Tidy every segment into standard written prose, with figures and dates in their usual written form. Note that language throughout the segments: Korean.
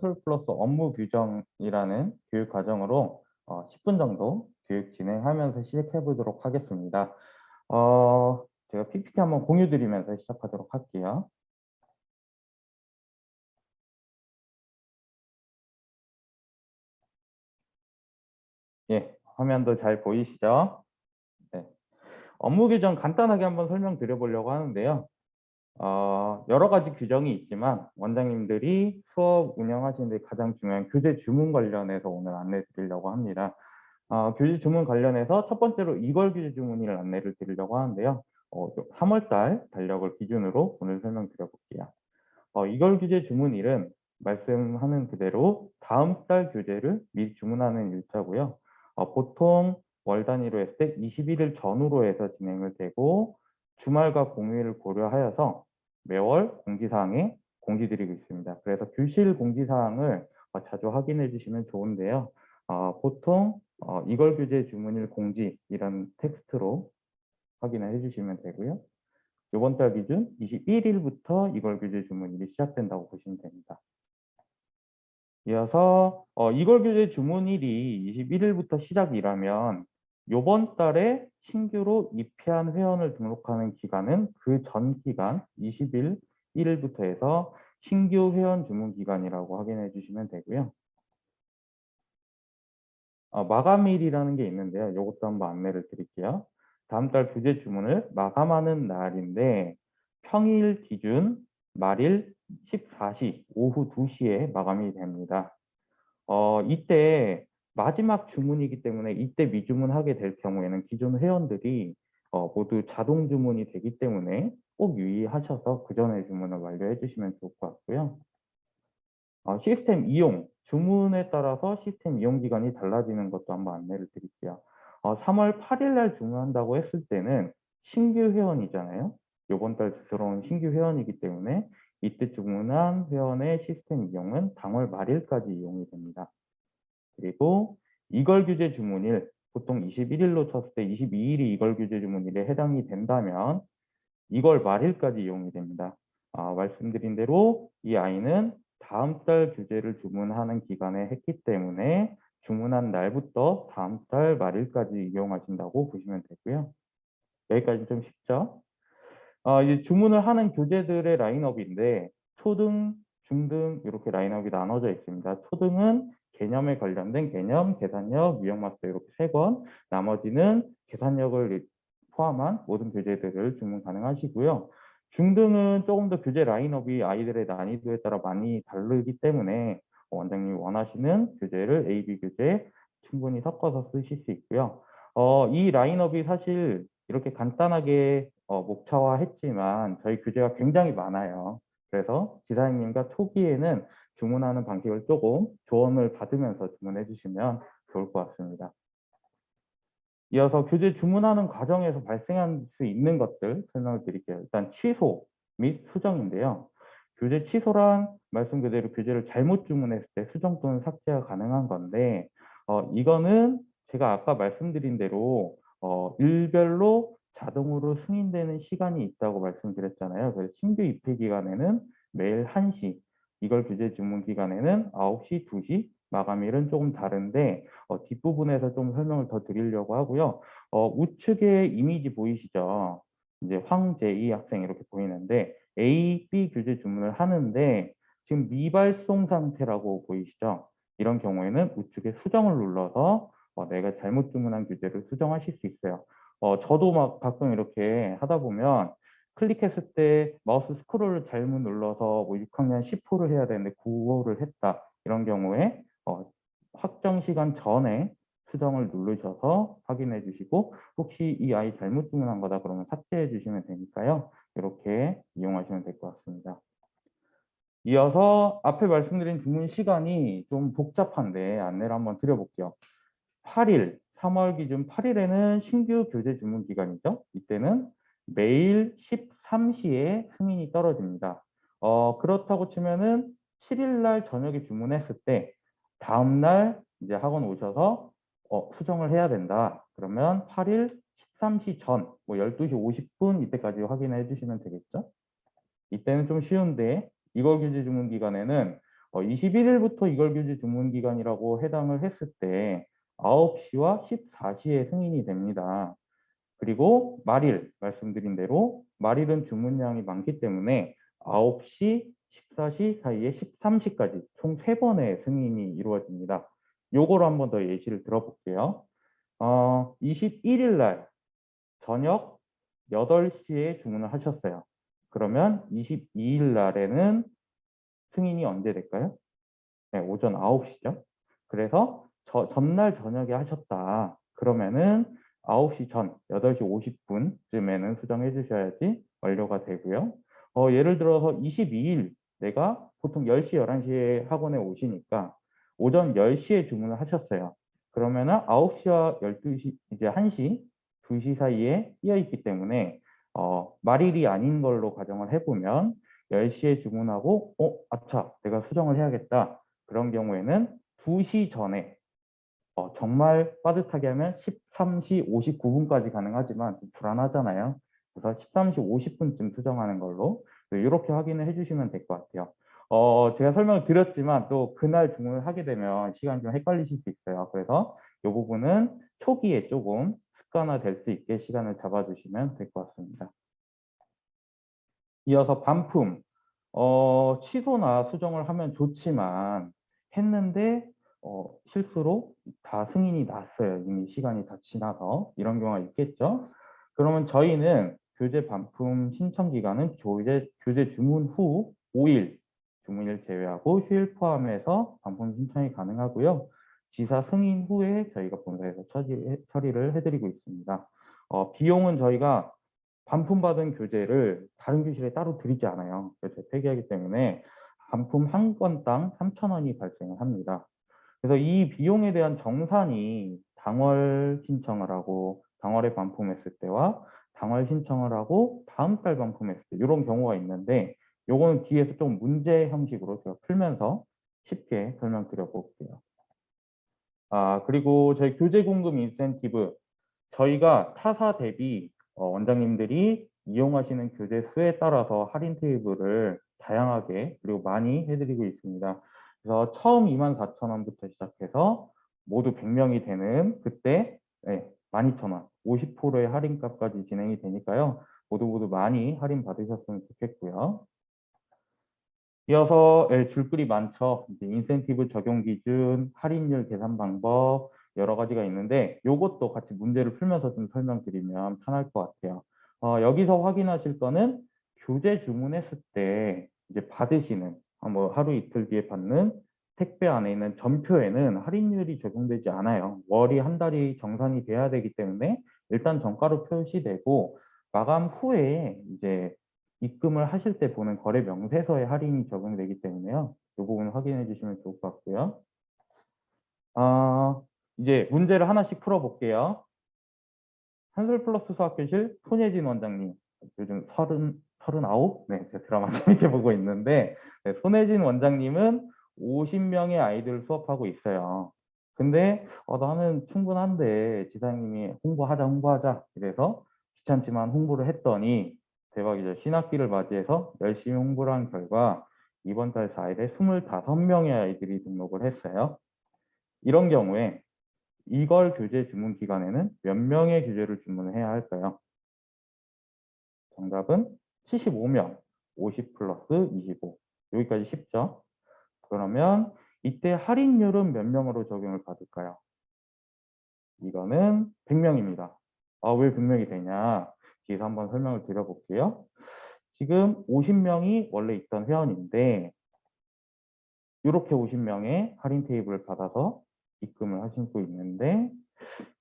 서술 플러스 업무 규정이라는 교육 과정으로 10분 정도 교육 진행하면서 시작해 보도록 하겠습니다. 제가 PPT 한번 공유 드리면서 시작하도록 할게요. 예, 화면도 잘 보이시죠? 네. 업무 규정 간단하게 한번 설명드려 보려고 하는데요. 여러 가지 규정이 있지만 원장님들이 수업 운영하시는 데 가장 중요한 교재 주문 관련해서 오늘 안내 드리려고 합니다. 교재 주문 관련해서 첫 번째로 이걸 교재 주문을 안내를 드리려고 하는데요. 3월 달 달력을 기준으로 오늘 설명드려 볼게요. 이걸 교재 주문일은 말씀하는 그대로 다음 달 교재를 미리 주문하는 일자고요. 보통 월 단위로 했을 때 21일 전후로 해서 진행을 되고 주말과 공휴일을 고려하여서 매월 공지사항에 공지드리고 있습니다. 그래서 교실 공지사항을 자주 확인해 주시면 좋은데요. 보통 이걸 교재 주문일 공지 이런 텍스트로 확인을 해주시면 되고요. 이번 달 기준 21일부터 이걸 교재 주문일이 시작된다고 보시면 됩니다. 이어서 이걸 교재 주문일이 21일부터 시작이라면 이번 달에 신규로 입회한 회원을 등록하는 기간은 그 전 기간 20일 1일부터 해서 신규 회원 주문 기간이라고 확인해 주시면 되고요. 마감일이라는 게 있는데요. 이것도 한번 안내를 드릴게요. 다음 달 교재 주문을 마감하는 날인데 평일 기준 말일 14시 오후 2시에 마감이 됩니다. 이때 마지막 주문이기 때문에 이때 미주문하게 될 경우에는 기존 회원들이 모두 자동 주문이 되기 때문에 꼭 유의하셔서 그 전에 주문을 완료해 주시면 좋을 것 같고요. 시스템 이용, 주문에 따라서 시스템 이용 기간이 달라지는 것도 한번 안내를 드릴게요. 3월 8일 날 주문한다고 했을 때는 신규 회원이잖아요. 이번 달 들어온 신규 회원이기 때문에 이때 주문한 회원의 시스템 이용은 당월 말일까지 이용이 됩니다. 그리고 이걸 규제 주문일, 보통 21일로 쳤을 때 22일이 이걸 규제 주문일에 해당이 된다면 이걸 말일까지 이용이 됩니다. 말씀드린 대로 이 아이는 다음 달 교재를 주문하는 기간에 했기 때문에 주문한 날부터 다음 달 말일까지 이용하신다고 보시면 되고요. 여기까지 좀 쉽죠? 이제 주문을 하는 교재들의 라인업인데 초등, 중등 이렇게 라인업이 나눠져 있습니다. 초등은 개념에 관련된 개념, 계산력, 유형마스터 이렇게 3권, 나머지는 계산력을 포함한 모든 교재들을 주문 가능하시고요. 중등은 조금 더 교재 라인업이 아이들의 난이도에 따라 많이 다르기 때문에 원장님이 원하시는 교재를 A, B 교재 충분히 섞어서 쓰실 수 있고요. 이 라인업이 사실 이렇게 간단하게 목차화했지만 저희 교재가 굉장히 많아요. 그래서 지사님과 초기에는 주문하는 방식을 조금 조언을 받으면서 주문해 주시면 좋을 것 같습니다. 이어서 교재 주문하는 과정에서 발생할 수 있는 것들 설명을 드릴게요. 일단 취소 및 수정인데요. 교재 취소란 말씀 그대로 교재를 잘못 주문했을 때 수정 또는 삭제가 가능한 건데 이거는 제가 아까 말씀드린 대로 일별로 자동으로 승인되는 시간이 있다고 말씀드렸잖아요. 그래서 신규 입회 기간에는 매일 1시, 이걸 교재 주문 기간에는 9시, 2시, 마감일은 조금 다른데 뒷부분에서 좀 설명을 더 드리려고 하고요. 우측에 이미지 보이시죠? 이제 황재희 학생 이렇게 보이는데 A, B 교재 주문을 하는데 지금 미발송 상태라고 보이시죠? 이런 경우에는 우측에 수정을 눌러서 내가 잘못 주문한 교재를 수정하실 수 있어요. 저도 막 가끔 이렇게 하다 보면 클릭했을 때 마우스 스크롤을 잘못 눌러서 뭐 6학년 10호를 해야 되는데 9호를 했다. 이런 경우에 확정 시간 전에 수정을 누르셔서 확인해 주시고 혹시 이 아이 잘못 주문한 거다 그러면 삭제해 주시면 되니까요. 이렇게 이용하시면 될 것 같습니다. 이어서 앞에 말씀드린 주문 시간이 좀 복잡한데 안내를 한번 드려볼게요. 8일, 3월 기준 8일에는 신규 교재 주문 기간이죠. 이때는 매일 13시에 승인이 떨어집니다. 그렇다고 치면은 7일 날 저녁에 주문했을 때 다음 날 이제 학원 오셔서 수정을 해야 된다. 그러면 8일 13시 전, 뭐 12시 50분 이때까지 확인해 주시면 되겠죠. 이때는 좀 쉬운데 이걸 규제 주문 기간에는 21일부터 이걸 규제 주문 기간이라고 해당을 했을 때 9시와 14시에 승인이 됩니다. 그리고 말일 말씀드린 대로 말일은 주문량이 많기 때문에 9시, 14시 사이에 13시까지 총 3번의 승인이 이루어집니다. 요거로 한 번 더 예시를 들어볼게요. 21일 날 저녁 8시에 주문을 하셨어요. 그러면 22일 날에는 승인이 언제 될까요? 네, 오전 9시죠. 그래서 전날 저녁에 하셨다. 그러면은 9시 전, 8시 50분쯤에는 수정해 주셔야지 완료가 되고요. 예를 들어서 22일 내가 보통 10시, 11시에 학원에 오시니까 오전 10시에 주문을 하셨어요. 그러면은 9시와 12시, 이제 1시, 2시 사이에 끼어 있기 때문에 말일이 아닌 걸로 가정을 해보면 10시에 주문하고 아차, 내가 수정을 해야겠다. 그런 경우에는 2시 전에 정말 빠듯하게 하면 13시 59분까지 가능하지만 좀 불안하잖아요. 그래서 13시 50분쯤 수정하는 걸로 이렇게 확인을 해주시면 될 것 같아요. 제가 설명을 드렸지만 또 그날 주문을 하게 되면 시간이 좀 헷갈리실 수 있어요. 그래서 이 부분은 초기에 조금 습관화될 수 있게 시간을 잡아주시면 될 것 같습니다. 이어서 반품. 취소나 수정을 하면 좋지만 했는데 실수로 다 승인이 났어요. 이미 시간이 다 지나서 이런 경우가 있겠죠. 그러면 저희는 교재 반품 신청 기간은 교재 주문 후 5일, 주문일 제외하고 휴일 포함해서 반품 신청이 가능하고요. 지사 승인 후에 저희가 본사에서 처리를 해드리고 있습니다. 비용은 저희가 반품받은 교재를 다른 교실에 따로 드리지 않아요. 그래서 폐기하기 때문에 반품 한 건당 3,000원이 발생을 합니다. 그래서 이 비용에 대한 정산이 당월 신청을 하고 당월에 반품했을 때와 당월 신청을 하고 다음 달 반품했을 때 이런 경우가 있는데 요거는 뒤에서 좀 문제 형식으로 제가 풀면서 쉽게 설명드려 볼게요. 그리고 저희 교재 공급 인센티브 저희가 타사 대비 원장님들이 이용하시는 교재 수에 따라서 할인 테이블을 다양하게 그리고 많이 해드리고 있습니다. 그래서 처음 24,000원부터 시작해서 모두 100명이 되는 그때 12,000원, 50%의 할인값까지 진행이 되니까요. 모두 많이 할인 받으셨으면 좋겠고요. 이어서 줄글이 많죠. 이제 인센티브 적용 기준, 할인율 계산 방법 여러 가지가 있는데 이것도 같이 문제를 풀면서 좀 설명드리면 편할 것 같아요. 여기서 확인하실 거는 교재 주문했을 때 이제 받으시는 뭐 하루 이틀 뒤에 받는 택배 안에 있는 전표에는 할인율이 적용되지 않아요. 월이 한 달이 정산이 돼야 되기 때문에 일단 정가로 표시되고 마감 후에 이제 입금을 하실 때 보는 거래 명세서에 할인이 적용되기 때문에요. 이 부분 확인해 주시면 좋을 것 같고요. 이제 문제를 하나씩 풀어볼게요. 한솔 플러스 수학교실 손예진 원장님. 요즘 39? 네, 제가 드라마 재밌게 보고 있는데 네, 손예진 원장님은 50명의 아이들을 수업하고 있어요. 근데 나는 충분한데 지사님이 홍보하자 이래서 귀찮지만 홍보를 했더니 대박이죠. 신학기를 맞이해서 열심히 홍보를 한 결과 이번 달 4일에 25명의 아이들이 등록을 했어요. 이런 경우에 이걸 교재 주문 기간에는 몇 명의 교재를 주문을 해야 할까요? 정답은 75명, 50 플러스 25. 여기까지 쉽죠? 그러면 이때 할인율은 몇 명으로 적용을 받을까요? 이거는 100명입니다. 왜 100명이 되냐? 뒤에서 한번 설명을 드려볼게요. 지금 50명이 원래 있던 회원인데 이렇게 50명의 할인 테이블을 받아서 입금을 하실 수 있는데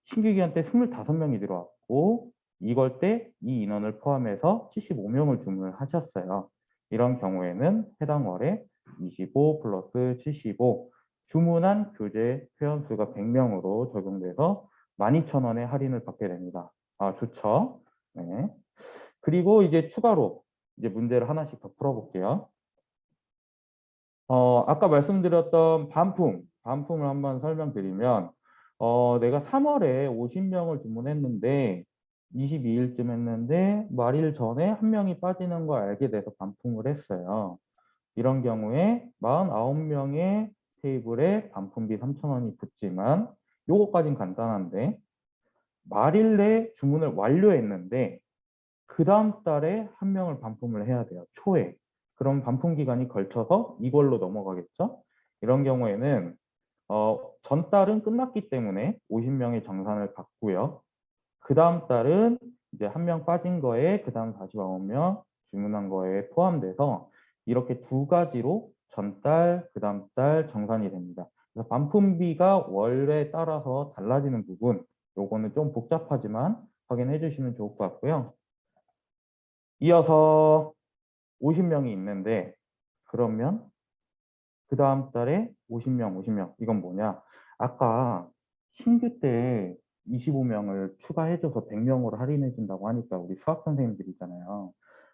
신규 기간 때 25명이 들어왔고 이걸 때 이 인원을 포함해서 75명을 주문을 하셨어요. 이런 경우에는 해당 월에 25 플러스 75 주문한 교재 회원 수가 100명으로 적용돼서 12,000원의 할인을 받게 됩니다. 좋죠? 네. 그리고 이제 추가로 이제 문제를 하나씩 더 풀어볼게요. 아까 말씀드렸던 반품을 한번 설명드리면, 내가 3월에 50명을 주문했는데, 22일쯤 했는데, 말일 전에 한 명이 빠지는 걸 알게 돼서 반품을 했어요. 이런 경우에 49명의 테이블에 반품비 3,000원이 붙지만 요거까진 간단한데 말일 내에 주문을 완료했는데 그 다음 달에 한 명을 반품을 해야 돼요. 초에. 그럼 반품 기간이 걸쳐서 이걸로 넘어가겠죠? 이런 경우에는 전달은 끝났기 때문에 50명의 정산을 받고요. 그 다음 달은 이제 한 명 빠진 거에 그 다음 49명 주문한 거에 포함돼서 이렇게 두 가지로 전달, 그 다음 달 정산이 됩니다. 그래서 반품비가 월에 따라서 달라지는 부분, 요거는 좀 복잡하지만 확인해 주시면 좋을 것 같고요. 이어서 50명이 있는데 그러면 그 다음 달에 50명, 50명. 이건 뭐냐? 아까 신규 때 25명을 추가해줘서 100명으로 할인해준다고 하니까 우리 수학 선생님들이잖아요.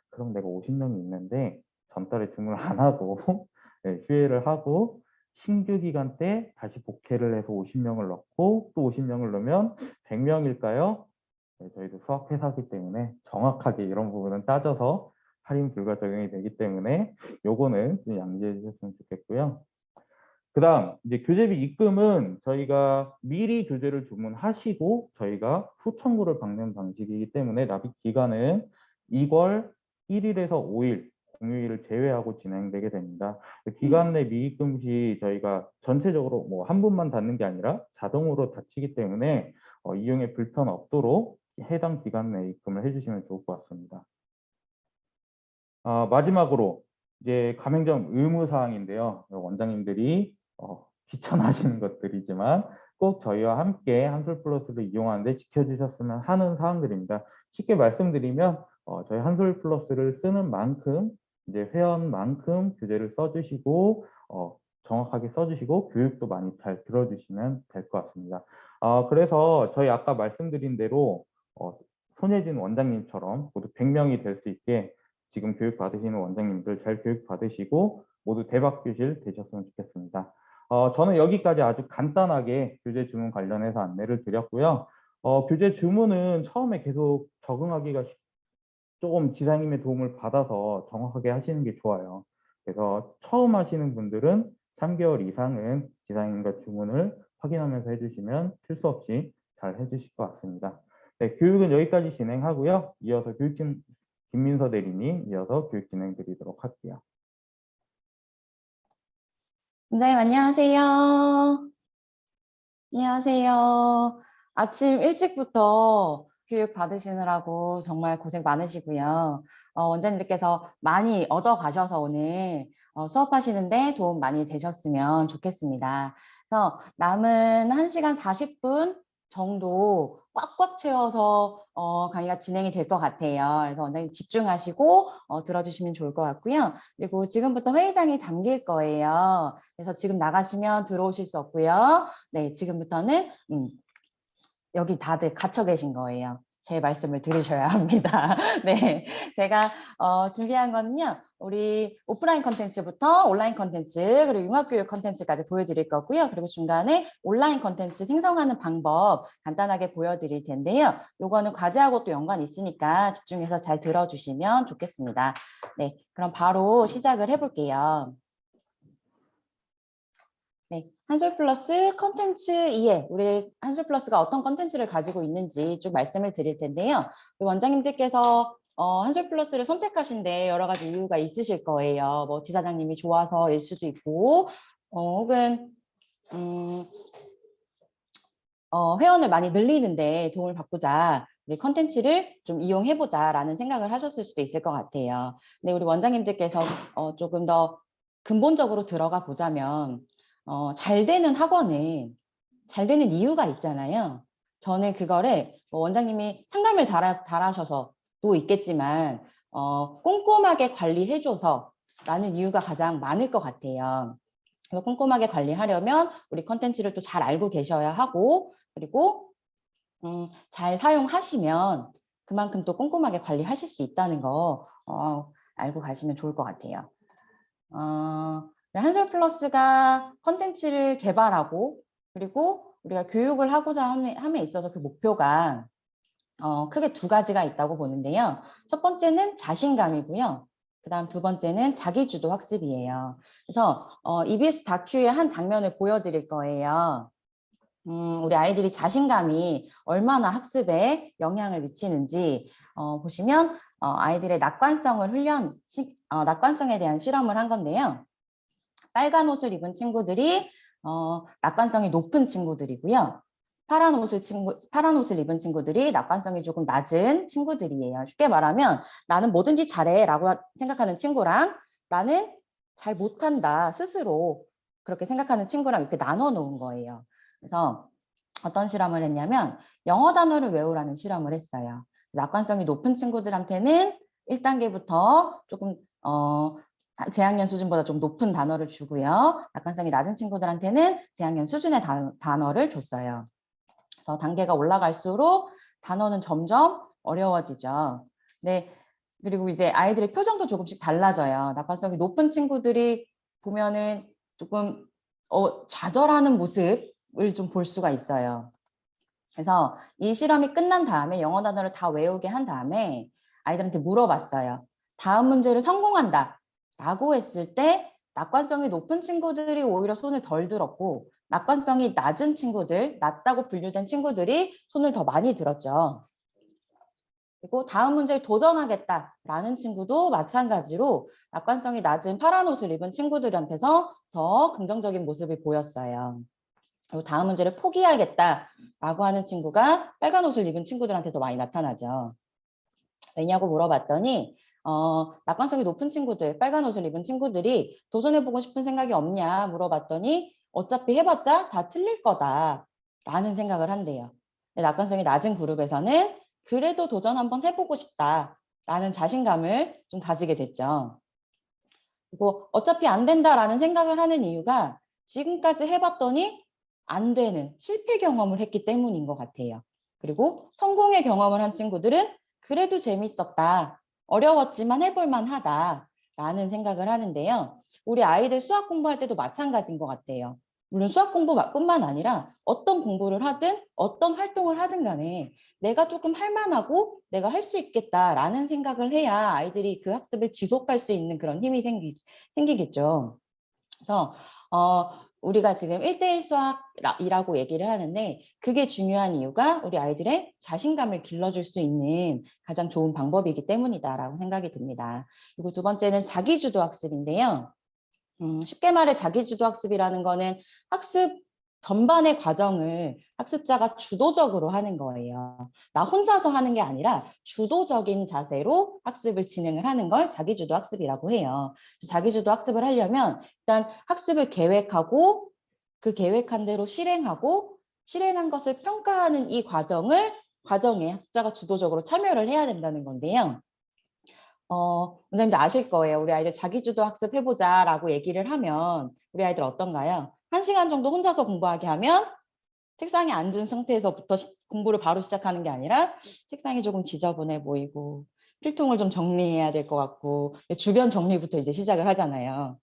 그럼 내가 50명이 있는데 전달에 주문을 안 하고 네, 휴회를 하고 신규 기간 때 다시 복회를 해서 50명을 넣고 또 50명을 넣으면 100명일까요? 네, 저희도 수학 회사기 때문에 정확하게 이런 부분은 따져서 할인 불가 적용이 되기 때문에 요거는 좀 양지해 주셨으면 좋겠고요. 그 다음 이제 교재비 입금은 저희가 미리 교재를 주문하시고 저희가 후청구를 받는 방식이기 때문에 납입 기간은 2월 1일에서 5일 공휴일을 제외하고 진행되게 됩니다. 기간 내 미입금 시 저희가 전체적으로 뭐 한 분만 닫는 게 아니라 자동으로 닫히기 때문에 이용에 불편 없도록 해당 기간 내에 입금을 해주시면 좋을 것 같습니다. 마지막으로 이제 가맹점 의무사항인데요. 원장님들이 귀찮아하시는 것들이지만 꼭 저희와 함께 한솔플러스를 이용하는데 지켜주셨으면 하는 사항들입니다. 쉽게 말씀드리면 저희 한솔플러스를 쓰는 만큼 이제 회원만큼 교재를 써주시고 정확하게 써주시고 교육도 많이 잘 들어주시면 될 것 같습니다. 그래서 저희 아까 말씀드린 대로 손예진 원장님처럼 모두 100명이 될 수 있게 지금 교육 받으시는 원장님들 잘 교육 받으시고 모두 대박 교실 되셨으면 좋겠습니다. 저는 여기까지 아주 간단하게 교재 주문 관련해서 안내를 드렸고요. 교재 주문은 처음에 계속 적응하기가 조금 지사님의 도움을 받아서 정확하게 하시는 게 좋아요. 그래서 처음 하시는 분들은 3개월 이상은 지사님과 주문을 확인하면서 해주시면 실수 없이 잘 해주실 것 같습니다. 네, 교육은 여기까지 진행하고요. 이어서 교육팀 김민서 대리님 이어서 교육 진행드리도록 할게요. 원장님 안녕하세요. 안녕하세요. 아침 일찍부터 교육 받으시느라고 정말 고생 많으시고요. 원장님들께서 많이 얻어가셔서 오늘 수업하시는데 도움 많이 되셨으면 좋겠습니다. 그래서 남은 1시간 40분 정도 꽉꽉 채워서 강의가 진행이 될 것 같아요. 그래서 원장님 집중하시고 들어주시면 좋을 것 같고요. 그리고 지금부터 회의장이 잠길 거예요. 그래서 지금 나가시면 들어오실 수 없고요. 네, 지금부터는 여기 다들 갇혀 계신 거예요. 제 말씀을 들으셔야 합니다. 네, 제가 준비한 거는요. 우리 오프라인 컨텐츠부터 온라인 컨텐츠 그리고 융합교육 컨텐츠까지 보여드릴 거고요. 그리고 중간에 온라인 컨텐츠 생성하는 방법 간단하게 보여드릴 텐데요. 요거는 과제하고 또 연관이 있으니까 집중해서 잘 들어주시면 좋겠습니다. 네, 그럼 바로 시작을 해볼게요. 네, 한솔플러스 컨텐츠 2에 우리 한솔플러스가 어떤 컨텐츠를 가지고 있는지 쭉 말씀을 드릴 텐데요. 우리 원장님들께서 한솔플러스를 선택하신 데 여러 가지 이유가 있으실 거예요. 뭐 지사장님이 좋아서일 수도 있고 혹은 회원을 많이 늘리는데 도움을 받고자 우리 컨텐츠를 좀 이용해보자라는 생각을 하셨을 수도 있을 것 같아요. 근데 우리 원장님들께서 조금 더 근본적으로 들어가 보자면 잘 되는 학원은 잘 되는 이유가 있잖아요. 저는 그거를 뭐 원장님이 상담을 잘하셔서도 있겠지만 꼼꼼하게 관리해줘서 라는 이유가 가장 많을 것 같아요. 그래서 꼼꼼하게 관리하려면 우리 컨텐츠를 또 잘 알고 계셔야 하고 그리고 잘 사용하시면 그만큼 또 꼼꼼하게 관리하실 수 있다는 거 알고 가시면 좋을 것 같아요. 한솔플러스가 컨텐츠를 개발하고 그리고 우리가 교육을 하고자 함에 있어서 그 목표가 크게 두 가지가 있다고 보는데요. 첫 번째는 자신감이고요. 그다음 두 번째는 자기주도 학습이에요. 그래서 EBS 다큐의 한 장면을 보여드릴 거예요. 우리 아이들이 자신감이 얼마나 학습에 영향을 미치는지 보시면 아이들의 낙관성에 대한 실험을 한 건데요. 빨간 옷을 입은 친구들이 낙관성이 높은 친구들이고요. 파란 옷을 입은 친구들이 낙관성이 조금 낮은 친구들이에요. 쉽게 말하면 나는 뭐든지 잘해라고 생각하는 친구랑 나는 잘 못한다 스스로 그렇게 생각하는 친구랑 이렇게 나눠 놓은 거예요. 그래서 어떤 실험을 했냐면 영어 단어를 외우라는 실험을 했어요. 낙관성이 높은 친구들한테는 1단계부터 조금 재학년 수준보다 좀 높은 단어를 주고요. 낙관성이 낮은 친구들한테는 재학년 수준의 단어를 줬어요. 그래서 단계가 올라갈수록 단어는 점점 어려워지죠. 네, 그리고 이제 아이들의 표정도 조금씩 달라져요. 낙관성이 높은 친구들이 보면은 조금 좌절하는 모습을 좀 볼 수가 있어요. 그래서 이 실험이 끝난 다음에 영어 단어를 다 외우게 한 다음에 아이들한테 물어봤어요. 다음 문제를 성공한다 라고 했을 때 낙관성이 높은 친구들이 오히려 손을 덜 들었고 낙관성이 낮은 친구들, 낮다고 분류된 친구들이 손을 더 많이 들었죠. 그리고 다음 문제에 도전하겠다라는 친구도 마찬가지로 낙관성이 낮은 파란 옷을 입은 친구들한테서 더 긍정적인 모습을 보였어요. 그리고 다음 문제를 포기하겠다라고 하는 친구가 빨간 옷을 입은 친구들한테 더 많이 나타나죠. 왜냐고 물어봤더니 낙관성이 높은 친구들, 빨간 옷을 입은 친구들이 도전해보고 싶은 생각이 없냐 물어봤더니 어차피 해봤자 다 틀릴 거다라는 생각을 한대요. 낙관성이 낮은 그룹에서는 그래도 도전 한번 해보고 싶다라는 자신감을 좀 가지게 됐죠. 그리고 어차피 안 된다라는 생각을 하는 이유가 지금까지 해봤더니 안 되는 실패 경험을 했기 때문인 것 같아요. 그리고 성공의 경험을 한 친구들은 그래도 재밌었다. 어려웠지만 해볼만 하다. 라는 생각을 하는데요. 우리 아이들 수학 공부할 때도 마찬가지인 것 같아요. 물론 수학 공부뿐만 아니라 어떤 공부를 하든 어떤 활동을 하든 간에 내가 조금 할만하고 내가 할 수 있겠다라는 생각을 해야 아이들이 그 학습을 지속할 수 있는 그런 힘이 생기겠죠. 그래서 우리가 지금 1대1 수학이라고 얘기를 하는데 그게 중요한 이유가 우리 아이들의 자신감을 길러줄 수 있는 가장 좋은 방법이기 때문이다라고 생각이 듭니다. 그리고 두 번째는 자기주도 학습인데요. 쉽게 말해 자기주도 학습이라는 거는 학습 전반의 과정을 학습자가 주도적으로 하는 거예요. 나 혼자서 하는 게 아니라 주도적인 자세로 학습을 진행을 하는 걸 자기주도 학습이라고 해요. 자기주도 학습을 하려면 일단 학습을 계획하고 그 계획한 대로 실행하고 실행한 것을 평가하는 이 과정에 학습자가 주도적으로 참여를 해야 된다는 건데요. 원장님도 아실 거예요. 우리 아이들 자기주도 학습해보자라고 얘기를 하면 우리 아이들 어떤가요? 1시간 정도 혼자서 공부하게 하면 책상에 앉은 상태에서부터 공부를 바로 시작하는 게 아니라 책상이 조금 지저분해 보이고 필통을 좀 정리해야 될 것 같고 주변 정리부터 이제 시작을 하잖아요.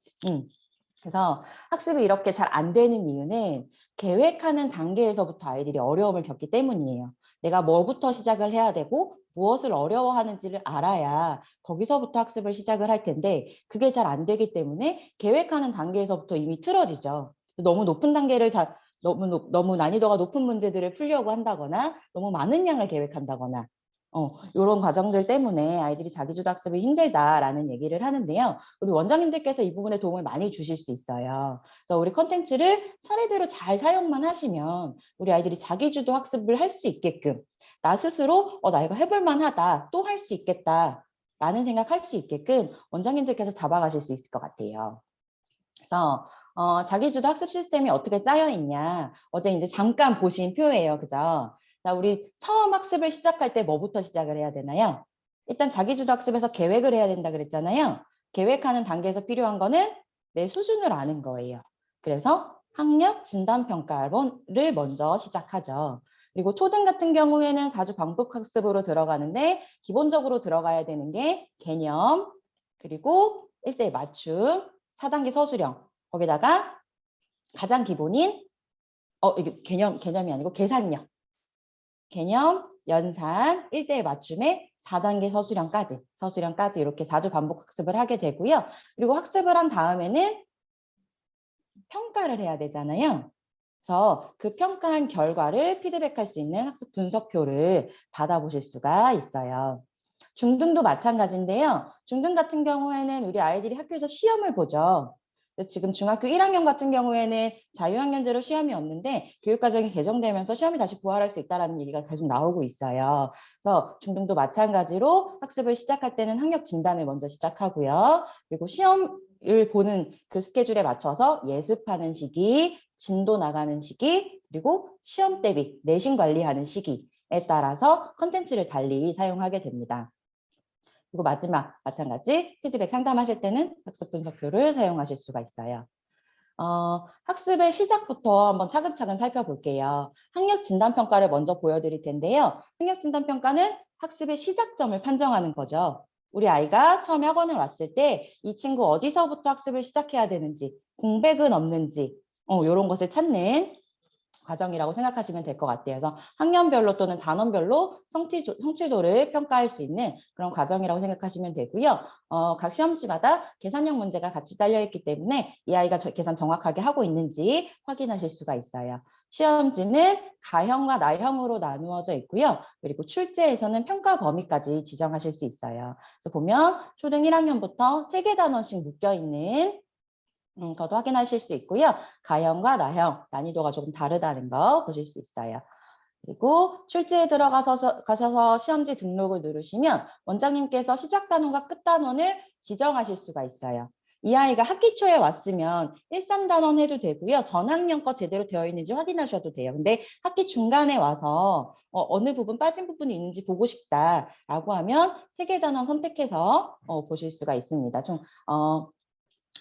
그래서 학습이 이렇게 잘 안 되는 이유는 계획하는 단계에서부터 아이들이 어려움을 겪기 때문이에요. 내가 뭐부터 시작을 해야 되고 무엇을 어려워하는지를 알아야 거기서부터 학습을 시작을 할 텐데 그게 잘 안 되기 때문에 계획하는 단계에서부터 이미 틀어지죠. 너무 높은 단계를 너무 난이도가 높은 문제들을 풀려고 한다거나 너무 많은 양을 계획한다거나 이런 과정들 때문에 아이들이 자기주도 학습이 힘들다라는 얘기를 하는데요. 우리 원장님들께서 이 부분에 도움을 많이 주실 수 있어요. 그래서 우리 컨텐츠를 차례대로 잘 사용만 하시면 우리 아이들이 자기주도 학습을 할 수 있게끔 나 스스로 나 이거 해볼만 하다, 또 할 수 있겠다 라는 생각할 수 있게끔 원장님들께서 잡아가실 수 있을 것 같아요. 그래서 자기주도 학습 시스템이 어떻게 짜여 있냐 어제 이제 잠깐 보신 표예요. 그죠? 자, 우리 처음 학습을 시작할 때 뭐부터 시작을 해야 되나요? 일단 자기주도 학습에서 계획을 해야 된다 그랬잖아요. 계획하는 단계에서 필요한 거는 내 수준을 아는 거예요. 그래서 학력 진단평가를 먼저 시작하죠. 그리고 초등 같은 경우에는 4주 반복 학습으로 들어가는데 기본적으로 들어가야 되는 게 개념, 그리고 1대1 맞춤, 4단계 서술형, 거기다가 가장 기본인 이게 개념이 아니고 계산력. 개념, 연산, 1대1 맞춤의 4단계 서술형까지 이렇게 4주 반복 학습을 하게 되고요. 그리고 학습을 한 다음에는 평가를 해야 되잖아요. 그래서 그 평가한 결과를 피드백할 수 있는 학습 분석표를 받아보실 수가 있어요. 중등도 마찬가지인데요. 중등 같은 경우에는 우리 아이들이 학교에서 시험을 보죠. 지금 중학교 1학년 같은 경우에는 자유학년제로 시험이 없는데 교육과정이 개정되면서 시험이 다시 부활할 수 있다는 얘기가 계속 나오고 있어요. 그래서 중등도 마찬가지로 학습을 시작할 때는 학력 진단을 먼저 시작하고요. 그리고 시험을 보는 그 스케줄에 맞춰서 예습하는 시기, 진도 나가는 시기, 그리고 시험 대비, 내신 관리하는 시기에 따라서 컨텐츠를 달리 사용하게 됩니다. 그리고 마지막 마찬가지 피드백 상담하실 때는 학습 분석표를 사용하실 수가 있어요. 학습의 시작부터 한번 차근차근 살펴볼게요. 학력 진단 평가를 먼저 보여드릴 텐데요. 학력 진단 평가는 학습의 시작점을 판정하는 거죠. 우리 아이가 처음에 학원을 왔을 때 이 친구 어디서부터 학습을 시작해야 되는지, 공백은 없는지 이런 것을 찾는 과정이라고 생각하시면 될 것 같아요. 그래서 학년별로 또는 단원별로 성취도를 평가할 수 있는 그런 과정이라고 생각하시면 되고요. 각 시험지마다 계산형 문제가 같이 딸려있기 때문에 이 아이가 계산 정확하게 하고 있는지 확인하실 수가 있어요. 시험지는 가형과 나형으로 나누어져 있고요. 그리고 출제에서는 평가 범위까지 지정하실 수 있어요. 그래서 보면 초등 1학년부터 3개 단원씩 묶여있는 저도 확인하실 수 있고요. 가형과 나형, 난이도가 조금 다르다는 거 보실 수 있어요. 그리고 출제에 가셔서 시험지 등록을 누르시면 원장님께서 시작 단원과 끝 단원을 지정하실 수가 있어요. 이 아이가 학기 초에 왔으면 1, 3단원 해도 되고요. 전학년 거 제대로 되어 있는지 확인하셔도 돼요. 근데 학기 중간에 와서 어느 부분 빠진 부분이 있는지 보고 싶다라고 하면 3개 단원 선택해서 보실 수가 있습니다. 좀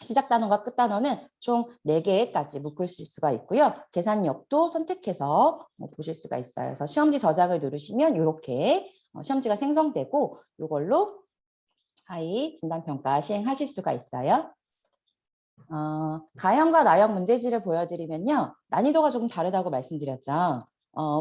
시작 단원과 끝 단원은 총 4개까지 묶을 수가 있고요. 계산력도 선택해서 보실 수가 있어요. 그래서 시험지 저장을 누르시면 이렇게 시험지가 생성되고 이걸로 아이 진단평가 시행하실 수가 있어요. 가형과 나형 문제지를 보여드리면요. 난이도가 조금 다르다고 말씀드렸죠.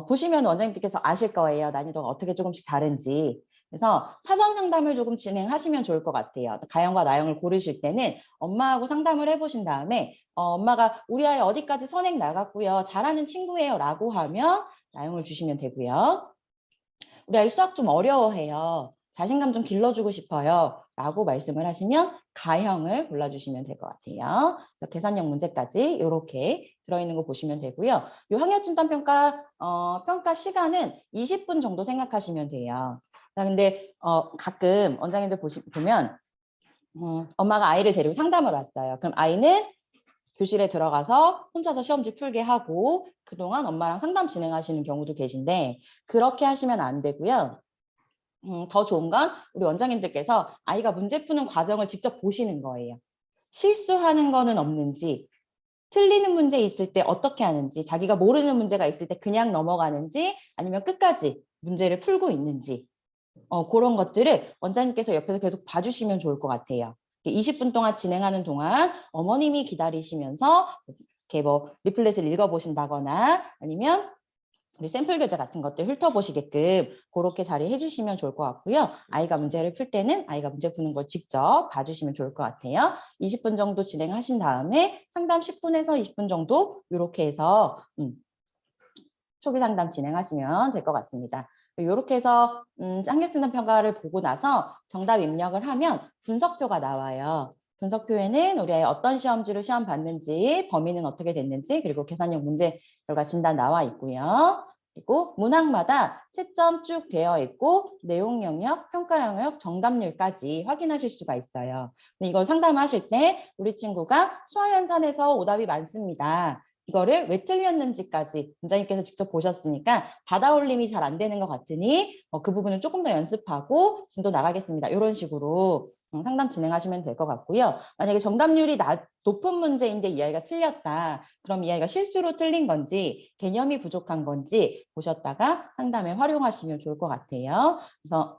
보시면 원장님께서 아실 거예요. 난이도가 어떻게 조금씩 다른지. 그래서 사전 상담을 조금 진행하시면 좋을 것 같아요. 가형과 나형을 고르실 때는 엄마하고 상담을 해보신 다음에 엄마가 우리 아이 어디까지 선행 나갔고요. 잘하는 친구예요 라고 하면 나형을 주시면 되고요. 우리 아이 수학 좀 어려워해요. 자신감 좀 길러주고 싶어요. 라고 말씀을 하시면 가형을 골라주시면 될 것 같아요. 그래서 계산형 문제까지 이렇게 들어있는 거 보시면 되고요. 이 학력진단평가 평가 시간은 20분 정도 생각하시면 돼요. 근데 가끔 원장님들 보면 엄마가 아이를 데리고 상담을 왔어요. 그럼 아이는 교실에 들어가서 혼자서 시험지 풀게 하고 그동안 엄마랑 상담 진행하시는 경우도 계신데 그렇게 하시면 안 되고요. 더 좋은 건 우리 원장님들께서 아이가 문제 푸는 과정을 직접 보시는 거예요. 실수하는 거는 없는지, 틀리는 문제 있을 때 어떻게 하는지, 자기가 모르는 문제가 있을 때 그냥 넘어가는지 아니면 끝까지 문제를 풀고 있는지 그런 것들을 원장님께서 옆에서 계속 봐주시면 좋을 것 같아요. 20분 동안 진행하는 동안 어머님이 기다리시면서 이렇게 뭐 리플렛을 읽어보신다거나 아니면 우리 샘플 교재 같은 것들 훑어보시게끔 그렇게 자리해 주시면 좋을 것 같고요. 아이가 문제를 풀 때는 아이가 문제 푸는 걸 직접 봐주시면 좋을 것 같아요. 20분 정도 진행하신 다음에 상담 10분에서 20분 정도 이렇게 해서 초기 상담 진행하시면 될 것 같습니다. 이렇게 해서 학력진단 평가를 보고 나서 정답 입력을 하면 분석표가 나와요. 분석표에는 우리 아이 어떤 시험지로 시험 봤는지, 범위는 어떻게 됐는지, 그리고 계산형 문제 결과 진단 나와 있고요. 그리고 문항마다 채점 쭉 되어 있고 내용 영역, 평가 영역, 정답률까지 확인하실 수가 있어요. 근데 이걸 상담하실 때 우리 친구가 수학연산에서 오답이 많습니다. 이거를 왜 틀렸는지까지 원장님께서 직접 보셨으니까 받아올림이 잘 안 되는 것 같으니 그 부분을 조금 더 연습하고 진도 나가겠습니다. 이런 식으로 상담 진행하시면 될 것 같고요. 만약에 정답률이 높은 문제인데 이 아이가 틀렸다. 그럼 이 아이가 실수로 틀린 건지 개념이 부족한 건지 보셨다가 상담에 활용하시면 좋을 것 같아요. 그래서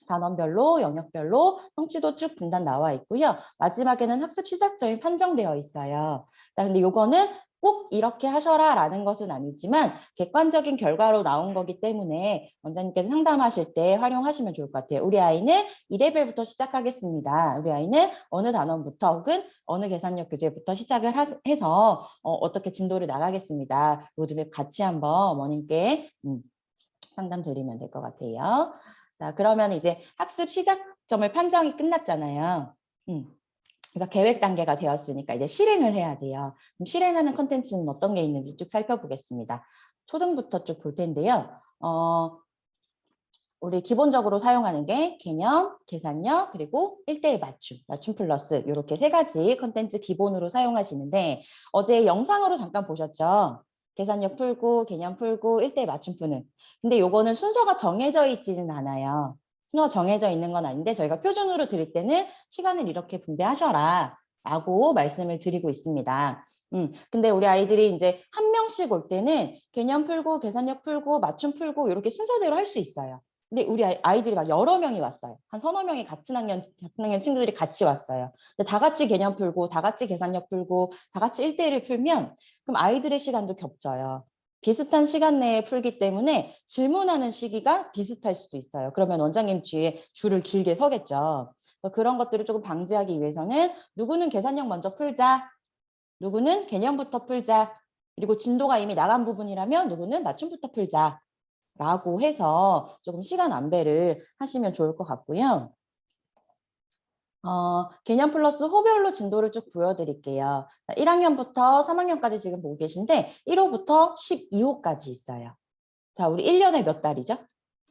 단원별로, 영역별로 성취도 쭉 분단 나와 있고요. 마지막에는 학습 시작점이 판정되어 있어요. 근데 요거는 꼭 이렇게 하셔라라는 것은 아니지만 객관적인 결과로 나온 거기 때문에 원장님께서 상담하실 때 활용하시면 좋을 것 같아요. 우리 아이는 2레벨부터 시작하겠습니다. 우리 아이는 어느 단원부터 혹은 어느 계산력 교재부터 시작을 해서 어떻게 진도를 나가겠습니다. 로드맵 같이 한번 어머님께 상담 드리면 될 것 같아요. 자, 그러면 이제 학습 시작점을 판정이 끝났잖아요. 그래서 계획 단계가 되었으니까 이제 실행을 해야 돼요. 그럼 실행하는 컨텐츠는 어떤 게 있는지 쭉 살펴보겠습니다. 초등부터 쭉 볼 텐데요. 우리 기본적으로 사용하는 게 개념, 계산력, 그리고 1대1 맞춤, 맞춤 플러스 이렇게 세 가지 컨텐츠 기본으로 사용하시는데 어제 영상으로 잠깐 보셨죠? 계산력 풀고, 개념 풀고, 1대1 맞춤 푸는. 근데 요거는 순서가 정해져 있지는 않아요. 순서가 정해져 있는 건 아닌데 저희가 표준으로 드릴 때는 시간을 이렇게 분배하셔라 라고 말씀을 드리고 있습니다. 근데 우리 아이들이 이제 한 명씩 올 때는 개념 풀고, 계산력 풀고, 맞춤 풀고 이렇게 순서대로 할 수 있어요. 근데 우리 아이들이 막 여러 명이 왔어요. 한 서너 명이 같은 학년 친구들이 같이 왔어요. 근데 다 같이 개념 풀고, 다 같이 계산력 풀고, 다 같이 1대1을 풀면 그럼 아이들의 시간도 겹쳐요. 비슷한 시간 내에 풀기 때문에 질문하는 시기가 비슷할 수도 있어요. 그러면 원장님 뒤에 줄을 길게 서겠죠. 그래서 그런 것들을 조금 방지하기 위해서는 누구는 계산력 먼저 풀자, 누구는 개념부터 풀자, 그리고 진도가 이미 나간 부분이라면 누구는 맞춤부터 풀자. 라고 해서 조금 시간 안배를 하시면 좋을 것 같고요. 개념 플러스 호별로 진도를 쭉 보여드릴게요. 1학년부터 3학년까지 지금 보고 계신데 1호부터 12호까지 있어요. 자, 우리 1년에 몇 달이죠?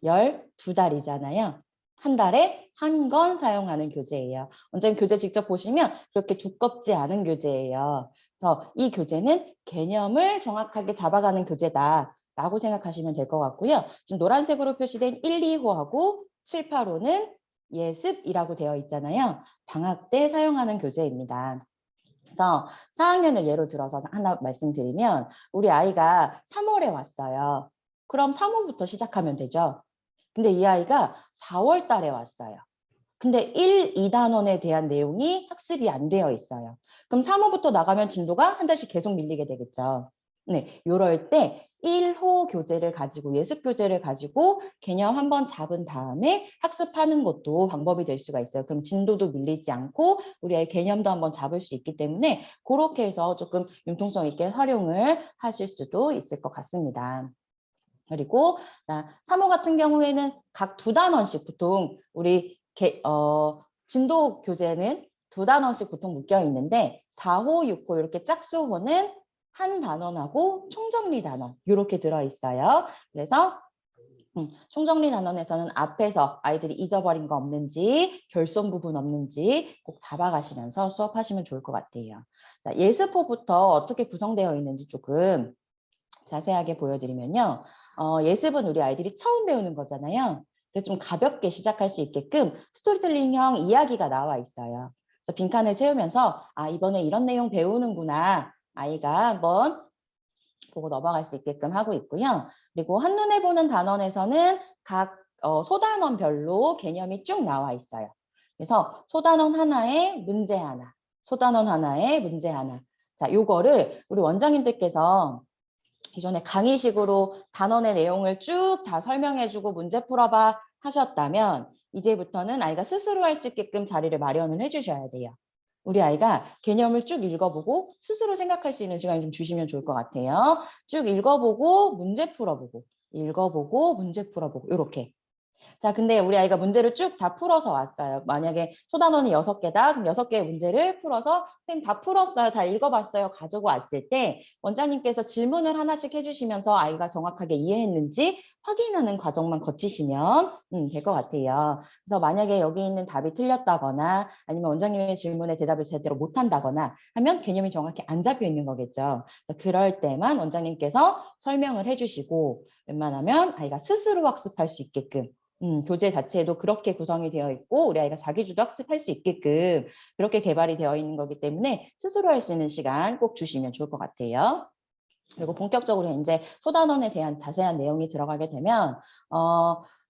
12달이잖아요. 한 달에 한 권 사용하는 교재예요. 원장님 교재 직접 보시면 그렇게 두껍지 않은 교재예요. 그래서 이 교재는 개념을 정확하게 잡아가는 교재다. 라고 생각하시면 될 것 같고요. 지금 노란색으로 표시된 1, 2호하고 7, 8호는 예습이라고 되어 있잖아요. 방학 때 사용하는 교재입니다. 그래서 4학년을 예로 들어서 하나 말씀드리면 우리 아이가 3월에 왔어요. 그럼 3호부터 시작하면 되죠. 근데 이 아이가 4월 달에 왔어요. 근데 1, 2단원에 대한 내용이 학습이 안 되어 있어요. 그럼 3호부터 나가면 진도가 한 달씩 계속 밀리게 되겠죠. 네, 이럴 때 1호 교재를 가지고 예습 교재를 가지고 개념 한번 잡은 다음에 학습하는 것도 방법이 될 수가 있어요. 그럼 진도도 밀리지 않고 우리 아이 개념도 한번 잡을 수 있기 때문에 그렇게 해서 조금 융통성 있게 활용을 하실 수도 있을 것 같습니다. 그리고 3호 같은 경우에는 각 2단원씩 보통 우리 진도 교재는 2단원씩 보통 묶여 있는데 4호, 6호 이렇게 짝수호는 한 단원하고 총정리 단원 이렇게 들어있어요. 그래서 총정리 단원에서는 앞에서 아이들이 잊어버린 거 없는지 결손 부분 없는지 꼭 잡아가시면서 수업하시면 좋을 것 같아요. 자, 예습호부터 어떻게 구성되어 있는지 조금 자세하게 보여드리면요. 예습은 우리 아이들이 처음 배우는 거잖아요. 그래서 좀 가볍게 시작할 수 있게끔 스토리텔링형 이야기가 나와 있어요. 그래서 빈칸을 채우면서 이번에 이런 내용 배우는구나. 아이가 한번 보고 넘어갈 수 있게끔 하고 있고요. 그리고 한눈에 보는 단원에서는 각 소단원별로 개념이 쭉 나와 있어요. 그래서 소단원 하나에 문제 하나, 소단원 하나에 문제 하나. 자, 요거를 우리 원장님들께서 기존에 강의식으로 단원의 내용을 쭉 다 설명해주고 문제 풀어봐 하셨다면 이제부터는 아이가 스스로 할 수 있게끔 자리를 마련을 해주셔야 돼요. 우리 아이가 개념을 쭉 읽어보고 스스로 생각할 수 있는 시간을 좀 주시면 좋을 것 같아요. 쭉 읽어보고 문제 풀어보고 읽어보고 문제 풀어보고 이렇게. 자, 근데 우리 아이가 문제를 쭉 다 풀어서 왔어요. 만약에 소단원이 6개다. 그럼 6개의 문제를 풀어서 선생님 다 풀었어요. 다 읽어봤어요. 가지고 왔을 때 원장님께서 질문을 하나씩 해주시면서 아이가 정확하게 이해했는지 확인하는 과정만 거치시면 될 것 같아요. 그래서 만약에 여기 있는 답이 틀렸다거나 아니면 원장님의 질문에 대답을 제대로 못한다거나 하면 개념이 정확히 안 잡혀 있는 거겠죠. 그럴 때만 원장님께서 설명을 해주시고 웬만하면 아이가 스스로 학습할 수 있게끔 교재 자체에도 그렇게 구성이 되어 있고 우리 아이가 자기주도 학습할 수 있게끔 그렇게 개발이 되어 있는 거기 때문에 스스로 할 수 있는 시간 꼭 주시면 좋을 것 같아요. 그리고 본격적으로 이제 소단원에 대한 자세한 내용이 들어가게 되면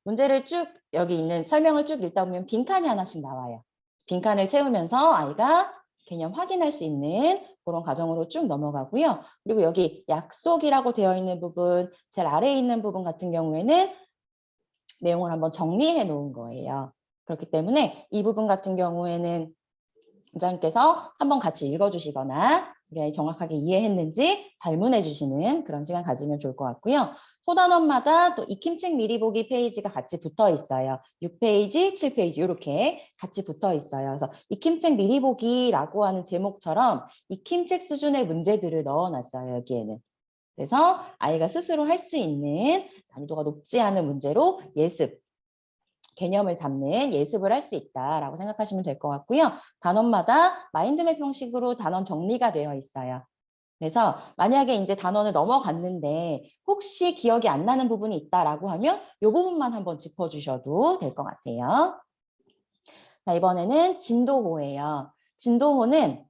문제를 쭉 여기 있는 설명을 쭉 읽다 보면 빈칸이 하나씩 나와요. 빈칸을 채우면서 아이가 개념 확인할 수 있는 그런 과정으로 쭉 넘어가고요. 그리고 여기 약속이라고 되어 있는 부분, 제일 아래에 있는 부분 같은 경우에는 내용을 한번 정리해 놓은 거예요. 그렇기 때문에 이 부분 같은 경우에는 원장님께서 한번 같이 읽어주시거나 우리 아이 정확하게 이해했는지 발문해 주시는 그런 시간 가지면 좋을 것 같고요. 소단원마다 또 익힘책 미리 보기 페이지가 같이 붙어 있어요. 6페이지, 7페이지 이렇게 같이 붙어 있어요. 그래서 익힘책 미리 보기라고 하는 제목처럼 익힘책 수준의 문제들을 넣어놨어요. 여기에는. 그래서 아이가 스스로 할 수 있는 난이도가 높지 않은 문제로 예습, 개념을 잡는 예습을 할 수 있다라고 생각하시면 될 것 같고요. 단원마다 마인드맵 형식으로 단원 정리가 되어 있어요. 그래서 만약에 이제 단원을 넘어갔는데 혹시 기억이 안 나는 부분이 있다라고 하면 이 부분만 한번 짚어주셔도 될 것 같아요. 자, 이번에는 진도호예요. 진도호는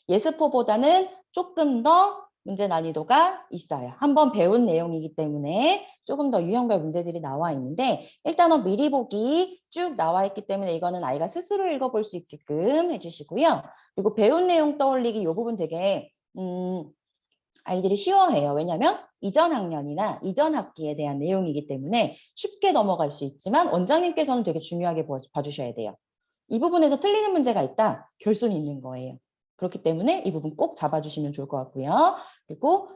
예습호보다는 조금 더 문제 난이도가 있어요. 한번 배운 내용이기 때문에 조금 더 유형별 문제들이 나와 있는데 일단은 미리 보기 쭉 나와 있기 때문에 이거는 아이가 스스로 읽어볼 수 있게끔 해주시고요. 그리고 배운 내용 떠올리기 이 부분 되게 아이들이 쉬워해요. 왜냐하면 이전 학년이나 이전 학기에 대한 내용이기 때문에 쉽게 넘어갈 수 있지만 원장님께서는 되게 중요하게 봐주셔야 돼요. 이 부분에서 틀리는 문제가 있다. 결손이 있는 거예요. 그렇기 때문에 이 부분 꼭 잡아주시면 좋을 것 같고요. 그리고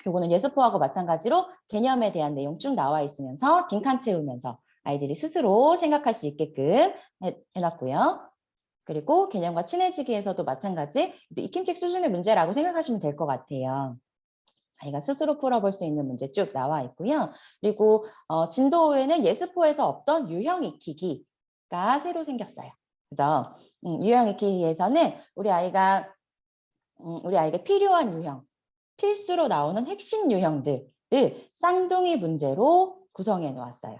요거는 예습호하고 마찬가지로 개념에 대한 내용 쭉 나와 있으면서 빈칸 채우면서 아이들이 스스로 생각할 수 있게끔 해놨고요. 그리고 개념과 친해지기에서도 마찬가지 익힘책 수준의 문제라고 생각하시면 될 것 같아요. 아이가 스스로 풀어볼 수 있는 문제 쭉 나와 있고요. 그리고 진도호에는 예습호에서 없던 유형 익히기가 새로 생겼어요. 그죠? 유형 익히기에서는 우리 아이에게 필요한 유형, 필수로 나오는 핵심 유형들을 쌍둥이 문제로 구성해 놓았어요.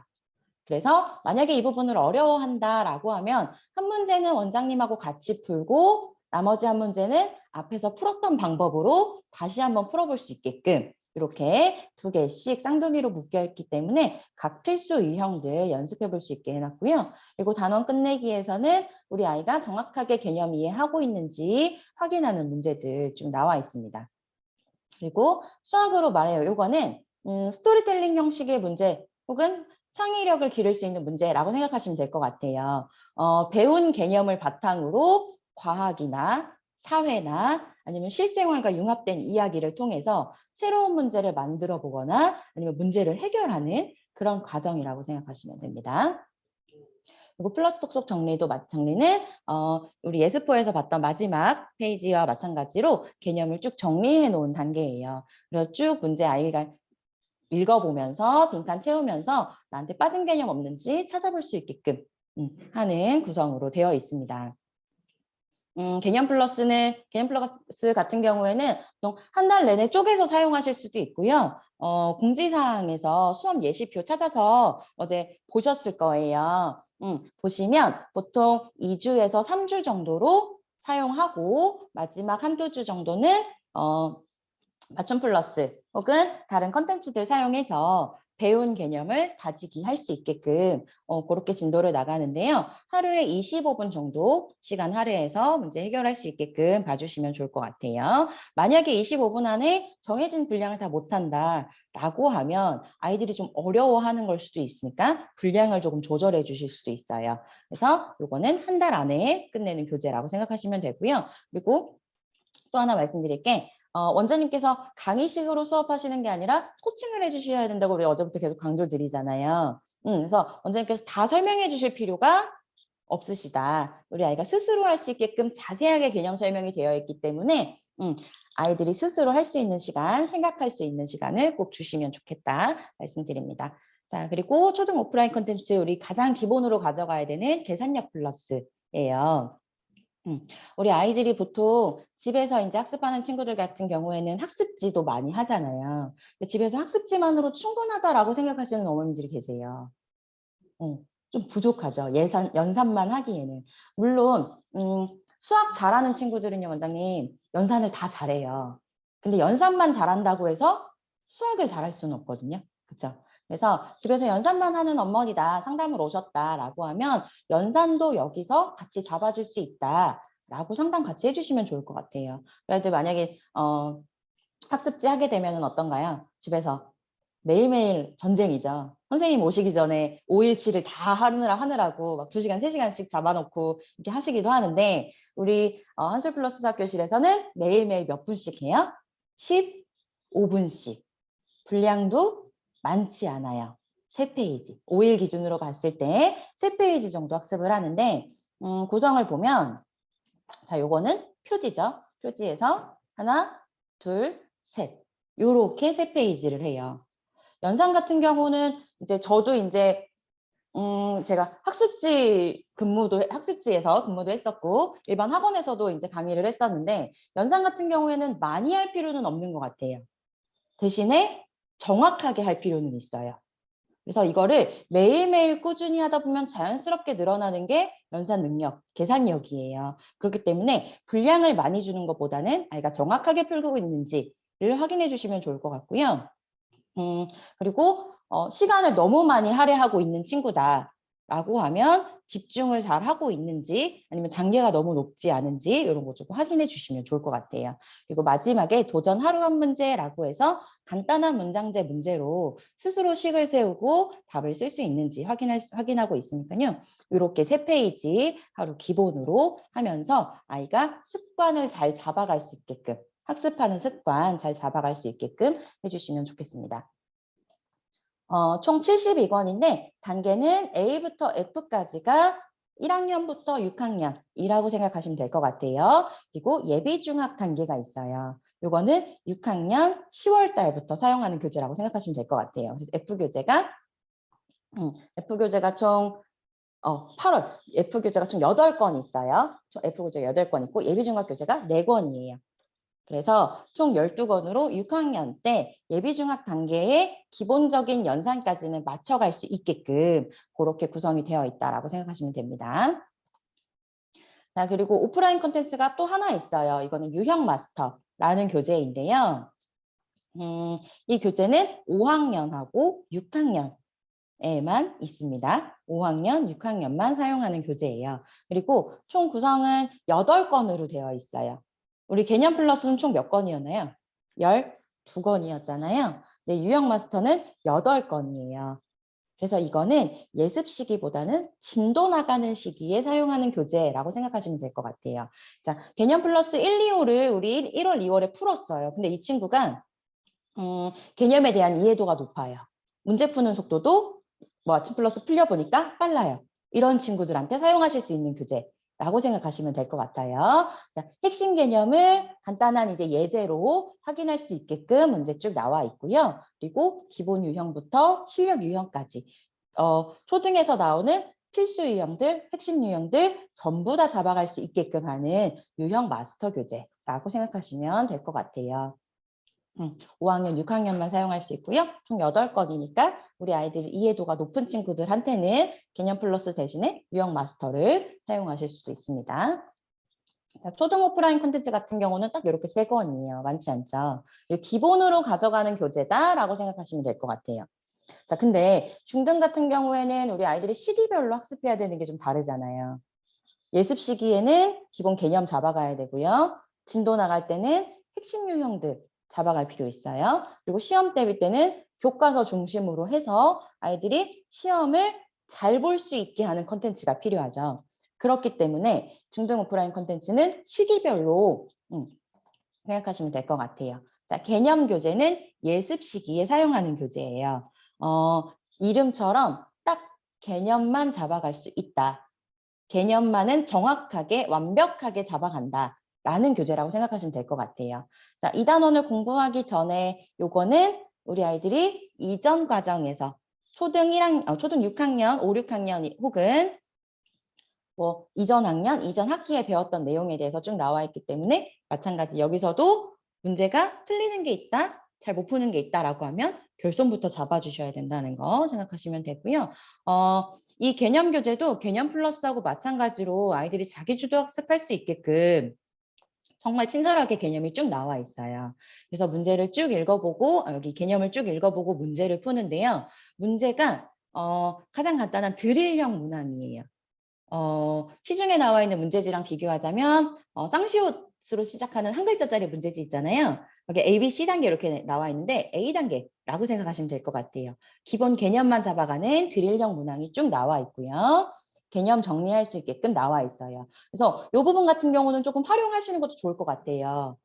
그래서 만약에 이 부분을 어려워한다라고 하면 한 문제는 원장님하고 같이 풀고 나머지 한 문제는 앞에서 풀었던 방법으로 다시 한번 풀어볼 수 있게끔 이렇게 2개씩 쌍둥이로 묶여있기 때문에 각 필수 유형들 연습해 볼 수 있게 해놨고요. 그리고 단원 끝내기에서는 우리 아이가 정확하게 개념 이해하고 있는지 확인하는 문제들 좀 나와 있습니다. 그리고 수학으로 말해요. 요거는 스토리텔링 형식의 문제 혹은 창의력을 기를 수 있는 문제라고 생각하시면 될 것 같아요. 배운 개념을 바탕으로 과학이나 사회나 아니면 실생활과 융합된 이야기를 통해서 새로운 문제를 만들어 보거나 아니면 문제를 해결하는 그런 과정이라고 생각하시면 됩니다. 그리고 플러스 속속 정리는 우리 예습포에서 봤던 마지막 페이지와 마찬가지로 개념을 쭉 정리해 놓은 단계예요. 그래서 쭉 문제 아이가 읽어보면서 빈칸 채우면서 나한테 빠진 개념 없는지 찾아볼 수 있게끔 하는 구성으로 되어 있습니다. 개념 플러스 같은 경우에는 한 달 내내 쪼개서 사용하실 수도 있고요. 공지사항에서 수업 예시표 찾아서 어제 보셨을 거예요. 보시면 보통 2주에서 3주 정도로 사용하고 마지막 한두 주 정도는 맞춤 플러스 혹은 다른 컨텐츠들 사용해서 배운 개념을 다지기 할 수 있게끔 그렇게 진도를 나가는데요. 하루에 25분 정도 시간 할애해서 문제 해결할 수 있게끔 봐주시면 좋을 것 같아요. 만약에 25분 안에 정해진 분량을 다 못한다라고 하면 아이들이 좀 어려워하는 걸 수도 있으니까 분량을 조금 조절해 주실 수도 있어요. 그래서 이거는 한 달 안에 끝내는 교재라고 생각하시면 되고요. 그리고 또 하나 말씀드릴 게 원장님께서 강의식으로 수업하시는 게 아니라 코칭을 해주셔야 된다고 우리 어제부터 계속 강조드리잖아요. 그래서 원장님께서 다 설명해 주실 필요가 없으시다. 우리 아이가 스스로 할 수 있게끔 자세하게 개념 설명이 되어 있기 때문에 아이들이 스스로 할 수 있는 시간, 생각할 수 있는 시간을 꼭 주시면 좋겠다 말씀드립니다. 자, 그리고 초등 오프라인 콘텐츠 우리 가장 기본으로 가져가야 되는 계산력 플러스예요. 우리 아이들이 보통 집에서 이제 학습하는 친구들 같은 경우에는 학습지도 많이 하잖아요. 근데 집에서 학습지만으로 충분하다라고 생각하시는 어머님들이 계세요. 좀 부족하죠. 연산만 하기에는. 물론 수학 잘하는 친구들은요, 원장님, 연산을 다 잘해요. 근데 연산만 잘한다고 해서 수학을 잘할 수는 없거든요. 그렇죠? 그래서 집에서 연산만 하는 어머니다 상담을 오셨다라고 하면 연산도 여기서 같이 잡아줄 수 있다. 라고 상담 같이 해주시면 좋을 것 같아요. 그래도 만약에 학습지 하게 되면은 어떤가요? 집에서 매일매일 전쟁이죠. 선생님 오시기 전에 5일치를 다 하느라고 막 2시간, 3시간씩 잡아놓고 이렇게 하시기도 하는데 우리 한솔 플러스 수학교실에서는 매일매일 몇 분씩 해요? 15분씩. 분량도 많지 않아요. 3페이지. 5일 기준으로 봤을 때 3페이지 정도 학습을 하는데 구성을 보면 자, 요거는 표지죠. 표지에서 하나, 둘, 셋. 요렇게 3페이지를 해요. 연산 같은 경우는 이제 저도 이제 제가 학습지에서 근무도 했었고 일반 학원에서도 이제 강의를 했었는데 연산 같은 경우에는 많이 할 필요는 없는 것 같아요. 대신에 정확하게 할 필요는 있어요. 그래서 이거를 매일매일 꾸준히 하다 보면 자연스럽게 늘어나는 게 연산 능력, 계산력이에요. 그렇기 때문에 분량을 많이 주는 것보다는 아이가 정확하게 풀고 있는지를 확인해 주시면 좋을 것 같고요. 그리고 시간을 너무 많이 할애하고 있는 친구다라고 하면 집중을 잘 하고 있는지 아니면 단계가 너무 높지 않은지 이런 거 좀 확인해 주시면 좋을 것 같아요. 그리고 마지막에 도전 하루 한 문제라고 해서 간단한 문장제 문제로 스스로 식을 세우고 답을 쓸 수 있는지 확인하고 있으니까요. 이렇게 3페이지 하루 기본으로 하면서 아이가 습관을 잘 잡아갈 수 있게끔 학습하는 습관 잘 잡아갈 수 있게끔 해주시면 좋겠습니다. 총 72권인데 단계는 A부터 F까지가 1학년부터 6학년이라고 생각하시면 될 것 같아요. 그리고 예비중학 단계가 있어요. 요거는 6학년 10월 달부터 사용하는 교재라고 생각하시면 될 것 같아요. 그래서 F교재가 총 8월 F교재가 총 8권 있어요. F교재 8권 있고 예비중학 교재가 4권이에요. 그래서 총 12권으로 6학년 때 예비중학 단계의 기본적인 연산까지는 맞춰갈 수 있게끔 그렇게 구성이 되어 있다라고 생각하시면 됩니다. 자, 그리고 오프라인 콘텐츠가 또 하나 있어요. 이거는 유형 마스터라는 교재인데요. 이 교재는 5학년하고 6학년에만 있습니다. 5학년, 6학년만 사용하는 교재예요. 그리고 총 구성은 8권으로 되어 있어요. 우리 개념 플러스는 총 몇 건이었나요? 12건이었잖아요. 네, 유형 마스터는 8건이에요. 그래서 이거는 예습 시기보다는 진도 나가는 시기에 사용하는 교재라고 생각하시면 될 것 같아요. 자, 개념 플러스 1, 2호를 우리 1월, 2월에 풀었어요. 근데 이 친구가 개념에 대한 이해도가 높아요. 문제 푸는 속도도 뭐 아침 플러스 풀려보니까 빨라요. 이런 친구들한테 사용하실 수 있는 교재라고 생각하시면 될 것 같아요. 자, 핵심 개념을 간단한 이제 예제로 확인할 수 있게끔 문제 쭉 나와 있고요. 그리고 기본 유형부터 실력 유형까지 초등에서 나오는 필수 유형들, 핵심 유형들 전부 다 잡아갈 수 있게끔 하는 유형 마스터 교재라고 생각하시면 될 것 같아요. 5학년, 6학년만 사용할 수 있고요. 총 8건이니까 우리 아이들 이해도가 높은 친구들한테는 개념 플러스 대신에 유형 마스터를 사용하실 수도 있습니다. 초등 오프라인 콘텐츠 같은 경우는 딱 이렇게 3권이에요. 많지 않죠? 기본으로 가져가는 교재다라고 생각하시면 될 것 같아요. 자, 근데 중등 같은 경우에는 우리 아이들이 시기별로 학습해야 되는 게 좀 다르잖아요. 예습 시기에는 기본 개념 잡아가야 되고요. 진도 나갈 때는 핵심 유형들 잡아갈 필요 있어요. 그리고 시험 때릴 때는 교과서 중심으로 해서 아이들이 시험을 잘 볼 수 있게 하는 콘텐츠가 필요하죠. 그렇기 때문에 중등 오프라인 콘텐츠는 시기별로 생각하시면 될 것 같아요. 자, 개념 교재는 예습 시기에 사용하는 교재예요. 이름처럼 딱 개념만 잡아갈 수 있다. 개념만은 정확하게 완벽하게 잡아간다. 라는 교재라고 생각하시면 될 것 같아요. 자, 이 단원을 공부하기 전에 요거는 우리 아이들이 이전 과정에서 초등 6학년, 5, 6학년 혹은 뭐 이전 학년, 이전 학기에 배웠던 내용에 대해서 쭉 나와 있기 때문에 마찬가지 여기서도 문제가 틀리는 게 있다, 잘 못 푸는 게 있다라고 하면 결손부터 잡아주셔야 된다는 거 생각하시면 되고요. 이 개념 교재도 개념 플러스하고 마찬가지로 아이들이 자기주도 학습할 수 있게끔 정말 친절하게 개념이 쭉 나와 있어요. 그래서 문제를 쭉 읽어보고 여기 개념을 쭉 읽어보고 문제를 푸는데요. 문제가 가장 간단한 드릴형 문항이에요. 시중에 나와 있는 문제지랑 비교하자면 쌍시옷으로 시작하는 한 글자짜리 문제지 있잖아요. 여기 A, B, C 단계 이렇게 나와 있는데 A 단계라고 생각하시면 될 것 같아요. 기본 개념만 잡아가는 드릴형 문항이 쭉 나와 있고요. 개념 정리할 수 있게끔 나와 있어요. 그래서 이 부분 같은 경우는 조금 활용하시는 것도 좋을 것 같아요.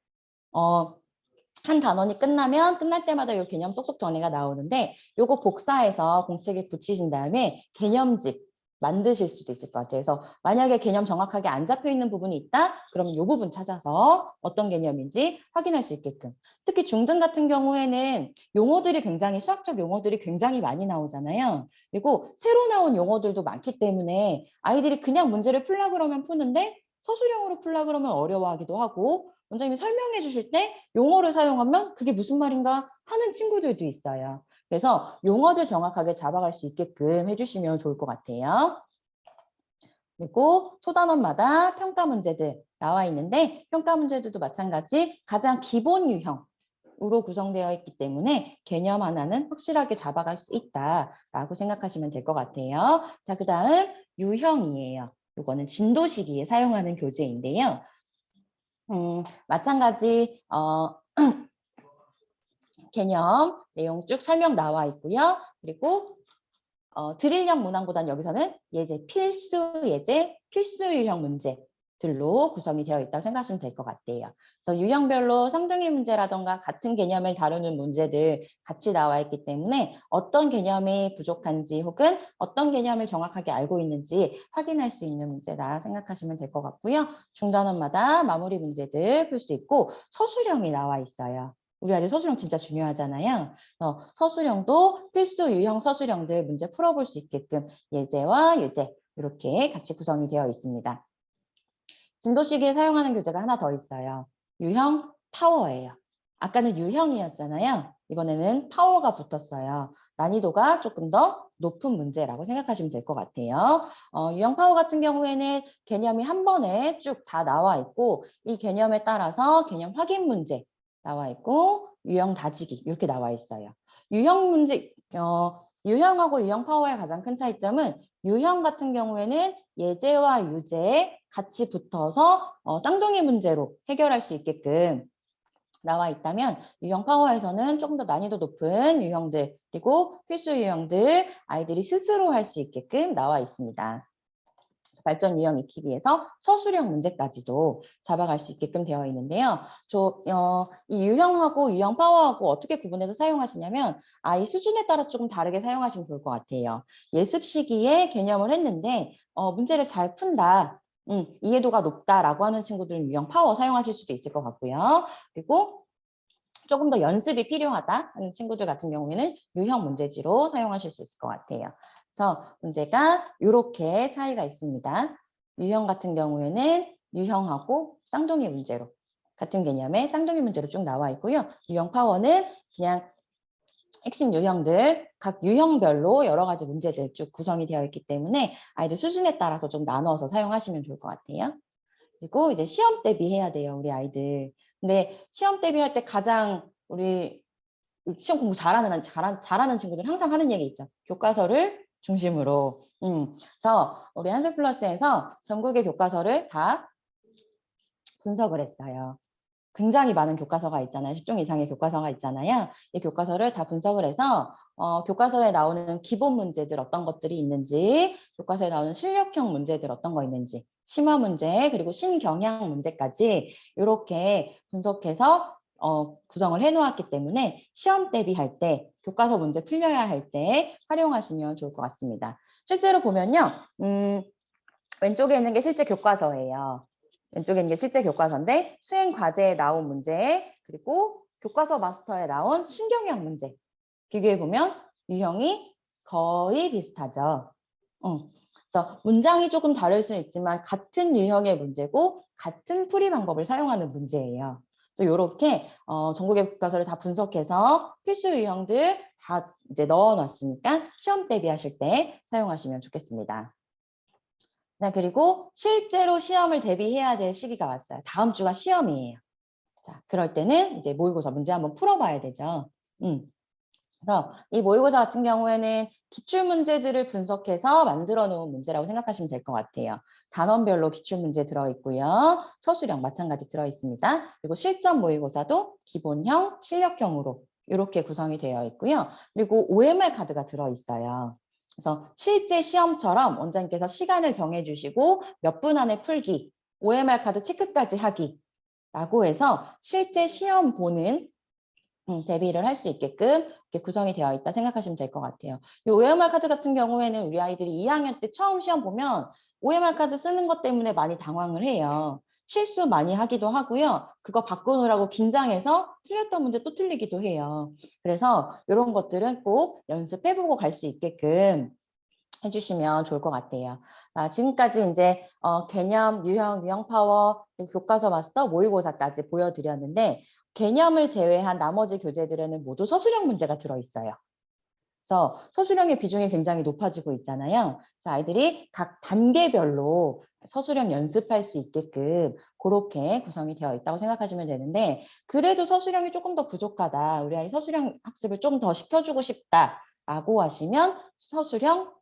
한 단원이 끝나면 끝날 때마다 이 개념 쏙쏙 정리가 나오는데 요거 복사해서 공책에 붙이신 다음에 개념집 만드실 수도 있을 것 같아요. 그래서 만약에 개념 정확하게 안 잡혀 있는 부분이 있다? 그러면 이 부분 찾아서 어떤 개념인지 확인할 수 있게끔. 특히 중등 같은 경우에는 용어들이 굉장히 수학적 용어들이 굉장히 많이 나오잖아요. 그리고 새로 나온 용어들도 많기 때문에 아이들이 그냥 문제를 풀라 그러면 푸는데 서술형으로 풀라 그러면 어려워하기도 하고 원장님이 설명해 주실 때 용어를 사용하면 그게 무슨 말인가 하는 친구들도 있어요. 그래서 용어들 정확하게 잡아갈 수 있게끔 해주시면 좋을 것 같아요. 그리고 소단원마다 평가 문제들 나와 있는데 평가 문제들도 마찬가지 가장 기본 유형으로 구성되어 있기 때문에 개념 하나는 확실하게 잡아갈 수 있다라고 생각하시면 될 것 같아요. 자, 그 다음 유형이에요. 이거는 진도 시기에 사용하는 교재인데요. 마찬가지 개념 내용 쭉 설명 나와 있고요. 그리고 드릴형 문항보다는 여기서는 예제, 필수 예제, 필수 유형 문제들로 구성이 되어 있다고 생각하시면 될 것 같아요. 그래서 유형별로 쌍둥이 문제라던가 같은 개념을 다루는 문제들 같이 나와 있기 때문에 어떤 개념이 부족한지 혹은 어떤 개념을 정확하게 알고 있는지 확인할 수 있는 문제다 생각하시면 될 것 같고요. 중단원마다 마무리 문제들 풀 수 있고 서술형이 나와 있어요. 우리 아이들 서술형 진짜 중요하잖아요. 서술형도 필수 유형 서술형들 문제 풀어볼 수 있게끔 예제와 유제 이렇게 같이 구성이 되어 있습니다. 진도 시기에 사용하는 교재가 하나 더 있어요. 유형 파워예요. 아까는 유형이었잖아요. 이번에는 파워가 붙었어요. 난이도가 조금 더 높은 문제라고 생각하시면 될 것 같아요. 유형 파워 같은 경우에는 개념이 한 번에 쭉 다 나와 있고 이 개념에 따라서 개념 확인 문제 나와 있고 유형 다지기 이렇게 나와 있어요. 유형 문제, 유형하고 유형 파워의 가장 큰 차이점은 유형 같은 경우에는 예제와 유제 같이 붙어서 쌍둥이 문제로 해결할 수 있게끔 나와 있다면 유형 파워에서는 조금 더 난이도 높은 유형들 그리고 필수 유형들 아이들이 스스로 할 수 있게끔 나와 있습니다. 발전 유형 익히기에서 서술형 문제까지도 잡아갈 수 있게끔 되어 있는데요. 이 유형하고 유형 파워하고 어떻게 구분해서 사용하시냐면 아이 수준에 따라 조금 다르게 사용하시면 좋을 것 같아요. 예습 시기에 개념을 했는데 문제를 잘 푼다. 이해도가 높다라고 하는 친구들은 유형 파워 사용하실 수도 있을 것 같고요. 그리고 조금 더 연습이 필요하다 하는 친구들 같은 경우에는 유형 문제지로 사용하실 수 있을 것 같아요. 그래서 문제가 이렇게 차이가 있습니다. 유형 같은 경우에는 유형하고 쌍둥이 문제로 같은 개념의 쌍둥이 문제로 쭉 나와 있고요. 유형 파워는 그냥 핵심 유형들 각 유형별로 여러 가지 문제들 쭉 구성이 되어 있기 때문에 아이들 수준에 따라서 좀 나눠서 사용하시면 좋을 것 같아요. 그리고 이제 시험 대비해야 돼요, 우리 아이들. 근데 시험 대비할 때 가장 우리 시험 공부 잘하는 친구들 항상 하는 얘기 있죠. 교과서를 중심으로. 그래서 우리 한술플러스에서 전국의 교과서를 다 분석을 했어요. 굉장히 많은 교과서가 있잖아요. 10종 이상의 교과서가 있잖아요. 이 교과서를 다 분석을 해서 교과서에 나오는 기본 문제들 어떤 것들이 있는지, 교과서에 나오는 실력형 문제들 어떤 거 있는지, 심화 문제 그리고 신경향 문제까지 이렇게 분석해서 구성을 해놓았기 때문에 시험 대비할 때 교과서 문제 풀려야 할 때 활용하시면 좋을 것 같습니다. 실제로 보면요. 왼쪽에 있는 게 실제 교과서예요. 왼쪽에 있는 게 실제 교과서인데 수행 과제에 나온 문제 그리고 교과서 마스터에 나온 신경향 문제 비교해보면 유형이 거의 비슷하죠. 그래서 문장이 조금 다를 수는 있지만 같은 유형의 문제고 같은 풀이 방법을 사용하는 문제예요. 그래서 이렇게 전국의 교과서를 다 분석해서 필수 유형들 다 이제 넣어놨으니까 시험 대비하실 때 사용하시면 좋겠습니다. 네, 그리고 실제로 시험을 대비해야 될 시기가 왔어요. 다음 주가 시험이에요. 자, 그럴 때는 이제 모의고사 문제 한번 풀어봐야 되죠. 그래서 이 모의고사 같은 경우에는 기출문제들을 분석해서 만들어 놓은 문제라고 생각하시면 될 것 같아요. 단원별로 기출문제 들어있고요. 서술형 마찬가지 들어있습니다. 그리고 실전 모의고사도 기본형, 실력형으로 이렇게 구성이 되어 있고요. 그리고 OMR 카드가 들어있어요. 그래서 실제 시험처럼 원장님께서 시간을 정해주시고 몇 분 안에 풀기, OMR 카드 체크까지 하기 라고 해서 실제 시험 보는 대비를 할 수 있게끔 이렇게 구성이 되어 있다 생각하시면 될 것 같아요. 이 OMR 카드 같은 경우에는 우리 아이들이 2학년 때 처음 시험 보면 OMR 카드 쓰는 것 때문에 많이 당황을 해요. 실수 많이 하기도 하고요. 그거 바꾸느라고 긴장해서 틀렸던 문제 또 틀리기도 해요. 그래서 이런 것들은 꼭 연습해보고 갈 수 있게끔 해주시면 좋을 것 같아요. 지금까지 이제 개념, 유형 파워, 교과서 마스터, 모의고사까지 보여드렸는데 개념을 제외한 나머지 교재들에는 모두 서술형 문제가 들어있어요. 그래서 서술형의 비중이 굉장히 높아지고 있잖아요. 그래서 아이들이 각 단계별로 서술형 연습할 수 있게끔 그렇게 구성이 되어 있다고 생각하시면 되는데 그래도 서술형이 조금 더 부족하다. 우리 아이 서술형 학습을 좀 더 시켜주고 싶다라고 하시면 서술형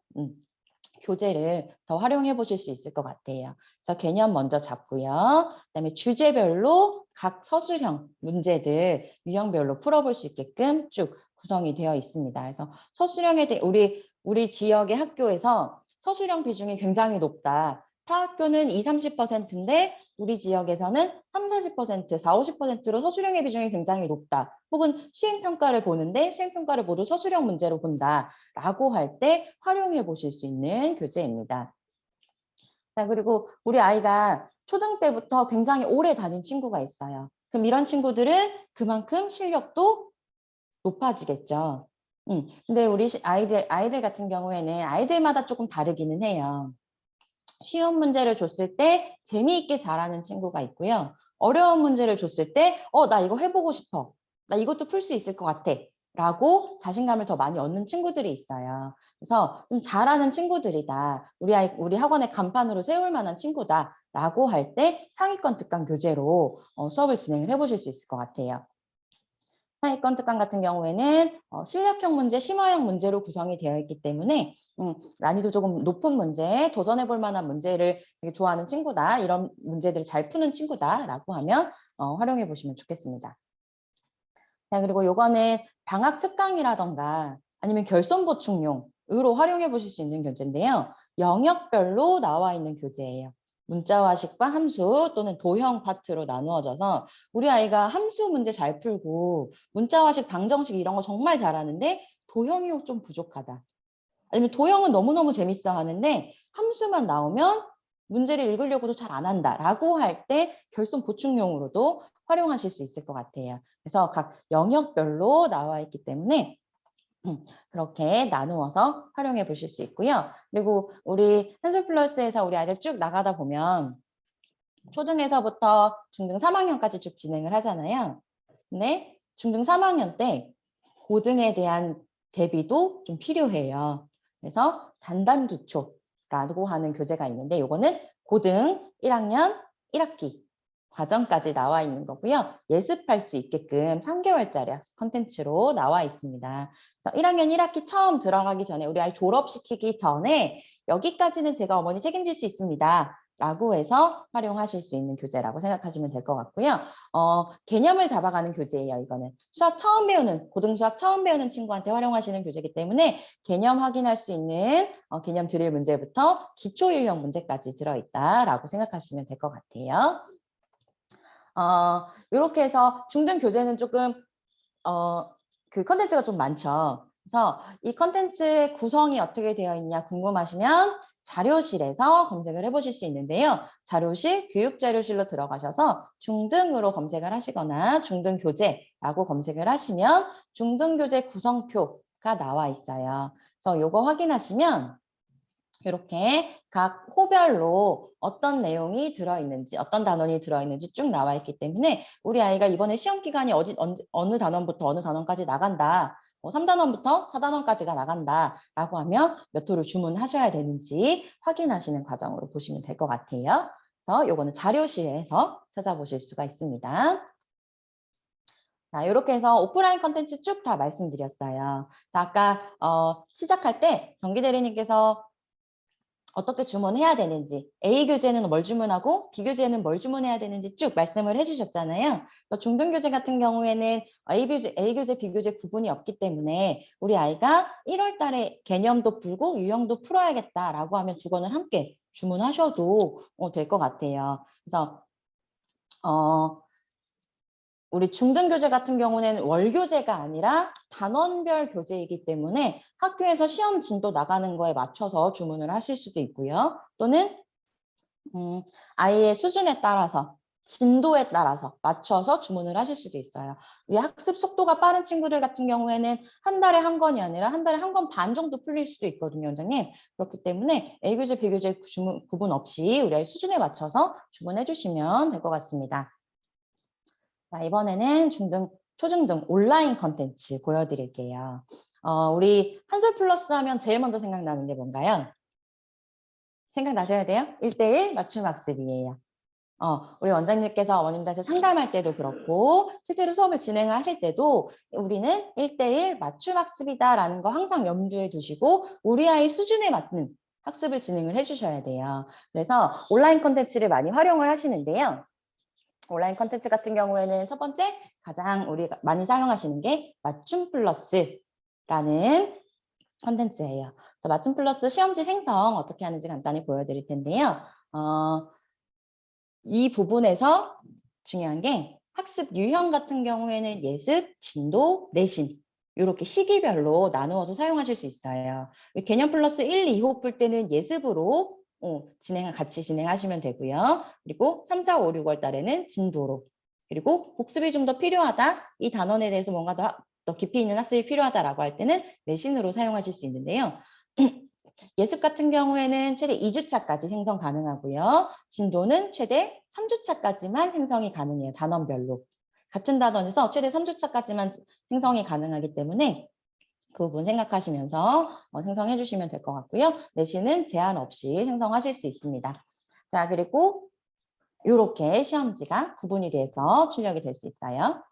교재를 더 활용해 보실 수 있을 것 같아요. 그래서 개념 먼저 잡고요. 그다음에 주제별로 각 서술형 문제들 유형별로 풀어볼 수 있게끔 쭉 구성이 되어 있습니다. 그래서 서술형에 대해 우리 지역의 학교에서 서술형 비중이 굉장히 높다. 타 학교는 20, 30%인데 우리 지역에서는 30, 40%, 40, 50%로 서술형의 비중이 굉장히 높다. 혹은 수행평가를 보는데 수행평가를 모두 서술형 문제로 본다라고 할 때 활용해 보실 수 있는 교재입니다. 자, 그리고 우리 아이가 초등 때부터 굉장히 오래 다닌 친구가 있어요. 그럼 이런 친구들은 그만큼 실력도 높아지겠죠. 근데 우리 아이들 같은 경우에는 아이들마다 조금 다르기는 해요. 쉬운 문제를 줬을 때 재미있게 잘하는 친구가 있고요. 어려운 문제를 줬을 때, 나 이거 해보고 싶어. 나 이것도 풀 수 있을 것 같아. 라고 자신감을 더 많이 얻는 친구들이 있어요. 그래서 좀 잘하는 친구들이다. 우리 학원의 간판으로 세울 만한 친구다. 라고 할 때 상위권 특강 교재로 수업을 진행을 해보실 수 있을 것 같아요. 상위권 특강 같은 경우에는 실력형 문제, 심화형 문제로 구성이 되어 있기 때문에 난이도 조금 높은 문제, 도전해 볼 만한 문제를 되게 좋아하는 친구다. 이런 문제들을 잘 푸는 친구다라고 하면 활용해 보시면 좋겠습니다. 자, 그리고 요거는 방학 특강이라던가 아니면 결손 보충용으로 활용해 보실 수 있는 교재인데요. 영역별로 나와 있는 교재예요. 문자화식과 함수 또는 도형 파트로 나누어져서 우리 아이가 함수 문제 잘 풀고 문자화식, 방정식 이런 거 정말 잘하는데 도형이 좀 부족하다. 아니면 도형은 너무너무 재밌어 하는데 함수만 나오면 문제를 읽으려고도 잘 안 한다라고 할 때 결손 보충용으로도 활용하실 수 있을 것 같아요. 그래서 각 영역별로 나와 있기 때문에 그렇게 나누어서 활용해 보실 수 있고요. 그리고 우리 한솔플러스에서 우리 아이들 쭉 나가다 보면 초등에서부터 중등 3학년까지 쭉 진행을 하잖아요. 근데 중등 3학년 때 고등에 대한 대비도 좀 필요해요. 그래서 단단기초라고 하는 교재가 있는데 이거는 고등 1학년 1학기 과정까지 나와 있는 거고요. 예습할 수 있게끔 3개월짜리 컨텐츠로 나와 있습니다. 그래서 1학년 1학기 처음 들어가기 전에 우리 아이 졸업시키기 전에 여기까지는 제가 어머니 책임질 수 있습니다. 라고 해서 활용하실 수 있는 교재라고 생각하시면 될 것 같고요. 개념을 잡아가는 교재예요. 이거는 수학 처음 배우는 고등수학 처음 배우는 친구한테 활용하시는 교재이기 때문에 개념 확인할 수 있는 개념 드릴 문제부터 기초 유형 문제까지 들어있다라고 생각하시면 될 것 같아요. 이렇게 해서 중등 교재는 조금 그 컨텐츠가 좀 많죠. 그래서 이 컨텐츠의 구성이 어떻게 되어 있냐 궁금하시면 자료실에서 검색을 해보실 수 있는데요. 자료실, 교육자료실로 들어가셔서 중등으로 검색을 하시거나 중등교재라고 검색을 하시면 중등교재 구성표가 나와 있어요. 그래서 이거 확인하시면 이렇게 각 호별로 어떤 내용이 들어있는지 어떤 단원이 들어있는지 쭉 나와 있기 때문에 우리 아이가 이번에 시험 기간이 어느 단원부터 어느 단원까지 나간다. 3단원부터 4단원까지가 나간다라고 하면 몇 호를 주문하셔야 되는지 확인하시는 과정으로 보시면 될 것 같아요. 그래서 요거는 자료실에서 찾아보실 수가 있습니다. 자, 이렇게 해서 오프라인 컨텐츠 쭉 다 말씀드렸어요. 자, 아까 시작할 때 정기 대리님께서 어떻게 주문해야 되는지, A 교재는 뭘 주문하고 B 교재는 뭘 주문해야 되는지 쭉 말씀을 해주셨잖아요. 중등 교재 같은 경우에는 A 교재, B 교재 구분이 없기 때문에 우리 아이가 1월 달에 개념도 풀고 유형도 풀어야겠다라고 하면 두 권을 함께 주문하셔도 될 것 같아요. 그래서 우리 중등 교재 같은 경우는 월 교재가 아니라 단원별 교재이기 때문에 학교에서 시험 진도 나가는 거에 맞춰서 주문을 하실 수도 있고요. 또는 아이의 수준에 따라서 진도에 따라서 맞춰서 주문을 하실 수도 있어요. 이 학습 속도가 빠른 친구들 같은 경우에는 한 달에 한 권이 아니라 한 달에 한 권 반 정도 풀릴 수도 있거든요, 원장님. 그렇기 때문에 A 교재, B 교재 구분 없이 우리 아이 수준에 맞춰서 주문해 주시면 될 것 같습니다. 자, 이번에는 중등, 초중등 온라인 컨텐츠 보여드릴게요. 우리 한솔 플러스 하면 제일 먼저 생각나는 게 뭔가요? 생각나셔야 돼요? 1대1 맞춤 학습이에요. 우리 원장님께서 어머님들한테 상담할 때도 그렇고 실제로 수업을 진행하실 때도 우리는 1대1 맞춤 학습이다라는 거 항상 염두에 두시고 우리 아이 수준에 맞는 학습을 진행을 해주셔야 돼요. 그래서 온라인 컨텐츠를 많이 활용을 하시는데요. 온라인 컨텐츠 같은 경우에는 첫 번째 가장 우리가 많이 사용하시는 게 맞춤 플러스라는 컨텐츠예요. 맞춤 플러스 시험지 생성 어떻게 하는지 간단히 보여드릴 텐데요. 이 부분에서 중요한 게 학습 유형 같은 경우에는 예습, 진도, 내신 이렇게 시기별로 나누어서 사용하실 수 있어요. 개념 플러스 1, 2호 풀 때는 예습으로 같이 진행하시면 되고요. 그리고 3, 4, 5, 6월 달에는 진도로. 그리고 복습이 좀 더 필요하다. 이 단원에 대해서 뭔가 더 깊이 있는 학습이 필요하다라고 할 때는 내신으로 사용하실 수 있는데요. 예습 같은 경우에는 최대 2주차까지 생성 가능하고요. 진도는 최대 3주차까지만 생성이 가능해요. 단원별로. 같은 단원에서 최대 3주차까지만 생성이 가능하기 때문에 그 부분 생각하시면서 생성해 주시면 될 것 같고요. 내신은 제한 없이 생성하실 수 있습니다. 자, 그리고 이렇게 시험지가 구분이 돼서 출력이 될 수 있어요.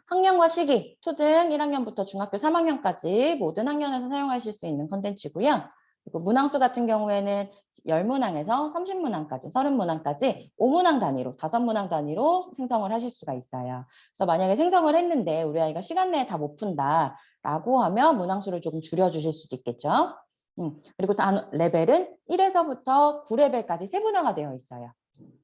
학년과 시기, 초등 1학년부터 중학교 3학년까지 모든 학년에서 사용하실 수 있는 컨텐츠고요. 그리고 문항수 같은 경우에는 10문항에서 30문항까지, 30문항까지 5문항 단위로, 5문항 단위로 생성을 하실 수가 있어요. 그래서 만약에 생성을 했는데 우리 아이가 시간 내에 다 못 푼다라고 하면 문항수를 조금 줄여주실 수도 있겠죠. 그리고 레벨은 1에서부터 9레벨까지 세분화가 되어 있어요.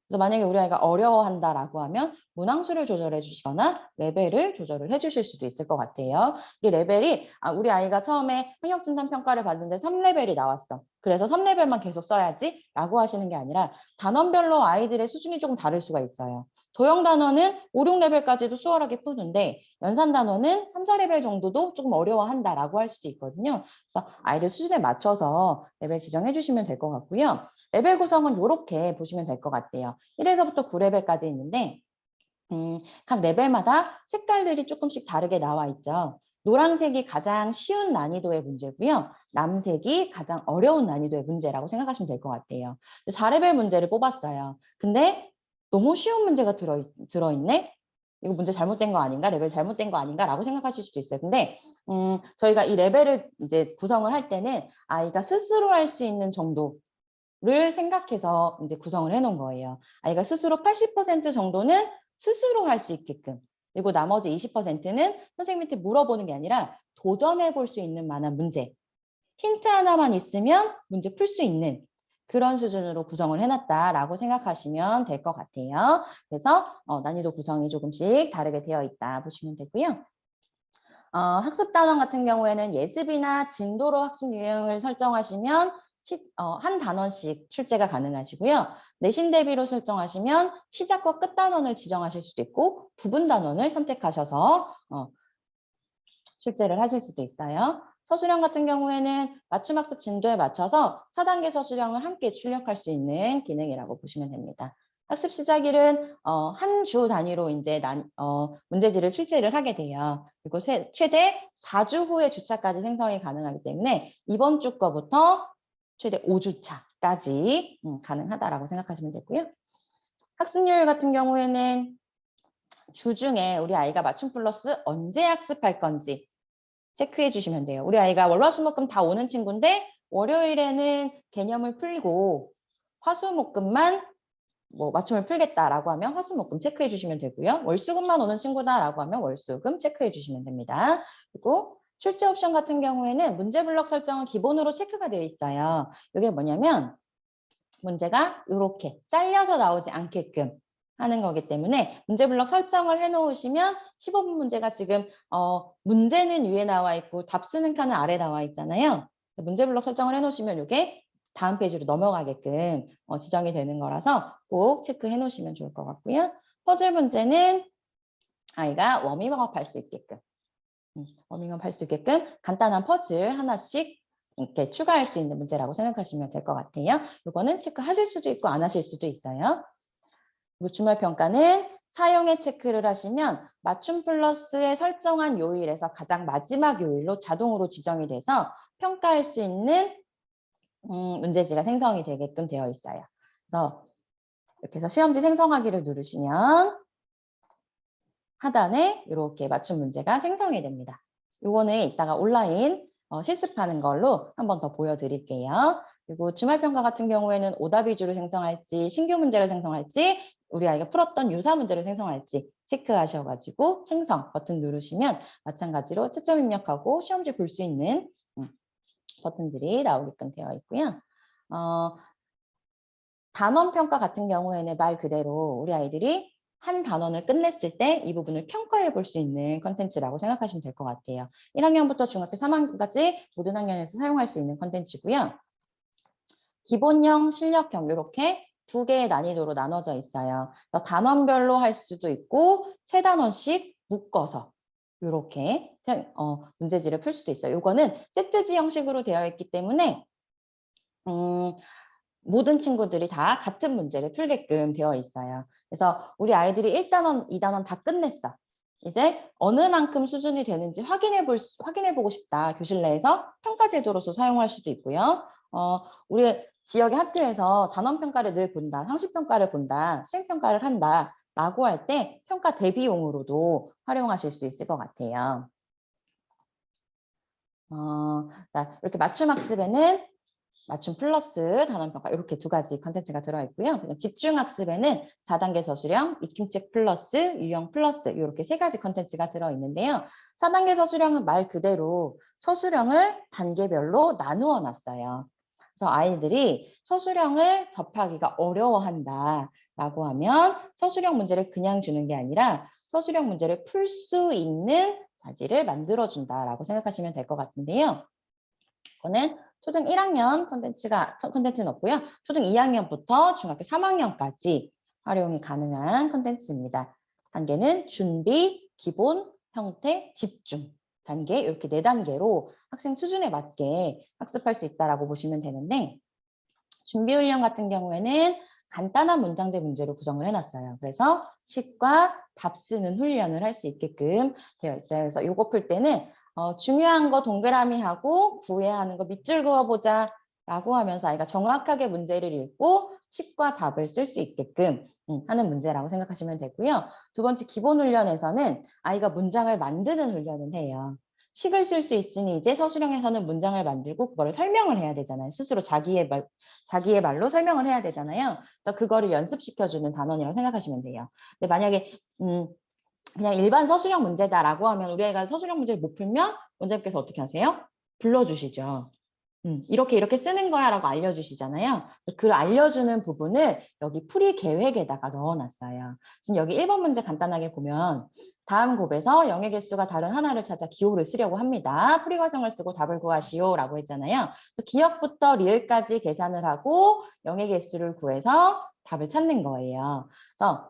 그래서 만약에 우리 아이가 어려워한다라고 하면 문항수를 조절해 주시거나 레벨을 조절을 해 주실 수도 있을 것 같아요. 이 레벨이 우리 아이가 처음에 학력진단 평가를 받는데 3레벨이 나왔어. 그래서 3레벨만 계속 써야지 라고 하시는 게 아니라 단원별로 아이들의 수준이 조금 다를 수가 있어요. 도형 단원은 5, 6레벨까지도 수월하게 푸는데 연산 단원은 3, 4레벨 정도도 조금 어려워한다라고 할 수도 있거든요. 그래서 아이들 수준에 맞춰서 레벨 지정해 주시면 될 것 같고요. 레벨 구성은 이렇게 보시면 될 것 같아요. 1에서부터 9레벨까지 있는데 각 레벨마다 색깔들이 조금씩 다르게 나와 있죠. 노란색이 가장 쉬운 난이도의 문제고요. 남색이 가장 어려운 난이도의 문제라고 생각하시면 될 것 같아요. 4레벨 문제를 뽑았어요. 근데 너무 쉬운 문제가 들어있네? 이거 문제 잘못된 거 아닌가? 레벨 잘못된 거 아닌가? 라고 생각하실 수도 있어요. 근데 저희가 이 레벨을 이제 구성을 할 때는 아이가 스스로 할 수 있는 정도를 생각해서 이제 구성을 해놓은 거예요. 아이가 스스로 80% 정도는 스스로 할 수 있게끔, 그리고 나머지 20%는 선생님한테 물어보는 게 아니라 도전해 볼 수 있는 만한 문제, 힌트 하나만 있으면 문제 풀 수 있는 그런 수준으로 구성을 해놨다라고 생각하시면 될 것 같아요. 그래서 난이도 구성이 조금씩 다르게 되어 있다 보시면 되고요. 학습 단원 같은 경우에는 예습이나 진도로 학습 유형을 설정하시면 한 단원씩 출제가 가능하시고요. 내신 대비로 설정하시면 시작과 끝 단원을 지정하실 수도 있고 부분 단원을 선택하셔서 출제를 하실 수도 있어요. 서술형 같은 경우에는 맞춤학습 진도에 맞춰서 4단계 서술형을 함께 출력할 수 있는 기능이라고 보시면 됩니다. 학습 시작일은 한 주 단위로 이제 문제지를 출제를 하게 돼요. 그리고 최대 4주 후에 주차까지 생성이 가능하기 때문에 이번 주 거부터 최대 5주차까지 가능하다라고 생각하시면 되고요. 학습률 같은 경우에는 주중에 우리 아이가 맞춤 플러스 언제 학습할 건지 체크해 주시면 돼요. 우리 아이가 월화수목금 다 오는 친구인데 월요일에는 개념을 풀고 화수목금만 뭐 맞춤을 풀겠다라고 하면 화수목금 체크해 주시면 되고요. 월수금만 오는 친구다라고 하면 월수금 체크해 주시면 됩니다. 그리고 출제 옵션 같은 경우에는 문제 블록 설정은 기본으로 체크가 되어 있어요. 이게 뭐냐면 문제가 이렇게 잘려서 나오지 않게끔 하는 거기 때문에 문제 블록 설정을 해놓으시면 15분 문제가 지금 문제는 위에 나와 있고 답 쓰는 칸은 아래 나와 있잖아요. 문제 블록 설정을 해놓으시면 이게 다음 페이지로 넘어가게끔 지정이 되는 거라서 꼭 체크해 놓으시면 좋을 것 같고요. 퍼즐 문제는 아이가 워밍업 할 수 있게끔 워밍업 할 수 있게끔 간단한 퍼즐 하나씩 이렇게 추가할 수 있는 문제라고 생각하시면 될 것 같아요. 이거는 체크하실 수도 있고 안 하실 수도 있어요. 그리고 주말 평가는 사용에 체크를 하시면 맞춤 플러스에 설정한 요일에서 가장 마지막 요일로 자동으로 지정이 돼서 평가할 수 있는 문제지가 생성이 되게끔 되어 있어요. 그래서 이렇게 해서 시험지 생성하기를 누르시면 하단에 이렇게 맞춤 문제가 생성이 됩니다. 요거는 이따가 온라인 실습하는 걸로 한 번 더 보여드릴게요. 그리고 주말평가 같은 경우에는 오답 위주로 생성할지 신규 문제를 생성할지 우리 아이가 풀었던 유사 문제를 생성할지 체크하셔가지고 생성 버튼 누르시면 마찬가지로 채점 입력하고 시험지 볼 수 있는 버튼들이 나오게끔 되어 있고요. 단원 평가 같은 경우에는 말 그대로 우리 아이들이 한 단원을 끝냈을 때 이 부분을 평가해 볼 수 있는 컨텐츠라고 생각하시면 될 것 같아요. 1학년부터 중학교 3학년까지 모든 학년에서 사용할 수 있는 컨텐츠고요. 기본형, 실력형 이렇게 두 개의 난이도로 나눠져 있어요. 단원별로 할 수도 있고 세 단원씩 묶어서 이렇게 문제지를 풀 수도 있어요. 이거는 세트지 형식으로 되어 있기 때문에 모든 친구들이 다 같은 문제를 풀게끔 되어 있어요. 그래서 우리 아이들이 1단원, 2단원 다 끝냈어. 이제 어느 만큼 수준이 되는지 확인해보고 싶다. 교실 내에서 평가 제도로서 사용할 수도 있고요. 우리 지역의 학교에서 단원평가를 늘 본다, 상식평가를 본다, 수행평가를 한다 라고 할 때 평가 대비용으로도 활용하실 수 있을 것 같아요. 자, 이렇게 맞춤학습에는 맞춤 플러스 단원평가 이렇게 두 가지 컨텐츠가 들어있고요. 집중학습에는 4단계 서술형, 익힘책 플러스, 유형 플러스 이렇게 세 가지 컨텐츠가 들어있는데요. 4단계 서술형은 말 그대로 서술형을 단계별로 나누어 놨어요. 그래서 아이들이 서술형을 접하기가 어려워한다라고 하면 서술형 문제를 그냥 주는 게 아니라 서술형 문제를 풀 수 있는 자질을 만들어준다라고 생각하시면 될 것 같은데요. 이거는 초등 1학년 컨텐츠는 없고요. 초등 2학년부터 중학교 3학년까지 활용이 가능한 컨텐츠입니다. 단계는 준비, 기본, 형태, 집중 단계 이렇게 4단계로 학생 수준에 맞게 학습할 수 있다고 보시면 되는데 준비 훈련 같은 경우에는 간단한 문장제 문제로 구성을 해놨어요. 그래서 식과 답 쓰는 훈련을 할 수 있게끔 되어 있어요. 그래서 이거 풀 때는 중요한 거 동그라미 하고 구해야 하는 거 밑줄 그어보자 라고 하면서 아이가 정확하게 문제를 읽고 식과 답을 쓸 수 있게끔 하는 문제라고 생각하시면 되고요. 두 번째 기본 훈련에서는 아이가 문장을 만드는 훈련을 해요. 식을 쓸 수 있으니 이제 서술형에서는 문장을 만들고 그거를 설명을 해야 되잖아요. 스스로 자기의 말로 설명을 해야 되잖아요. 그래서 그거를 연습시켜주는 단원이라고 생각하시면 돼요. 근데 만약에 그냥 일반 서술형 문제다라고 하면 우리 아이가 서술형 문제를 못 풀면 원장님께서 어떻게 하세요? 불러주시죠. 이렇게 쓰는 거야 라고 알려주시잖아요. 그 알려주는 부분을 여기 풀이 계획에다가 넣어놨어요. 지금 여기 1번 문제 간단하게 보면 다음 곱에서 영의 개수가 다른 하나를 찾아 기호를 쓰려고 합니다. 풀이 과정을 쓰고 답을 구하시오 라고 했잖아요. 기억부터 리을까지 계산을 하고 영의 개수를 구해서 답을 찾는 거예요. 그래서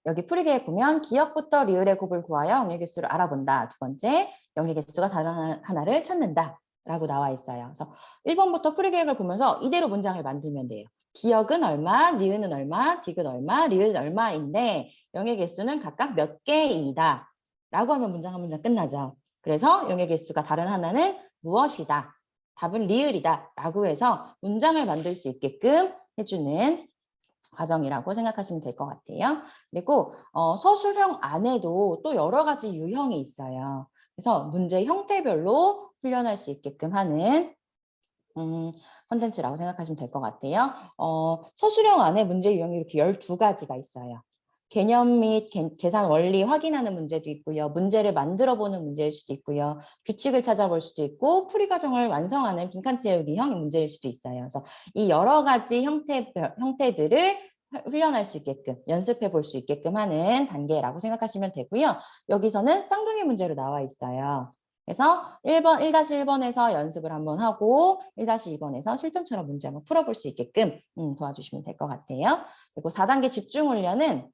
여기 풀이 계획 보면 기억부터 리을의 곱을 구하여 영의 개수를 알아본다. 두 번째, 영의 개수가 다른 하나를 찾는다. 라고 나와 있어요. 그래서 1번부터 풀이 계획을 보면서 이대로 문장을 만들면 돼요. 기억은 얼마, 니은은 얼마, 디귿 얼마, 리은 얼마인데 영의 개수는 각각 몇 개이다. 라고 하면 문장 한 문장 끝나죠. 그래서 영의 개수가 다른 하나는 무엇이다. 답은 리을이다. 라고 해서 문장을 만들 수 있게끔 해주는 과정이라고 생각하시면 될 것 같아요. 그리고 서술형 안에도 또 여러 가지 유형이 있어요. 그래서 문제 형태별로 훈련할 수 있게끔 하는 콘텐츠라고 생각하시면 될 것 같아요. 서술형 안에 문제 유형이 이렇게 12가지가 있어요. 개념 및 계산 원리 확인하는 문제도 있고요. 문제를 만들어 보는 문제일 수도 있고요. 규칙을 찾아볼 수도 있고 풀이 과정을 완성하는 빈칸 채우기형 문제일 수도 있어요. 그래서 이 여러 가지 형태들을 훈련할 수 있게끔 연습해 볼 수 있게끔 하는 단계라고 생각하시면 되고요. 여기서는 쌍둥이 문제로 나와 있어요. 그래서 1-1번에서 연습을 한번 하고 1-2번에서 실전처럼 문제 한번 풀어볼 수 있게끔 도와주시면 될 것 같아요. 그리고 4단계 집중훈련은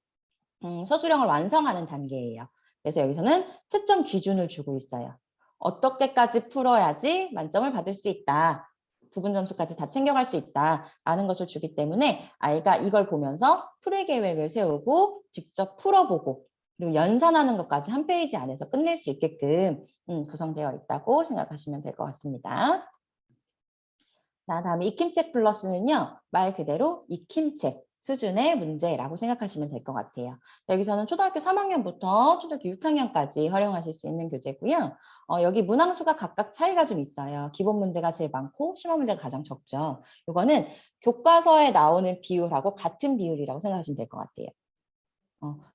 서술형을 완성하는 단계예요. 그래서 여기서는 채점 기준을 주고 있어요. 어떻게까지 풀어야지 만점을 받을 수 있다. 부분 점수까지 다 챙겨갈 수 있다라는 것을 주기 때문에 아이가 이걸 보면서 풀이 계획을 세우고 직접 풀어보고 그리고 연산하는 것까지 한 페이지 안에서 끝낼 수 있게끔 구성되어 있다고 생각하시면 될 것 같습니다. 자, 다음에 익힘책 플러스는요. 말 그대로 익힘책 수준의 문제라고 생각하시면 될 것 같아요. 여기서는 초등학교 3학년부터 초등학교 6학년까지 활용하실 수 있는 교재고요. 여기 문항수가 각각 차이가 좀 있어요. 기본 문제가 제일 많고 심화 문제가 가장 적죠. 이거는 교과서에 나오는 비율하고 같은 비율이라고 생각하시면 될 것 같아요.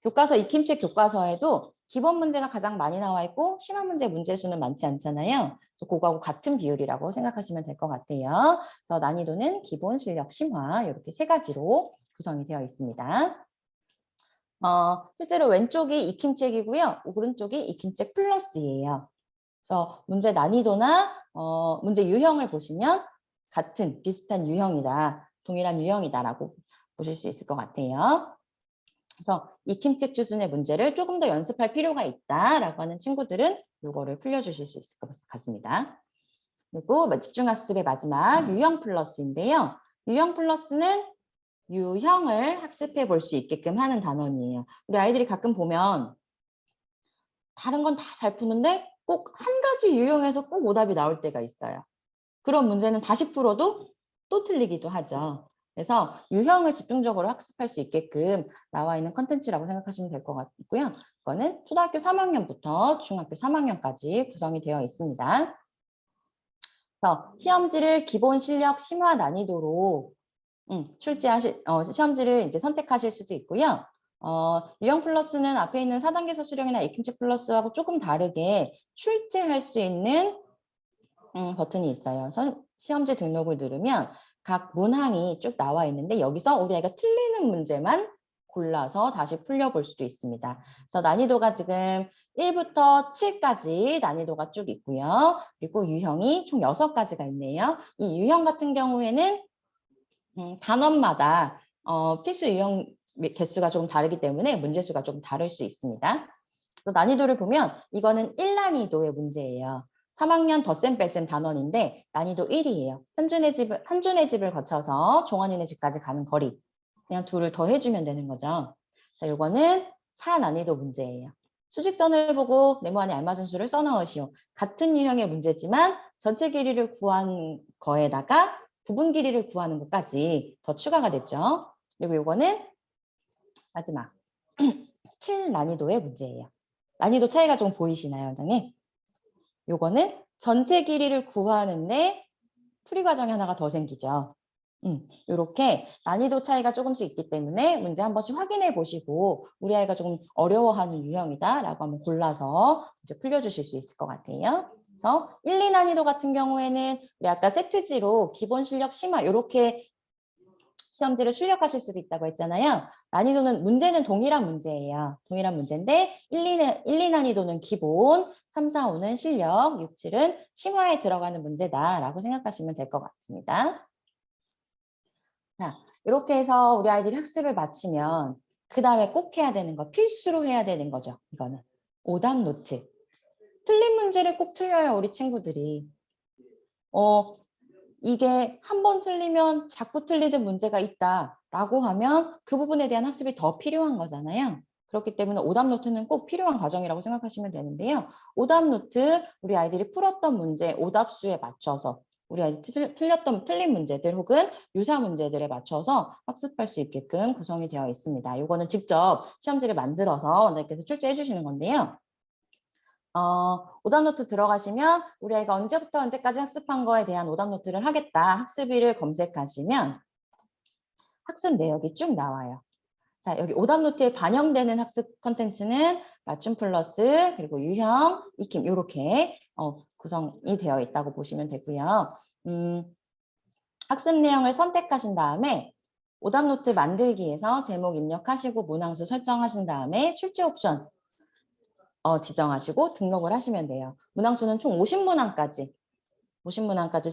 교과서 익힘책 교과서에도 기본 문제가 가장 많이 나와 있고 심화 문제 문제수는 많지 않잖아요. 그거하고 같은 비율이라고 생각하시면 될 것 같아요. 그래서 난이도는 기본, 실력, 심화 이렇게 3가지로 구성이 되어 있습니다. 실제로 왼쪽이 익힘책이고요. 오른쪽이 익힘책 플러스예요. 그래서 문제 난이도나 문제 유형을 보시면 같은 비슷한 유형이다, 동일한 유형이다라고 보실 수 있을 것 같아요. 그래서 익힘책 수준의 문제를 조금 더 연습할 필요가 있다라고 하는 친구들은 이거를 풀려주실 수 있을 것 같습니다. 그리고 집중학습의 마지막 유형 플러스인데요. 유형 플러스는 유형을 학습해 볼 수 있게끔 하는 단원이에요. 우리 아이들이 가끔 보면 다른 건 다 잘 푸는데 꼭 한 가지 유형에서 꼭 오답이 나올 때가 있어요. 그런 문제는 다시 풀어도 또 틀리기도 하죠. 그래서 유형을 집중적으로 학습할 수 있게끔 나와 있는 컨텐츠라고 생각하시면 될 것 같고요. 이거는 초등학교 3학년부터 중학교 3학년까지 구성이 되어 있습니다. 그래서 시험지를 기본 실력 심화 난이도로 시험지를 이제 선택하실 수도 있고요. 유형 플러스는 앞에 있는 4단계 서술형이나 익힘책 플러스하고 조금 다르게 출제할 수 있는 버튼이 있어요. 시험지 등록을 누르면 각 문항이 쭉 나와 있는데 여기서 우리 아이가 틀리는 문제만 골라서 다시 풀려볼 수도 있습니다. 그래서 난이도가 지금 1부터 7까지 난이도가 쭉 있고요. 그리고 유형이 총 6가지가 있네요. 이 유형 같은 경우에는 단원마다 필수 유형 개수가 조금 다르기 때문에 문제수가 조금 다를 수 있습니다. 난이도를 보면 이거는 1난이도의 문제예요. 3학년 덧셈 뺄셈 단원인데 난이도 1이에요. 한준의 집을 거쳐서 종원이네 집까지 가는 거리. 그냥 둘을 더 해주면 되는 거죠. 자, 요거는 4난이도 문제예요. 수직선을 보고 네모안에 알맞은 수를 써넣으시오. 같은 유형의 문제지만 전체 길이를 구한 거에다가 부분 길이를 구하는 것까지 더 추가가 됐죠. 그리고 요거는 마지막 7난이도의 문제예요. 난이도 차이가 좀 보이시나요, 원장님? 요거는 전체 길이를 구하는데 풀이 과정이 하나가 더 생기죠. 이렇게 난이도 차이가 조금씩 있기 때문에 문제 한 번씩 확인해 보시고 우리 아이가 조금 어려워하는 유형이다라고 한번 골라서 이제 풀려주실 수 있을 것 같아요. 그래서 1, 2난이도 같은 경우에는 우리 아까 세트지로 기본 실력 심화 이렇게 시험지를 출력하실 수도 있다고 했잖아요. 난이도는 문제는 동일한 문제예요. 동일한 문제인데 1, 2난이도는 기본, 3, 4, 5는 실력, 6, 7은 심화에 들어가는 문제다라고 생각하시면 될 것 같습니다. 자, 이렇게 해서 우리 아이들이 학습을 마치면 그 다음에 꼭 해야 되는 거, 필수로 해야 되는 거죠. 이거는 오답 노트. 틀린 문제를 꼭 틀려요, 우리 친구들이. 이게 한 번 틀리면 자꾸 틀리는 문제가 있다라고 하면 그 부분에 대한 학습이 더 필요한 거잖아요. 그렇기 때문에 오답 노트는 꼭 필요한 과정이라고 생각하시면 되는데요. 오답 노트, 우리 아이들이 풀었던 문제 오답수에 맞춰서 우리 아이들 틀린 문제들 혹은 유사 문제들에 맞춰서 학습할 수 있게끔 구성이 되어 있습니다. 이거는 직접 시험지를 만들어서 원장님께서 출제해 주시는 건데요. 오답노트 들어가시면 우리 아이가 언제부터 언제까지 학습한 거에 대한 오답노트를 하겠다. 학습일을 검색하시면 학습 내역이 쭉 나와요. 자, 여기 오답노트에 반영되는 학습 컨텐츠는 맞춤 플러스 그리고 유형, 익힘 이렇게 구성이 되어 있다고 보시면 되고요. 학습 내용을 선택하신 다음에 오답노트 만들기에서 제목 입력하시고 문항수 설정하신 다음에 출제 옵션 지정하시고 등록을 하시면 돼요. 문항수는 총 50문항까지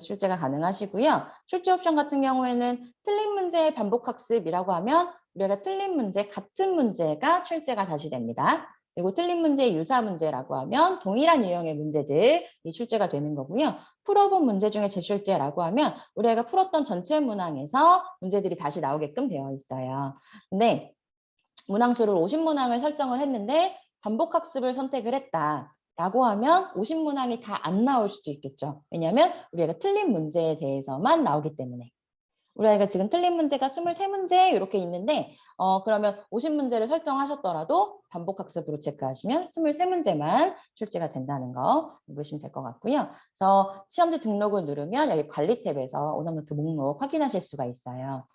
출제가 가능하시고요. 출제 옵션 같은 경우에는 틀린 문제의 반복학습이라고 하면 우리가 틀린 문제, 같은 문제가 출제가 다시 됩니다. 그리고 틀린 문제의 유사 문제라고 하면 동일한 유형의 문제들이 출제가 되는 거고요. 풀어본 문제 중에 재출제라고 하면 우리 아이가 풀었던 전체 문항에서 문제들이 다시 나오게끔 되어 있어요. 근데 문항수를 50문항을 설정을 했는데 반복학습을 선택을 했다. 라고 하면 50문항이 다 안 나올 수도 있겠죠. 왜냐하면 우리 아이가 틀린 문제에 대해서만 나오기 때문에. 우리 아이가 지금 틀린 문제가 23문제 이렇게 있는데 그러면 50문제를 설정하셨더라도 반복학습으로 체크하시면 23문제만 출제가 된다는 거 보시면 될 것 같고요. 그래서 시험지 등록을 누르면 여기 관리 탭에서 오답노트 목록 확인하실 수가 있어요.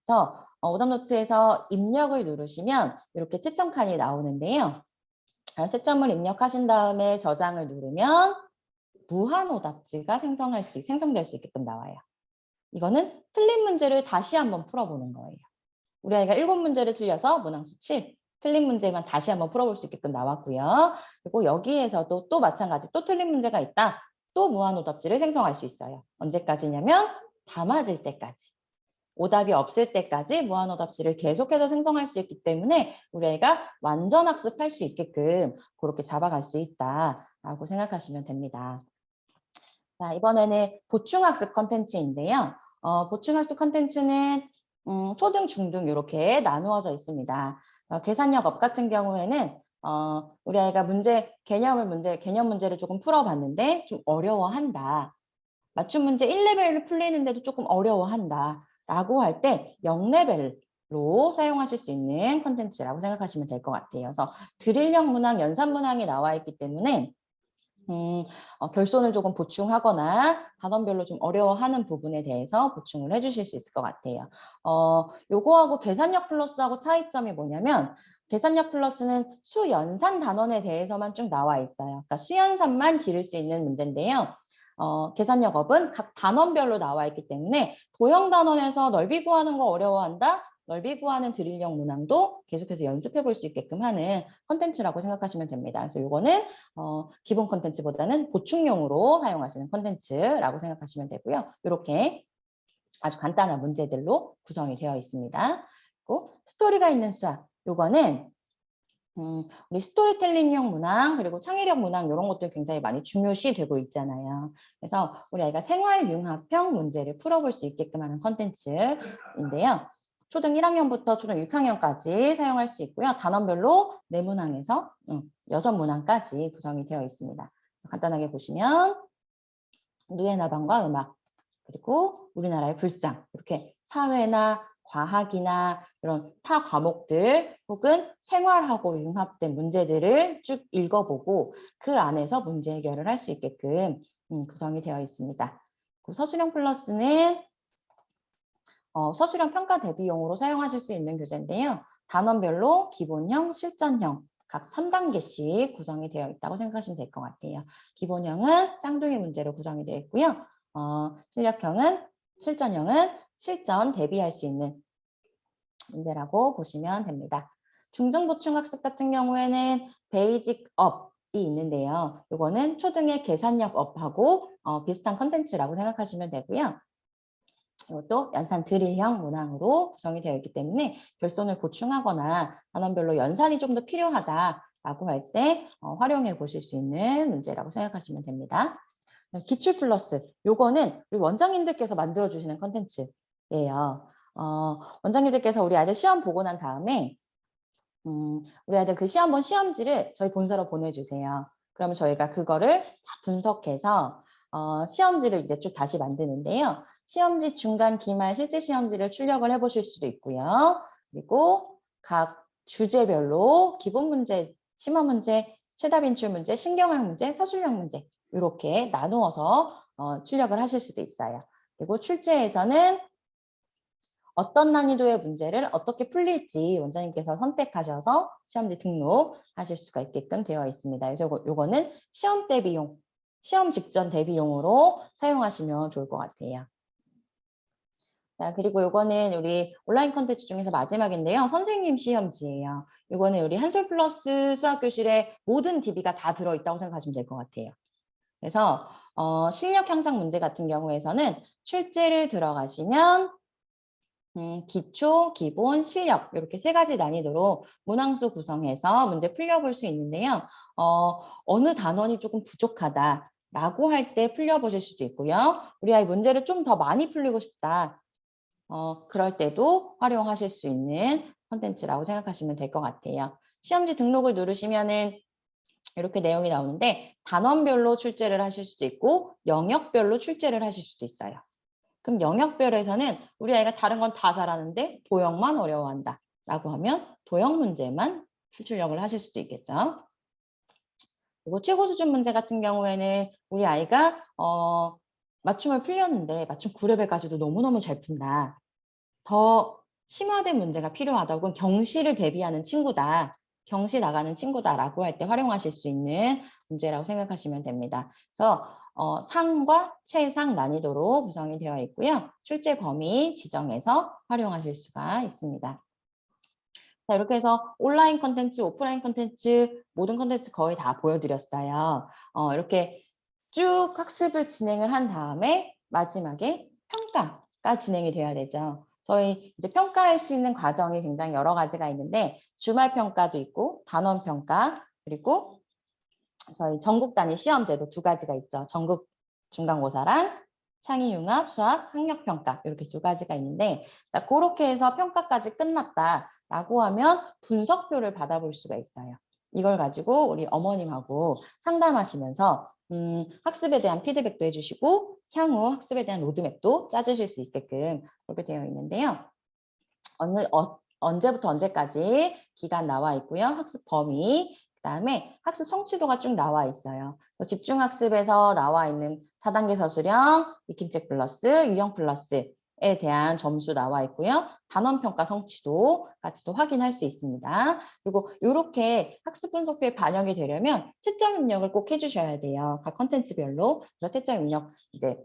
그래서 오답노트에서 입력을 누르시면 이렇게 채점 칸이 나오는데요. 채점을 입력하신 다음에 저장을 누르면 무한 오답지가 생성될 수 있게끔 나와요. 이거는 틀린 문제를 다시 한번 풀어보는 거예요. 우리 아이가 7문제를 틀려서 문항수 7, 틀린 문제만 다시 한번 풀어볼 수 있게끔 나왔고요. 그리고 여기에서도 또 마찬가지 또 틀린 문제가 있다. 또 무한 오답지를 생성할 수 있어요. 언제까지냐면 다 맞을 때까지. 오답이 없을 때까지 무한 오답지를 계속해서 생성할 수 있기 때문에 우리 아이가 완전 학습할 수 있게끔 그렇게 잡아갈 수 있다라고 생각하시면 됩니다. 자, 이번에는 보충학습 컨텐츠인데요. 보충학습 컨텐츠는 초등, 중등 이렇게 나누어져 있습니다. 계산력 업 같은 경우에는 우리 아이가 개념 문제를 조금 풀어봤는데 좀 어려워한다. 맞춤 문제 1레벨을 풀리는데도 조금 어려워한다. 라고 할 때 0레벨로 사용하실 수 있는 컨텐츠라고 생각하시면 될 것 같아요. 그래서 드릴형 문항, 연산 문항이 나와 있기 때문에 결손을 조금 보충하거나 단원별로 좀 어려워하는 부분에 대해서 보충을 해주실 수 있을 것 같아요. 요거하고 계산력 플러스하고 차이점이 뭐냐면 계산력 플러스는 수연산 단원에 대해서만 쭉 나와 있어요. 그러니까 수연산만 기를 수 있는 문제인데요. 계산력 업은 각 단원별로 나와 있기 때문에 도형 단원에서 넓이 구하는 거 어려워한다? 넓이 구하는 드릴형 문항도 계속해서 연습해 볼 수 있게끔 하는 컨텐츠라고 생각하시면 됩니다. 그래서 이거는 기본 컨텐츠보다는 보충용으로 사용하시는 컨텐츠라고 생각하시면 되고요. 이렇게 아주 간단한 문제들로 구성이 되어 있습니다. 그리고 스토리가 있는 수학, 이거는 우리 스토리텔링형 문항 그리고 창의력 문항 이런 것들 굉장히 많이 중요시 되고 있잖아요. 그래서 우리 아이가 생활융합형 문제를 풀어볼 수 있게끔 하는 컨텐츠인데요. 초등 1학년부터 초등 6학년까지 사용할 수 있고요. 단원별로 4문항에서 6문항까지 구성이 되어 있습니다. 간단하게 보시면 누에나방과 음악 그리고 우리나라의 불상 이렇게 사회나 과학이나 이런 타 과목들 혹은 생활하고 융합된 문제들을 쭉 읽어보고 그 안에서 문제 해결을 할 수 있게끔 구성이 되어 있습니다. 서술형 플러스는 서술형 평가 대비용으로 사용하실 수 있는 교재인데요. 단원별로 기본형, 실전형 각 3단계씩 구성이 되어 있다고 생각하시면 될 것 같아요. 기본형은 쌍둥이 문제로 구성이 되어 있고요. 실전형은 실전 대비할 수 있는 문제라고 보시면 됩니다. 중등보충학습 같은 경우에는 베이직 업이 있는데요. 이거는 초등의 계산력 업하고 비슷한 컨텐츠라고 생각하시면 되고요. 이것도 연산 드릴형 문항으로 구성이 되어 있기 때문에 결손을 보충하거나 단원별로 연산이 좀 더 필요하다라고 할 때 활용해 보실 수 있는 문제라고 생각하시면 됩니다. 기출 플러스, 요거는 우리 원장님들께서 만들어주시는 컨텐츠예요. 원장님들께서 우리 아이들 시험 보고 난 다음에 우리 아이들 그 시험지를 저희 본사로 보내주세요. 그러면 저희가 그거를 다 분석해서 시험지를 이제 쭉 다시 만드는데요. 시험지 중간, 기말, 실제 시험지를 출력을 해보실 수도 있고요. 그리고 각 주제별로 기본 문제, 심화 문제, 최답 인출 문제, 신경학 문제, 서술형 문제 이렇게 나누어서 출력을 하실 수도 있어요. 그리고 출제에서는 어떤 난이도의 문제를 어떻게 풀릴지 원장님께서 선택하셔서 시험지 등록하실 수가 있게끔 되어 있습니다. 그래서 요거는 시험 대비용, 시험 직전 대비용으로 사용하시면 좋을 것 같아요. 자, 그리고 요거는 우리 온라인 컨텐츠 중에서 마지막인데요. 선생님 시험지예요. 요거는 우리 한솔 플러스 수학교실에 모든 DB가 다 들어있다고 생각하시면 될 것 같아요. 그래서 실력 향상 문제 같은 경우에서는 출제를 들어가시면 기초, 기본, 실력 이렇게 세 가지 난이도로 문항수 구성해서 문제 풀려볼 수 있는데요. 어느 단원이 조금 부족하다라고 할 때 풀려보실 수도 있고요. 우리 아이 문제를 좀 더 많이 풀리고 싶다. 그럴 때도 활용하실 수 있는 콘텐츠라고 생각하시면 될 것 같아요. 시험지 등록을 누르시면은 이렇게 내용이 나오는데 단원별로 출제를 하실 수도 있고 영역별로 출제를 하실 수도 있어요. 그럼 영역별에서는 우리 아이가 다른 건 다 잘하는데 도형만 어려워한다 라고 하면 도형 문제만 출력을 하실 수도 있겠죠. 그리고 최고 수준 문제 같은 경우에는 우리 아이가 맞춤을 풀렸는데 맞춤 9레벨까지도 너무너무 잘 푼다. 더 심화된 문제가 필요하다. 혹은 경시를 대비하는 친구다. 경시 나가는 친구다라고 할 때 활용하실 수 있는 문제라고 생각하시면 됩니다. 그래서 상과 최상 난이도로 구성이 되어 있고요. 출제 범위 지정해서 활용하실 수가 있습니다. 자, 이렇게 해서 온라인 컨텐츠, 오프라인 컨텐츠, 모든 컨텐츠 거의 다 보여드렸어요. 이렇게 쭉 학습을 진행을 한 다음에 마지막에 평가가 진행이 돼야 되죠. 저희 이제 평가할 수 있는 과정이 굉장히 여러 가지가 있는데 주말 평가도 있고 단원 평가 그리고 저희 전국 단위 시험제도 두 가지가 있죠. 전국 중간고사랑 창의융합, 수학, 학력평가 이렇게 두 가지가 있는데 자, 그렇게 해서 평가까지 끝났다라고 하면 분석표를 받아볼 수가 있어요. 이걸 가지고 우리 어머님하고 상담하시면서 학습에 대한 피드백도 해주시고 향후 학습에 대한 로드맵도 짜주실 수 있게끔 그렇게 되어 있는데요. 언제부터 언제까지 기간 나와 있고요. 학습 범위, 그다음에 학습 성취도가 쭉 나와 있어요. 집중학습에서 나와 있는 4단계 서술형, 익힘책 플러스, 유형 플러스에 대한 점수 나와 있고요. 단원평가 성취도까지도 확인할 수 있습니다. 그리고 이렇게 학습 분석표에 반영이 되려면 채점 입력을 꼭 해주셔야 돼요. 각 컨텐츠별로. 그래서 채점 입력 이제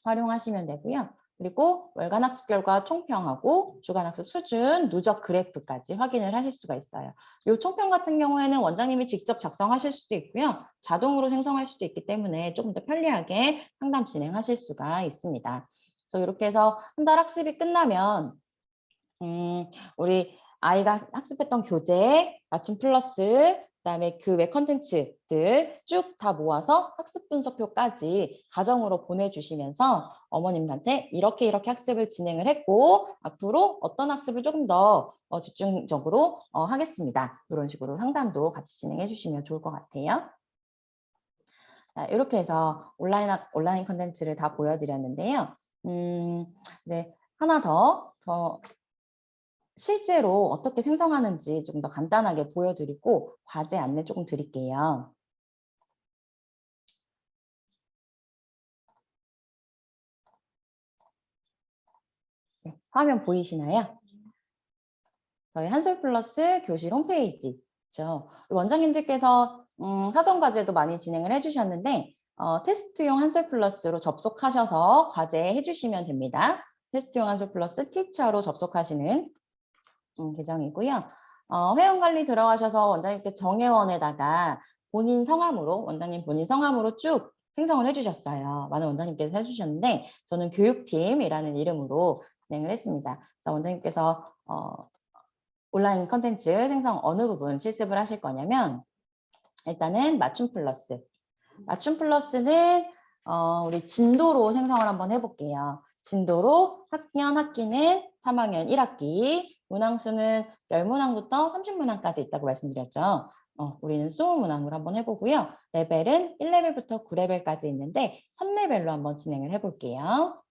활용하시면 되고요. 그리고 월간 학습 결과 총평하고 주간 학습 수준, 누적 그래프까지 확인을 하실 수가 있어요. 이 총평 같은 경우에는 원장님이 직접 작성하실 수도 있고요. 자동으로 생성할 수도 있기 때문에 조금 더 편리하게 상담 진행하실 수가 있습니다. 그래서 이렇게 해서 한 달 학습이 끝나면 우리 아이가 학습했던 교재, 맞춤 플러스, 그다음에 그 외 컨텐츠들 쭉 다 모아서 학습 분석표까지 가정으로 보내주시면서 어머님한테 이렇게 학습을 진행을 했고 앞으로 어떤 학습을 조금 더 집중적으로 하겠습니다. 이런 식으로 상담도 같이 진행해 주시면 좋을 것 같아요. 자, 이렇게 해서 온라인 컨텐츠를 다 보여드렸는데요. 이제 하나 더 실제로 어떻게 생성하는지 좀 더 간단하게 보여드리고 과제 안내 조금 드릴게요. 네, 화면 보이시나요? 저희 한솔플러스 교실 홈페이지죠. 원장님들께서 사전 과제도 많이 진행을 해주셨는데 테스트용 한솔플러스로 접속하셔서 과제 해주시면 됩니다. 테스트용 한솔플러스 티처로 접속하시는 계정이고요. 회원관리 들어가셔서 원장님께 정회원에다가 본인 성함으로 원장님 본인 성함으로 쭉 생성을 해주셨어요. 많은 원장님께서 해주셨는데 저는 교육팀이라는 이름으로 진행을 했습니다. 그래서 원장님께서 온라인 컨텐츠 생성 어느 부분 실습을 하실 거냐면 일단은 맞춤 플러스. 맞춤 플러스는 우리 진도로 생성을 한번 해볼게요. 진도로 학기는 3학년 1학기, 문항수는 10문항부터 30문항까지 있다고 말씀드렸죠. 우리는 수호 문항으로 한번 해보고요. 레벨은 1레벨부터 9레벨까지 있는데 3레벨로 한번 진행을 해볼게요.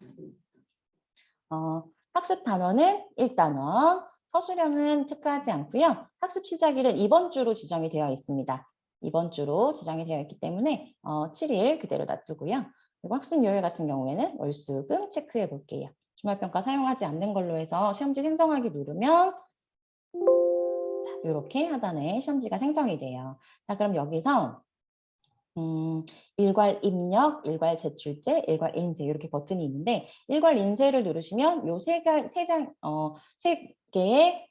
학습 단원은 1단원, 서술형은 체크하지 않고요. 학습 시작일은 이번 주로 지정이 되어 있습니다. 이번 주로 지정이 되어 있기 때문에 7일 그대로 놔두고요. 그리고 학습 요일 같은 경우에는 월, 수, 금 체크해 볼게요. 주말평가 사용하지 않는 걸로 해서 시험지 생성하기 누르면 이렇게 하단에 시험지가 생성이 돼요. 자, 그럼 여기서 일괄 입력, 일괄 제출제, 일괄 인쇄 이렇게 버튼이 있는데 일괄 인쇄를 누르시면 요 세 개의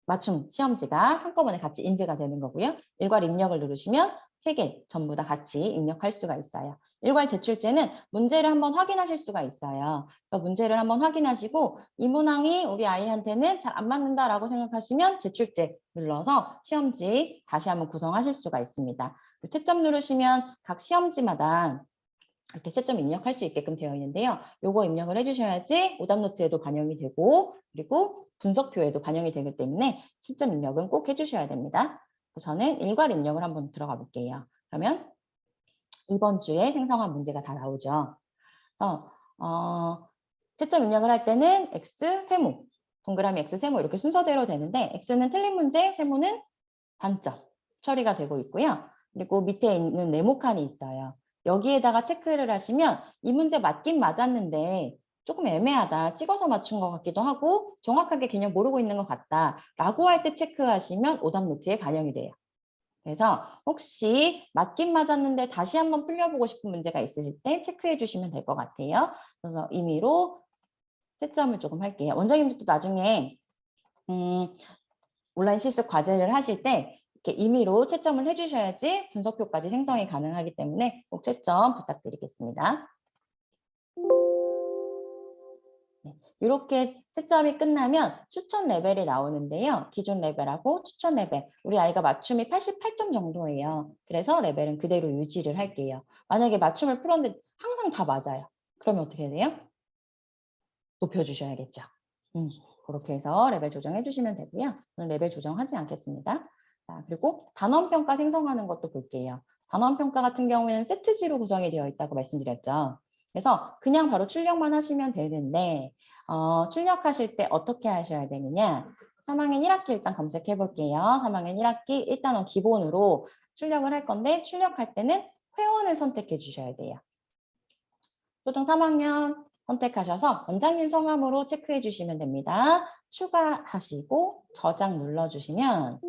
맞춤 시험지가 한꺼번에 같이 인쇄가 되는 거고요. 일괄 입력을 누르시면 3개 전부 다 같이 입력할 수가 있어요. 일괄 제출제는 문제를 한번 확인하실 수가 있어요. 그래서 문제를 한번 확인하시고 이 문항이 우리 아이한테는 잘 안 맞는다라고 생각하시면 제출제 눌러서 시험지 다시 한번 구성하실 수가 있습니다. 채점 누르시면 각 시험지마다 이렇게 채점 입력할 수 있게끔 되어 있는데요. 요거 입력을 해주셔야지 오답노트에도 반영이 되고 그리고 분석표에도 반영이 되기 때문에 채점 입력은 꼭 해주셔야 됩니다. 저는 일괄 입력을 한번 들어가 볼게요. 그러면 이번 주에 생성한 문제가 다 나오죠. 그래서 채점 입력을 할 때는 X, 세모, 동그라미 X, 세모 이렇게 순서대로 되는데 X는 틀린 문제, 세모는 반점 처리가 되고 있고요. 그리고 밑에 있는 네모칸이 있어요. 여기에다가 체크를 하시면 이 문제 맞긴 맞았는데 조금 애매하다. 찍어서 맞춘 것 같기도 하고 정확하게 개념 모르고 있는 것 같다. 라고 할 때 체크하시면 오답 노트에 반영이 돼요. 그래서 혹시 맞긴 맞았는데 다시 한번 풀려보고 싶은 문제가 있으실 때 체크해 주시면 될 것 같아요. 그래서 임의로 채점을 조금 할게요. 원장님도 나중에 온라인 실습 과제를 하실 때 이렇게 임의로 채점을 해주셔야지 분석표까지 생성이 가능하기 때문에 꼭 채점 부탁드리겠습니다. 네, 이렇게 채점이 끝나면 추천 레벨이 나오는데요. 기존 레벨하고 추천 레벨. 우리 아이가 맞춤이 88점 정도예요. 그래서 레벨은 그대로 유지를 할게요. 만약에 맞춤을 풀었는데 항상 다 맞아요. 그러면 어떻게 돼요? 높여주셔야겠죠. 그렇게 해서 레벨 조정해 주시면 되고요. 저는 레벨 조정하지 않겠습니다. 자, 그리고 단원평가 생성하는 것도 볼게요. 단원평가 같은 경우에는 세트지로 구성이 되어 있다고 말씀드렸죠. 그래서 그냥 바로 출력만 하시면 되는데 출력하실 때 어떻게 하셔야 되느냐. 3학년 1학기 일단 검색해 볼게요. 3학년 1학기 1단원 기본으로 출력을 할 건데 출력할 때는 회원을 선택해 주셔야 돼요. 초등 3학년 선택하셔서 원장님 성함으로 체크해 주시면 됩니다. 추가하시고 저장 눌러주시면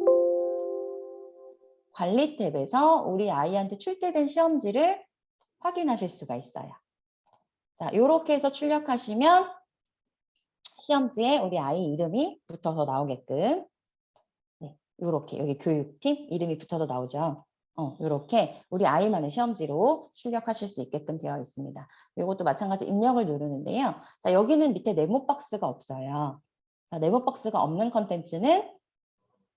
관리 탭에서 우리 아이한테 출제된 시험지를 확인하실 수가 있어요. 자, 이렇게 해서 출력하시면 시험지에 우리 아이 이름이 붙어서 나오게끔 네, 이렇게 여기 교육팀 이름이 붙어서 나오죠. 이렇게 우리 아이만의 시험지로 출력하실 수 있게끔 되어 있습니다. 이것도 마찬가지 입력을 누르는데요. 자, 여기는 밑에 네모 박스가 없어요. 자, 네모 박스가 없는 컨텐츠는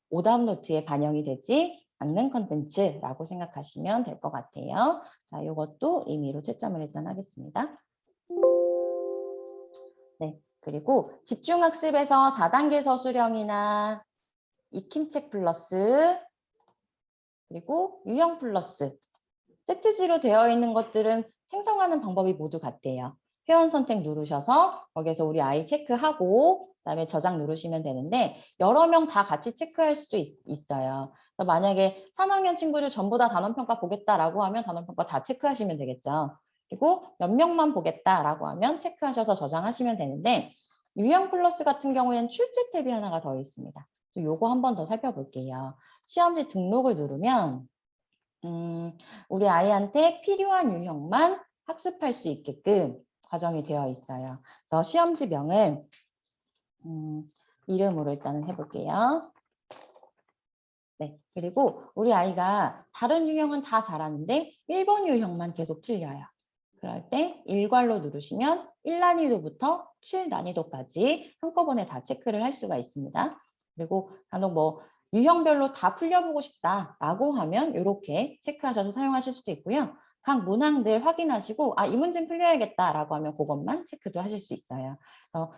오답 노트에 반영이 되지 않는 컨텐츠라고 생각하시면 될 것 같아요. 자, 이것도 임의로 채점을 일단 하겠습니다. 네, 그리고 집중학습에서 4단계 서술형이나 익힘책 플러스 그리고 유형 플러스 세트지로 되어 있는 것들은 생성하는 방법이 모두 같대요. 회원 선택 누르셔서 거기에서 우리 아이 체크하고 그다음에 저장 누르시면 되는데 여러 명 다 같이 체크할 수도 있어요. 만약에 3학년 친구들 전부 다 단원평가 보겠다라고 하면 단원평가 다 체크하시면 되겠죠. 그리고 몇 명만 보겠다라고 하면 체크하셔서 저장하시면 되는데 유형 플러스 같은 경우에는 출제 탭이 하나가 더 있습니다. 요거 한 번 더 살펴볼게요. 시험지 등록을 누르면 우리 아이한테 필요한 유형만 학습할 수 있게끔 과정이 되어 있어요. 그래서 시험지명을 이름으로 일단은 해볼게요. 네, 그리고 우리 아이가 다른 유형은 다 잘하는데 1번 유형만 계속 틀려요. 그럴 때 일괄로 누르시면 1난이도부터 7난이도까지 한꺼번에 다 체크를 할 수가 있습니다. 그리고 간혹 뭐 유형별로 다 풀려보고 싶다라고 하면 이렇게 체크하셔서 사용하실 수도 있고요. 각 문항들 확인하시고 이 문제는 풀려야겠다라고 하면 그것만 체크도 하실 수 있어요.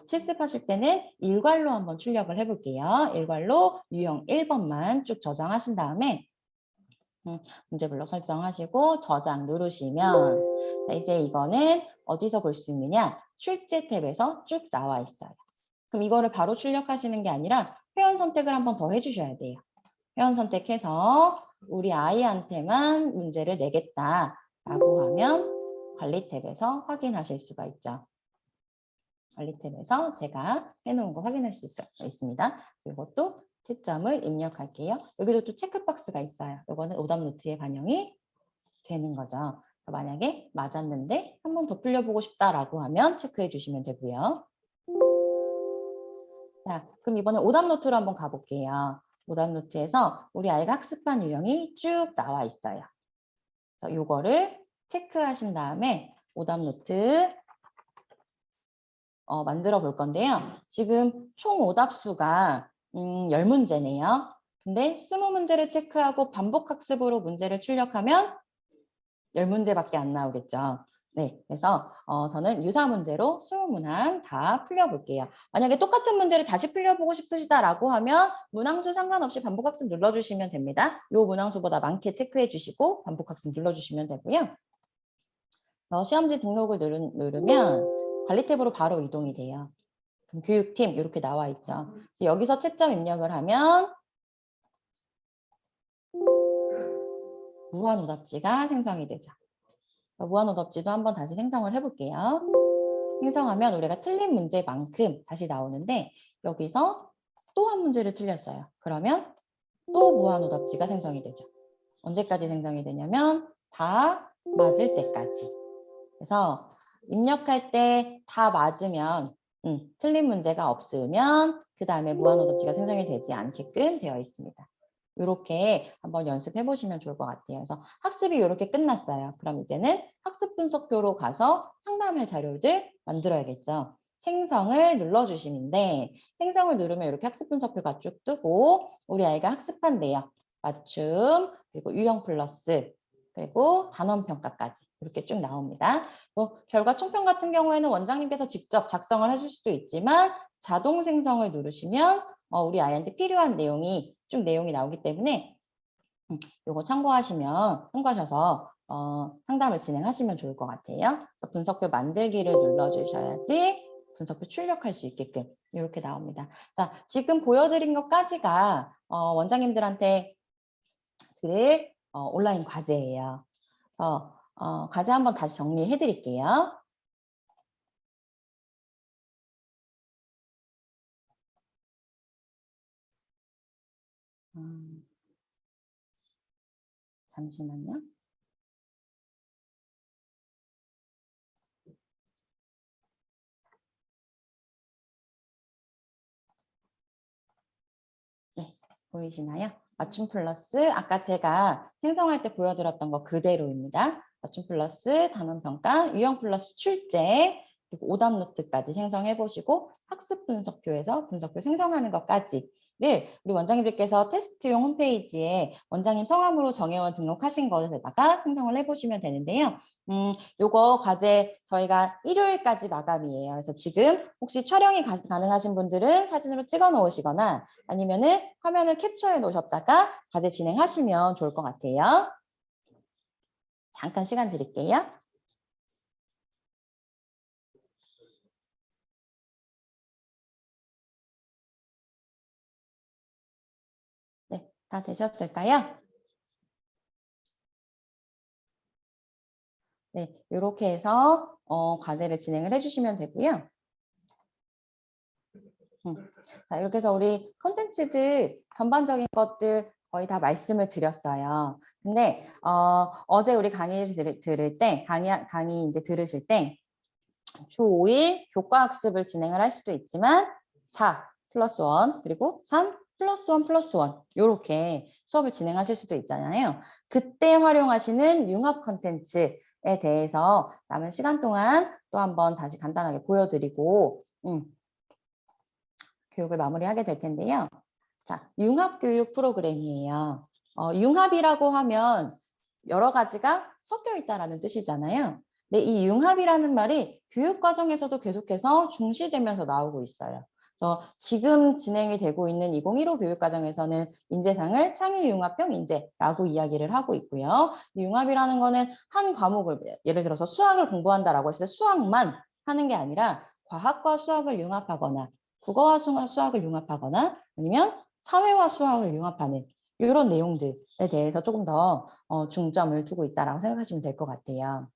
실습하실 때는 일괄로 한번 출력을 해볼게요. 일괄로 유형 1번만 쭉 저장하신 다음에 문제 블록 설정하시고 저장 누르시면 이제 이거는 어디서 볼 수 있느냐? 출제 탭에서 쭉 나와 있어요. 그럼 이거를 바로 출력하시는 게 아니라 회원 선택을 한번 더 해주셔야 돼요. 회원 선택해서 우리 아이한테만 문제를 내겠다라고 하면 관리 탭에서 확인하실 수가 있죠. 관리 탭에서 제가 해놓은 거 확인할 수 있습니다. 그리고 또 채점을 입력할게요. 여기도 또 체크박스가 있어요. 이거는 오답 노트에 반영이 되는 거죠. 만약에 맞았는데 한 번 더 풀려보고 싶다라고 하면 체크해 주시면 되고요. 자, 그럼 이번에 오답 노트로 한번 가볼게요. 오답 노트에서 우리 아이가 학습한 유형이 쭉 나와 있어요. 그래서 이거를 체크하신 다음에 오답 노트 만들어 볼 건데요. 지금 총 오답 수가 10문제네요. 근데 20문제를 체크하고 반복 학습으로 문제를 출력하면 10문제밖에 안 나오겠죠. 네, 그래서 저는 유사 문제로 20문항 다 풀려볼게요. 만약에 똑같은 문제를 다시 풀려보고 싶으시다라고 하면 문항수 상관없이 반복학습 눌러주시면 됩니다. 이 문항수보다 많게 체크해 주시고 반복학습 눌러주시면 되고요. 시험지 등록을 누르면 관리 탭으로 바로 이동이 돼요. 그럼 교육팀 이렇게 나와 있죠. 여기서 채점 입력을 하면 무한 오답지가 생성이 되죠. 무한 오답지도 한번 다시 생성을 해볼게요. 생성하면 우리가 틀린 문제만큼 다시 나오는데 여기서 또 한 문제를 틀렸어요. 그러면 또 무한 오답지가 생성이 되죠. 언제까지 생성이 되냐면 다 맞을 때까지. 그래서 입력할 때 다 맞으면 틀린 문제가 없으면 그 다음에 무한 오답지가 생성이 되지 않게끔 되어 있습니다. 이렇게 한번 연습해 보시면 좋을 것 같아요. 그래서 학습이 이렇게 끝났어요. 그럼 이제는 학습 분석표로 가서 상담할 자료를 만들어야겠죠. 생성을 눌러주시는데 생성을 누르면 이렇게 학습 분석표가 쭉 뜨고 우리 아이가 학습한 내용, 맞춤, 그리고 유형 플러스, 그리고 단원 평가까지 이렇게 쭉 나옵니다. 결과 총평 같은 경우에는 원장님께서 직접 작성을 하실 수도 있지만 자동 생성을 누르시면 우리 아이한테 필요한 내용이 쭉 내용이 나오기 때문에 이거 참고하셔서 상담을 진행하시면 좋을 것 같아요. 그래서 분석표 만들기를 눌러주셔야지 분석표 출력할 수 있게끔 이렇게 나옵니다. 자, 지금 보여드린 것까지가 원장님들한테 드릴 온라인 과제예요. 그래서 과제 한번 다시 정리해 드릴게요. 잠시만요. 네, 보이시나요? 맞춤 플러스 아까 제가 생성할 때 보여드렸던 거 그대로입니다. 맞춤 플러스 단원 평가, 유형 플러스 출제, 그리고 오답 노트까지 생성해 보시고 학습 분석표에서 분석표 생성하는 것까지를 우리 원장님들께서 테스트용 홈페이지에 원장님 성함으로 정회원 등록하신 것에다가 생성을 해보시면 되는데요. 요거 과제 저희가 일요일까지 마감이에요. 그래서 지금 혹시 촬영이 가능하신 분들은 사진으로 찍어 놓으시거나 아니면은 화면을 캡처해 놓으셨다가 과제 진행하시면 좋을 것 같아요. 잠깐 시간 드릴게요. 네, 다 되셨을까요? 네, 이렇게 해서 과제를 진행을 해주시면 되고요. 자, 이렇게 해서 우리 콘텐츠들 전반적인 것들 거의 다 말씀을 드렸어요. 근데 어제 우리 강의를 들을 때 강의 이제 들으실 때 주 5일 교과 학습을 진행을 할 수도 있지만 4 플러스 1 그리고 3 플러스 1 플러스 1 이렇게 수업을 진행하실 수도 있잖아요. 그때 활용하시는 융합 콘텐츠에 대해서 남은 시간 동안 또 한번 다시 간단하게 보여드리고 교육을 마무리하게 될 텐데요. 자, 융합교육 프로그램이에요. 융합이라고 하면 여러 가지가 섞여 있다라는 뜻이잖아요. 근데 이 융합이라는 말이 교육 과정에서도 계속해서 중시되면서 나오고 있어요. 그래서 지금 진행이 되고 있는 2015 교육 과정에서는 인재상을 창의 융합형 인재라고 이야기를 하고 있고요. 이 융합이라는 거는 한 과목을 예를 들어서 수학을 공부한다라고 했을 때 수학만 하는 게 아니라 과학과 수학을 융합하거나 국어와 수학을 융합하거나 아니면 사회와 수학을 융합하는 이런 내용들에 대해서 조금 더 중점을 두고 있다라고 생각하시면 될 것 같아요.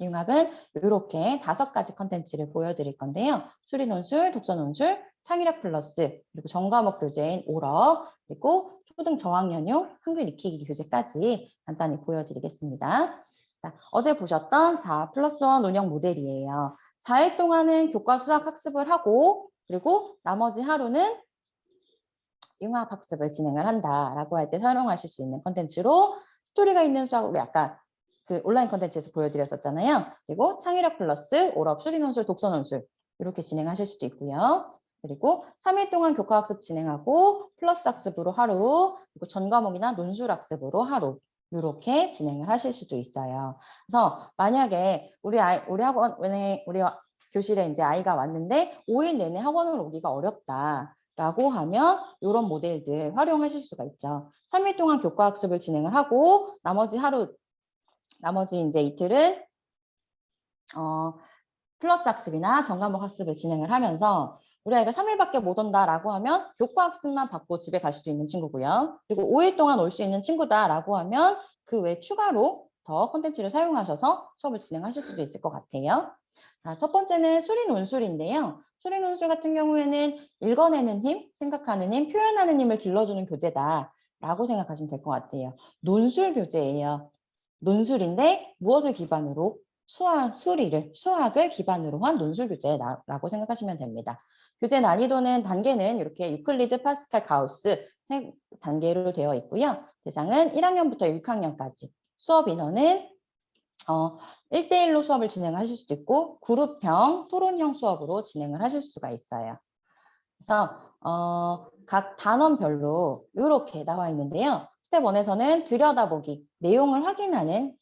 융합은 이렇게 5가지 컨텐츠를 보여드릴 건데요. 수리 논술, 독서 논술, 창의력 플러스, 그리고 전과목 교재인 오력, 그리고 초등 저학년용 한글 익히기 교재까지 간단히 보여드리겠습니다. 자, 어제 보셨던 4+1 운영 모델이에요. 4일 동안은 교과 수학 학습을 하고 그리고 나머지 하루는 융합 학습을 진행을 한다라고 할 때 사용하실 수 있는 컨텐츠로 스토리가 있는 수학으로 약간 그 온라인 컨텐츠에서 보여드렸었잖아요. 그리고 창의력 플러스, 오럽, 수리논술, 독서논술 이렇게 진행하실 수도 있고요. 그리고 3일 동안 교과학습 진행하고 플러스 학습으로 하루, 그리고 전과목이나 논술 학습으로 하루 이렇게 진행을 하실 수도 있어요. 그래서 만약에 우리 학원에 우리 교실에 이제 아이가 왔는데 5일 내내 학원을 오기가 어렵다. 라고 하면 이런 모델들 활용하실 수가 있죠. 3일 동안 교과학습을 진행을 하고 나머지 이제 이틀은 플러스 학습이나 전과목 학습을 진행을 하면서 우리 아이가 3일밖에 못 온다라고 하면 교과학습만 받고 집에 갈 수도 있는 친구고요. 그리고 5일 동안 올 수 있는 친구다라고 하면 그 외 추가로 더 콘텐츠를 사용하셔서 수업을 진행하실 수도 있을 것 같아요. 자, 첫 번째는 수리 논술인데요. 수리 논술 같은 경우에는 읽어내는 힘, 생각하는 힘, 표현하는 힘을 길러주는 교재다라고 생각하시면 될 것 같아요. 논술 교재예요. 논술인데 무엇을 기반으로? 수학을 기반으로 한 논술 교재라고 생각하시면 됩니다. 교재 난이도는 단계는 이렇게 유클리드, 파스칼, 가우스 단계로 되어 있고요. 대상은 1학년부터 6학년까지. 수업 인원은 1대1로 수업을 진행하실 수도 있고 그룹형, 토론형 수업으로 진행을 하실 수가 있어요. 그래서 각 단원별로 이렇게 나와 있는데요. 스텝 1에서는 들여다보기, 내용을 확인하는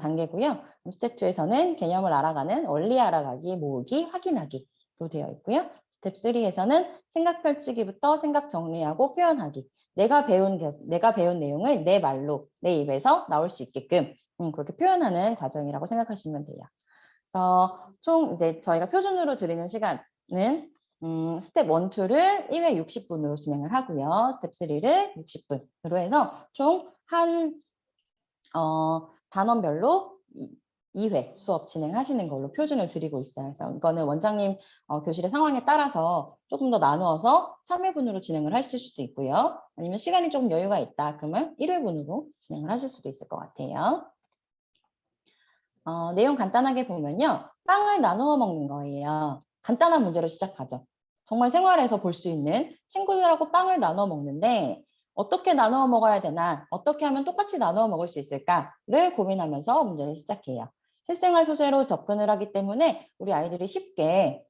단계고요. 스텝 2에서는 개념을 알아가는 원리 알아가기, 모으기, 확인하기로 되어 있고요. 스텝 3에서는 생각 펼치기부터 생각 정리하고 표현하기. 내가 배운 내용을 내 말로, 내 입에서 나올 수 있게끔 그렇게 표현하는 과정이라고 생각하시면 돼요. 그래서 총 이제 저희가 표준으로 드리는 시간은 스텝 1, 2를 1회 60분으로 진행을 하고요. 스텝 3를 60분으로 해서 총 한 단원별로 2회 수업 진행하시는 걸로 표준을 드리고 있어요. 그래서 이거는 원장님 교실의 상황에 따라서 조금 더 나누어서 3회분으로 진행을 하실 수도 있고요. 아니면 시간이 조금 여유가 있다. 그러면 1회분으로 진행을 하실 수도 있을 것 같아요. 내용 간단하게 보면요. 빵을 나누어 먹는 거예요. 간단한 문제로 시작하죠. 정말 생활에서 볼 수 있는 친구들하고 빵을 나눠 먹는데 어떻게 나누어 먹어야 되나, 어떻게 하면 똑같이 나누어 먹을 수 있을까를 고민하면서 문제를 시작해요. 실생활 소재로 접근을 하기 때문에 우리 아이들이 쉽게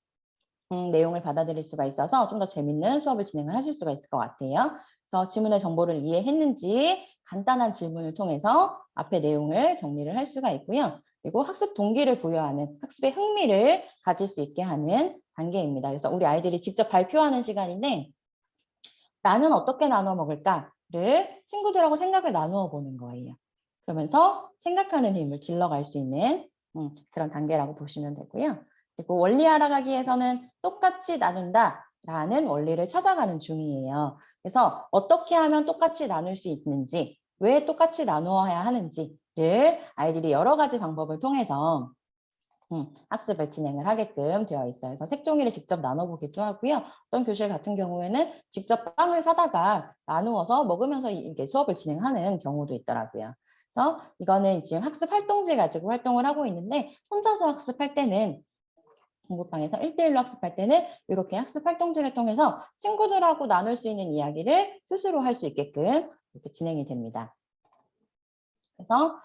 내용을 받아들일 수가 있어서 좀 더 재밌는 수업을 진행을 하실 수가 있을 것 같아요. 그래서 지문의 정보를 이해했는지 간단한 질문을 통해서 앞에 내용을 정리를 할 수가 있고요. 그리고 학습 동기를 부여하는 학습의 흥미를 가질 수 있게 하는 단계입니다. 그래서 우리 아이들이 직접 발표하는 시간인데 나는 어떻게 나눠 먹을까를 친구들하고 생각을 나누어 보는 거예요. 그러면서 생각하는 힘을 길러갈 수 있는 그런 단계라고 보시면 되고요. 그리고 원리 알아가기에서는 똑같이 나눈다라는 원리를 찾아가는 중이에요. 그래서 어떻게 하면 똑같이 나눌 수 있는지, 왜 똑같이 나누어야 하는지를 아이들이 여러 가지 방법을 통해서 학습을 진행을 하게끔 되어 있어요. 그래서 색종이를 직접 나눠보기도 하고요. 어떤 교실 같은 경우에는 직접 빵을 사다가 나누어서 먹으면서 이게 수업을 진행하는 경우도 있더라고요. 그래서 이거는 지금 학습 활동지 가지고 활동을 하고 있는데 혼자서 학습할 때는 공부방에서 1대1로 학습할 때는 이렇게 학습 활동지를 통해서 친구들하고 나눌 수 있는 이야기를 스스로 할 수 있게끔 이렇게 진행이 됩니다. 그래서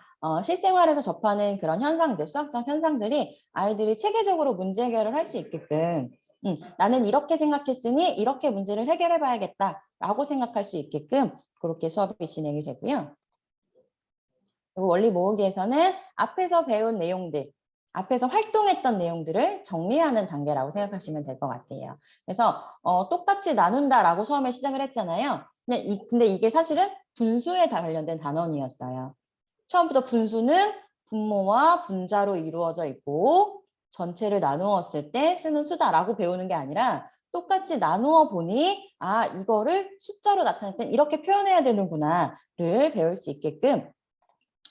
실생활에서 접하는 그런 현상들, 수학적 현상들이 아이들이 체계적으로 문제 해결을 할 수 있게끔 나는 이렇게 생각했으니 이렇게 문제를 해결해 봐야겠다라고 생각할 수 있게끔 그렇게 수업이 진행이 되고요. 그리고 원리 모으기에서는 앞에서 배운 내용들, 앞에서 활동했던 내용들을 정리하는 단계라고 생각하시면 될 것 같아요. 그래서 똑같이 나눈다라고 처음에 시작을 했잖아요. 근데 이게 사실은 분수에 관련된 단원이었어요. 처음부터 분수는 분모와 분자로 이루어져 있고 전체를 나누었을 때 쓰는 수다라고 배우는 게 아니라 똑같이 나누어 보니 아 이거를 숫자로 나타낼 땐 이렇게 표현해야 되는구나를 배울 수 있게끔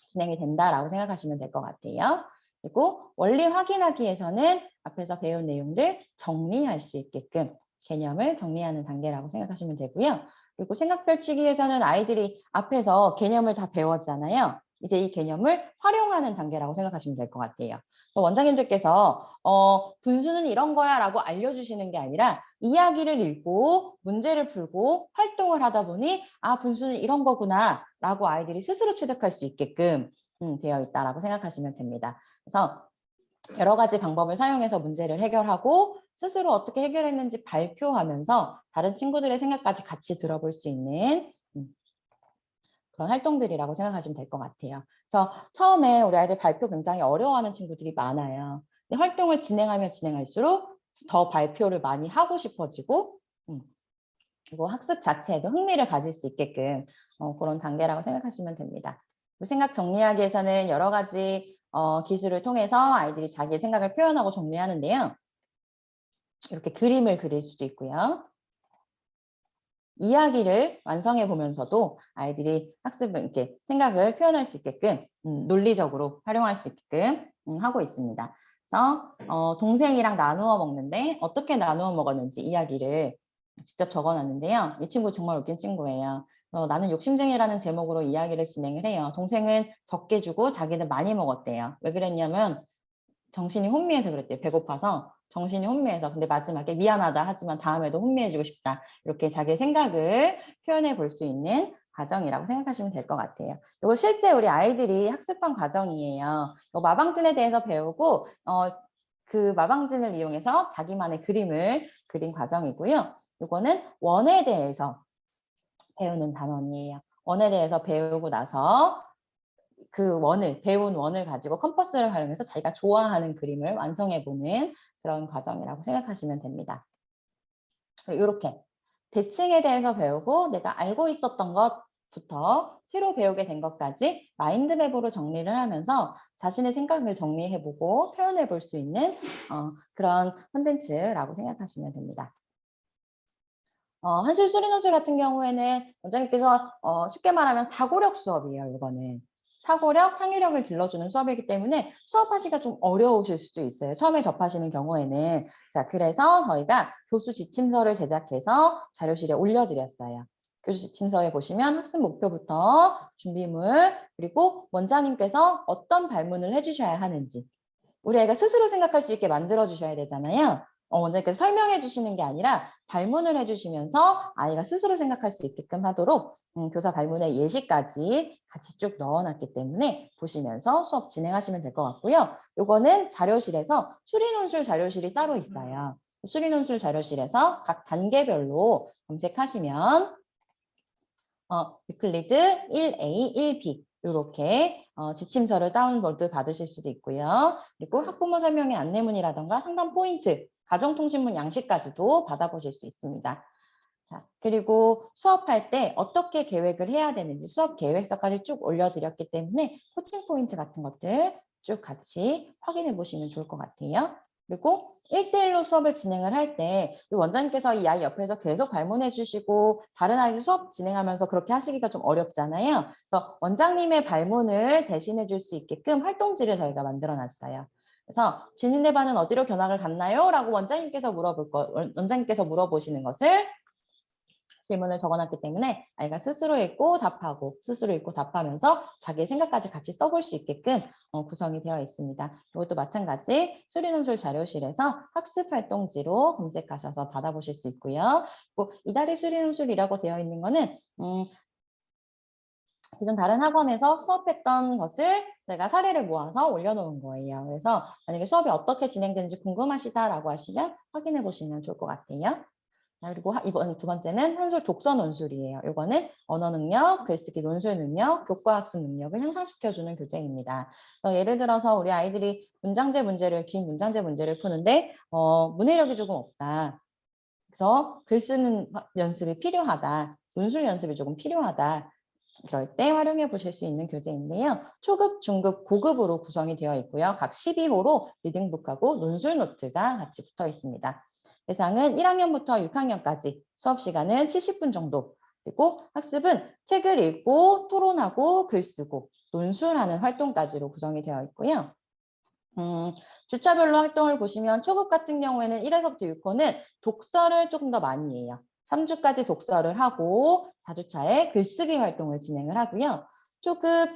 진행이 된다라고 생각하시면 될 것 같아요. 그리고 원리 확인하기에서는 앞에서 배운 내용들 정리할 수 있게끔 개념을 정리하는 단계라고 생각하시면 되고요. 그리고 생각 펼치기에서는 아이들이 앞에서 개념을 다 배웠잖아요. 이제 이 개념을 활용하는 단계라고 생각하시면 될 것 같아요. 그래서 원장님들께서 분수는 이런 거야 라고 알려주시는 게 아니라 이야기를 읽고 문제를 풀고 활동을 하다 보니 아 분수는 이런 거구나 라고 아이들이 스스로 체득할 수 있게끔 되어 있다라고 생각하시면 됩니다. 그래서 여러 가지 방법을 사용해서 문제를 해결하고 스스로 어떻게 해결했는지 발표하면서 다른 친구들의 생각까지 같이 들어볼 수 있는 그런 활동들이라고 생각하시면 될 것 같아요. 그래서 처음에 우리 아이들 발표 굉장히 어려워하는 친구들이 많아요. 근데 활동을 진행하면 진행할수록 더 발표를 많이 하고 싶어지고 그리고 학습 자체에도 흥미를 가질 수 있게끔 그런 단계라고 생각하시면 됩니다. 생각 정리하기에서는 여러 가지 기술을 통해서 아이들이 자기의 생각을 표현하고 정리하는데요. 이렇게 그림을 그릴 수도 있고요. 이야기를 완성해 보면서도 아이들이 학습을 이렇게 생각을 표현할 수 있게끔 논리적으로 활용할 수 있게끔 하고 있습니다. 그래서 동생이랑 나누어 먹는데 어떻게 나누어 먹었는지 이야기를 직접 적어놨는데요. 이 친구 정말 웃긴 친구예요. 나는 욕심쟁이라는 제목으로 이야기를 진행을 해요. 동생은 적게 주고 자기는 많이 먹었대요. 왜 그랬냐면 정신이 혼미해서 그랬대요. 배고파서 정신이 혼미해서. 근데 마지막에 미안하다 하지만 다음에도 혼미해지고 싶다. 이렇게 자기의 생각을 표현해 볼 수 있는 과정이라고 생각하시면 될 것 같아요. 이거 실제 우리 아이들이 학습한 과정이에요. 마방진에 대해서 배우고 그 마방진을 이용해서 자기만의 그림을 그린 과정이고요. 이거는 원에 대해서 배우는 단원이에요. 원에 대해서 배우고 나서 그 배운 원을 가지고 컴퍼스를 활용해서 자기가 좋아하는 그림을 완성해보는 그런 과정이라고 생각하시면 됩니다. 이렇게 대칭에 대해서 배우고 내가 알고 있었던 것부터 새로 배우게 된 것까지 마인드맵으로 정리를 하면서 자신의 생각을 정리해보고 표현해볼 수 있는 그런 콘텐츠라고 생각하시면 됩니다. 한술 수리논술 같은 경우에는 원장님께서 쉽게 말하면 사고력 수업이에요. 이거는. 사고력, 창의력을 길러주는 수업이기 때문에 수업하시기가 좀 어려우실 수도 있어요. 처음에 접하시는 경우에는. 자, 그래서 저희가 교수 지침서를 제작해서 자료실에 올려드렸어요. 교수 지침서에 보시면 학습 목표부터 준비물, 그리고 원장님께서 어떤 발문을 해주셔야 하는지 우리 아이가 스스로 생각할 수 있게 만들어주셔야 되잖아요. 원장님께서 설명해 주시는 게 아니라 발문을 해주시면서 아이가 스스로 생각할 수 있게끔 하도록 교사 발문의 예시까지 같이 쭉 넣어놨기 때문에 보시면서 수업 진행하시면 될 것 같고요. 요거는 자료실에서 수리논술 자료실이 따로 있어요. 수리논술 자료실에서 각 단계별로 검색하시면 유클리드 1A, 1B 이렇게 지침서를 다운로드 받으실 수도 있고요. 그리고 학부모 설명의 안내문이라던가 상담 포인트, 가정통신문 양식까지도 받아보실 수 있습니다. 자, 그리고 수업할 때 어떻게 계획을 해야 되는지 수업 계획서까지 쭉 올려드렸기 때문에 코칭 포인트 같은 것들 쭉 같이 확인해 보시면 좋을 것 같아요. 그리고 1대1로 수업을 진행을 할 때 원장님께서 이 아이 옆에서 계속 발문해 주시고 다른 아이들 수업 진행하면서 그렇게 하시기가 좀 어렵잖아요. 그래서 원장님의 발문을 대신해 줄 수 있게끔 활동지를 저희가 만들어 놨어요. 그래서 진인의 반은 어디로 견학을 갔나요? 라고 원장님께서 물어보시는 것을 질문을 적어놨기 때문에 아이가 스스로 읽고 답하고 스스로 읽고 답하면서 자기의 생각까지 같이 써볼 수 있게끔 구성이 되어 있습니다. 이것도 마찬가지 수리논술 자료실에서 학습활동지로 검색하셔서 받아보실 수 있고요. 이다리 수리논술이라고 되어 있는 거는 기존 다른 학원에서 수업했던 것을 제가 사례를 모아서 올려놓은 거예요. 그래서 만약에 수업이 어떻게 진행되는지 궁금하시다라고 하시면 확인해 보시면 좋을 것 같아요. 자, 그리고 이번 두 번째는 한솔 독서 논술이에요. 이거는 언어 능력, 글쓰기 논술 능력, 교과 학습 능력을 향상시켜주는 교재입니다. 예를 들어서 우리 아이들이 문장제 문제를, 긴 문장제 문제를 푸는데 문해력이 조금 없다. 그래서 글 쓰는 연습이 필요하다. 논술 연습이 조금 필요하다. 그럴 때 활용해 보실 수 있는 교재인데요. 초급, 중급, 고급으로 구성이 되어 있고요. 각 12호로 리딩북하고 논술 노트가 같이 붙어 있습니다. 대상은 1학년부터 6학년까지, 수업 시간은 70분 정도, 그리고 학습은 책을 읽고 토론하고 글 쓰고 논술하는 활동까지로 구성이 되어 있고요. 주차별로 활동을 보시면 초급 같은 경우에는 1에서부터 6호는 독서를 조금 더 많이 해요. 3주까지 독서를 하고 4주차에 글쓰기 활동을 진행을 하고요. 초급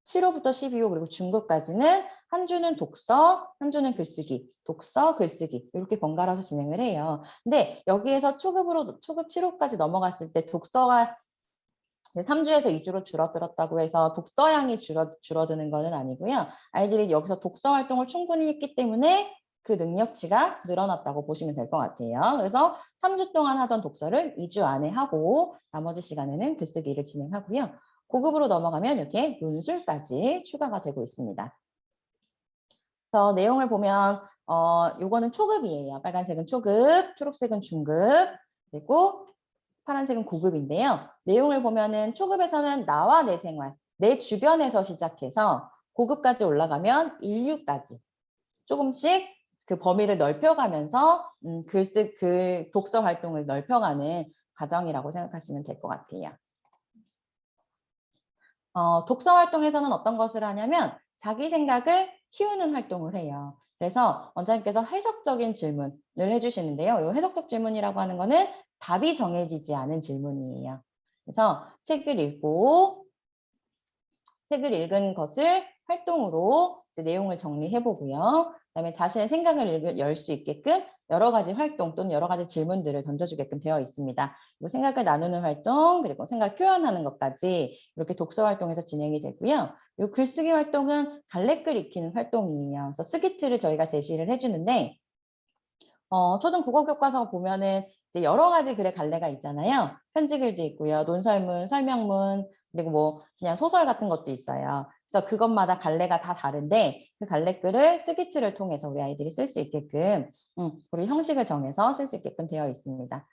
7호부터 12호 그리고 중급까지는 한 주는 독서, 한 주는 글쓰기, 독서, 글쓰기 이렇게 번갈아서 진행을 해요. 근데 여기에서 초급 7호까지 넘어갔을 때 독서가 3주에서 2주로 줄어들었다고 해서 독서량이 줄어드는 것은 아니고요. 아이들이 여기서 독서 활동을 충분히 했기 때문에 그 능력치가 늘어났다고 보시면 될 것 같아요. 그래서 3주 동안 하던 독서를 2주 안에 하고 나머지 시간에는 글쓰기를 진행하고요. 고급으로 넘어가면 이렇게 논술까지 추가가 되고 있습니다. 그래서 내용을 보면 요거는 초급이에요. 빨간색은 초급, 초록색은 중급, 그리고 파란색은 고급인데요. 내용을 보면은 초급에서는 나와 내 생활, 내 주변에서 시작해서 고급까지 올라가면 인류까지 조금씩 그 범위를 넓혀가면서 독서 활동을 넓혀가는 과정이라고 생각하시면 될 것 같아요. 독서 활동에서는 어떤 것을 하냐면 자기 생각을 키우는 활동을 해요. 그래서 원장님께서 해석적인 질문을 해주시는데요. 이 해석적 질문이라고 하는 거는 답이 정해지지 않은 질문이에요. 그래서 책을 읽은 것을 활동으로 이제 내용을 정리해 보고요. 그다음에 자신의 생각을 열 수 있게끔 여러 가지 활동 또는 여러 가지 질문들을 던져주게끔 되어 있습니다. 그리고 생각을 나누는 활동, 그리고 생각 표현하는 것까지 이렇게 독서 활동에서 진행이 되고요. 이 글쓰기 활동은 갈래글 익히는 활동이에요. 그래서 쓰기틀을 저희가 제시를 해주는데 초등 국어 교과서 보면은 이제 여러 가지 글의 갈래가 있잖아요. 편지글도 있고요. 논설문, 설명문, 그리고 뭐 그냥 소설 같은 것도 있어요. 그래서 그것마다 갈래가 다 다른데 그 갈래글을 쓰기틀을 통해서 우리 아이들이 쓸 수 있게끔 우리 형식을 정해서 쓸 수 있게끔 되어 있습니다.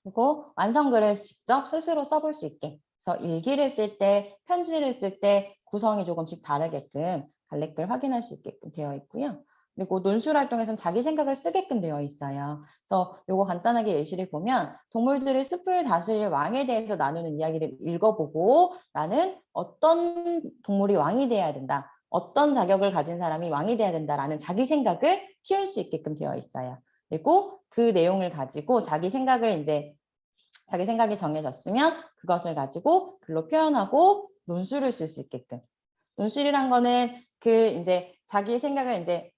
그리고 완성글을 직접 스스로 써볼 수 있게. 그래서 일기를 쓸 때, 편지를 쓸 때 구성이 조금씩 다르게끔 갈래글 확인할 수 있게끔 되어 있고요. 그리고 논술 활동에서는 자기 생각을 쓰게끔 되어 있어요. 그래서 요거 간단하게 예시를 보면 동물들이 숲을 다스릴 왕에 대해서 나누는 이야기를 읽어보고 나는 어떤 동물이 왕이 돼야 된다. 어떤 자격을 가진 사람이 왕이 돼야 된다라는 자기 생각을 키울 수 있게끔 되어 있어요. 그리고 그 내용을 가지고 자기 생각이 정해졌으면 그것을 가지고 글로 표현하고 논술을 쓸 수 있게끔. 논술이란 거는 이제 자기 생각을 이제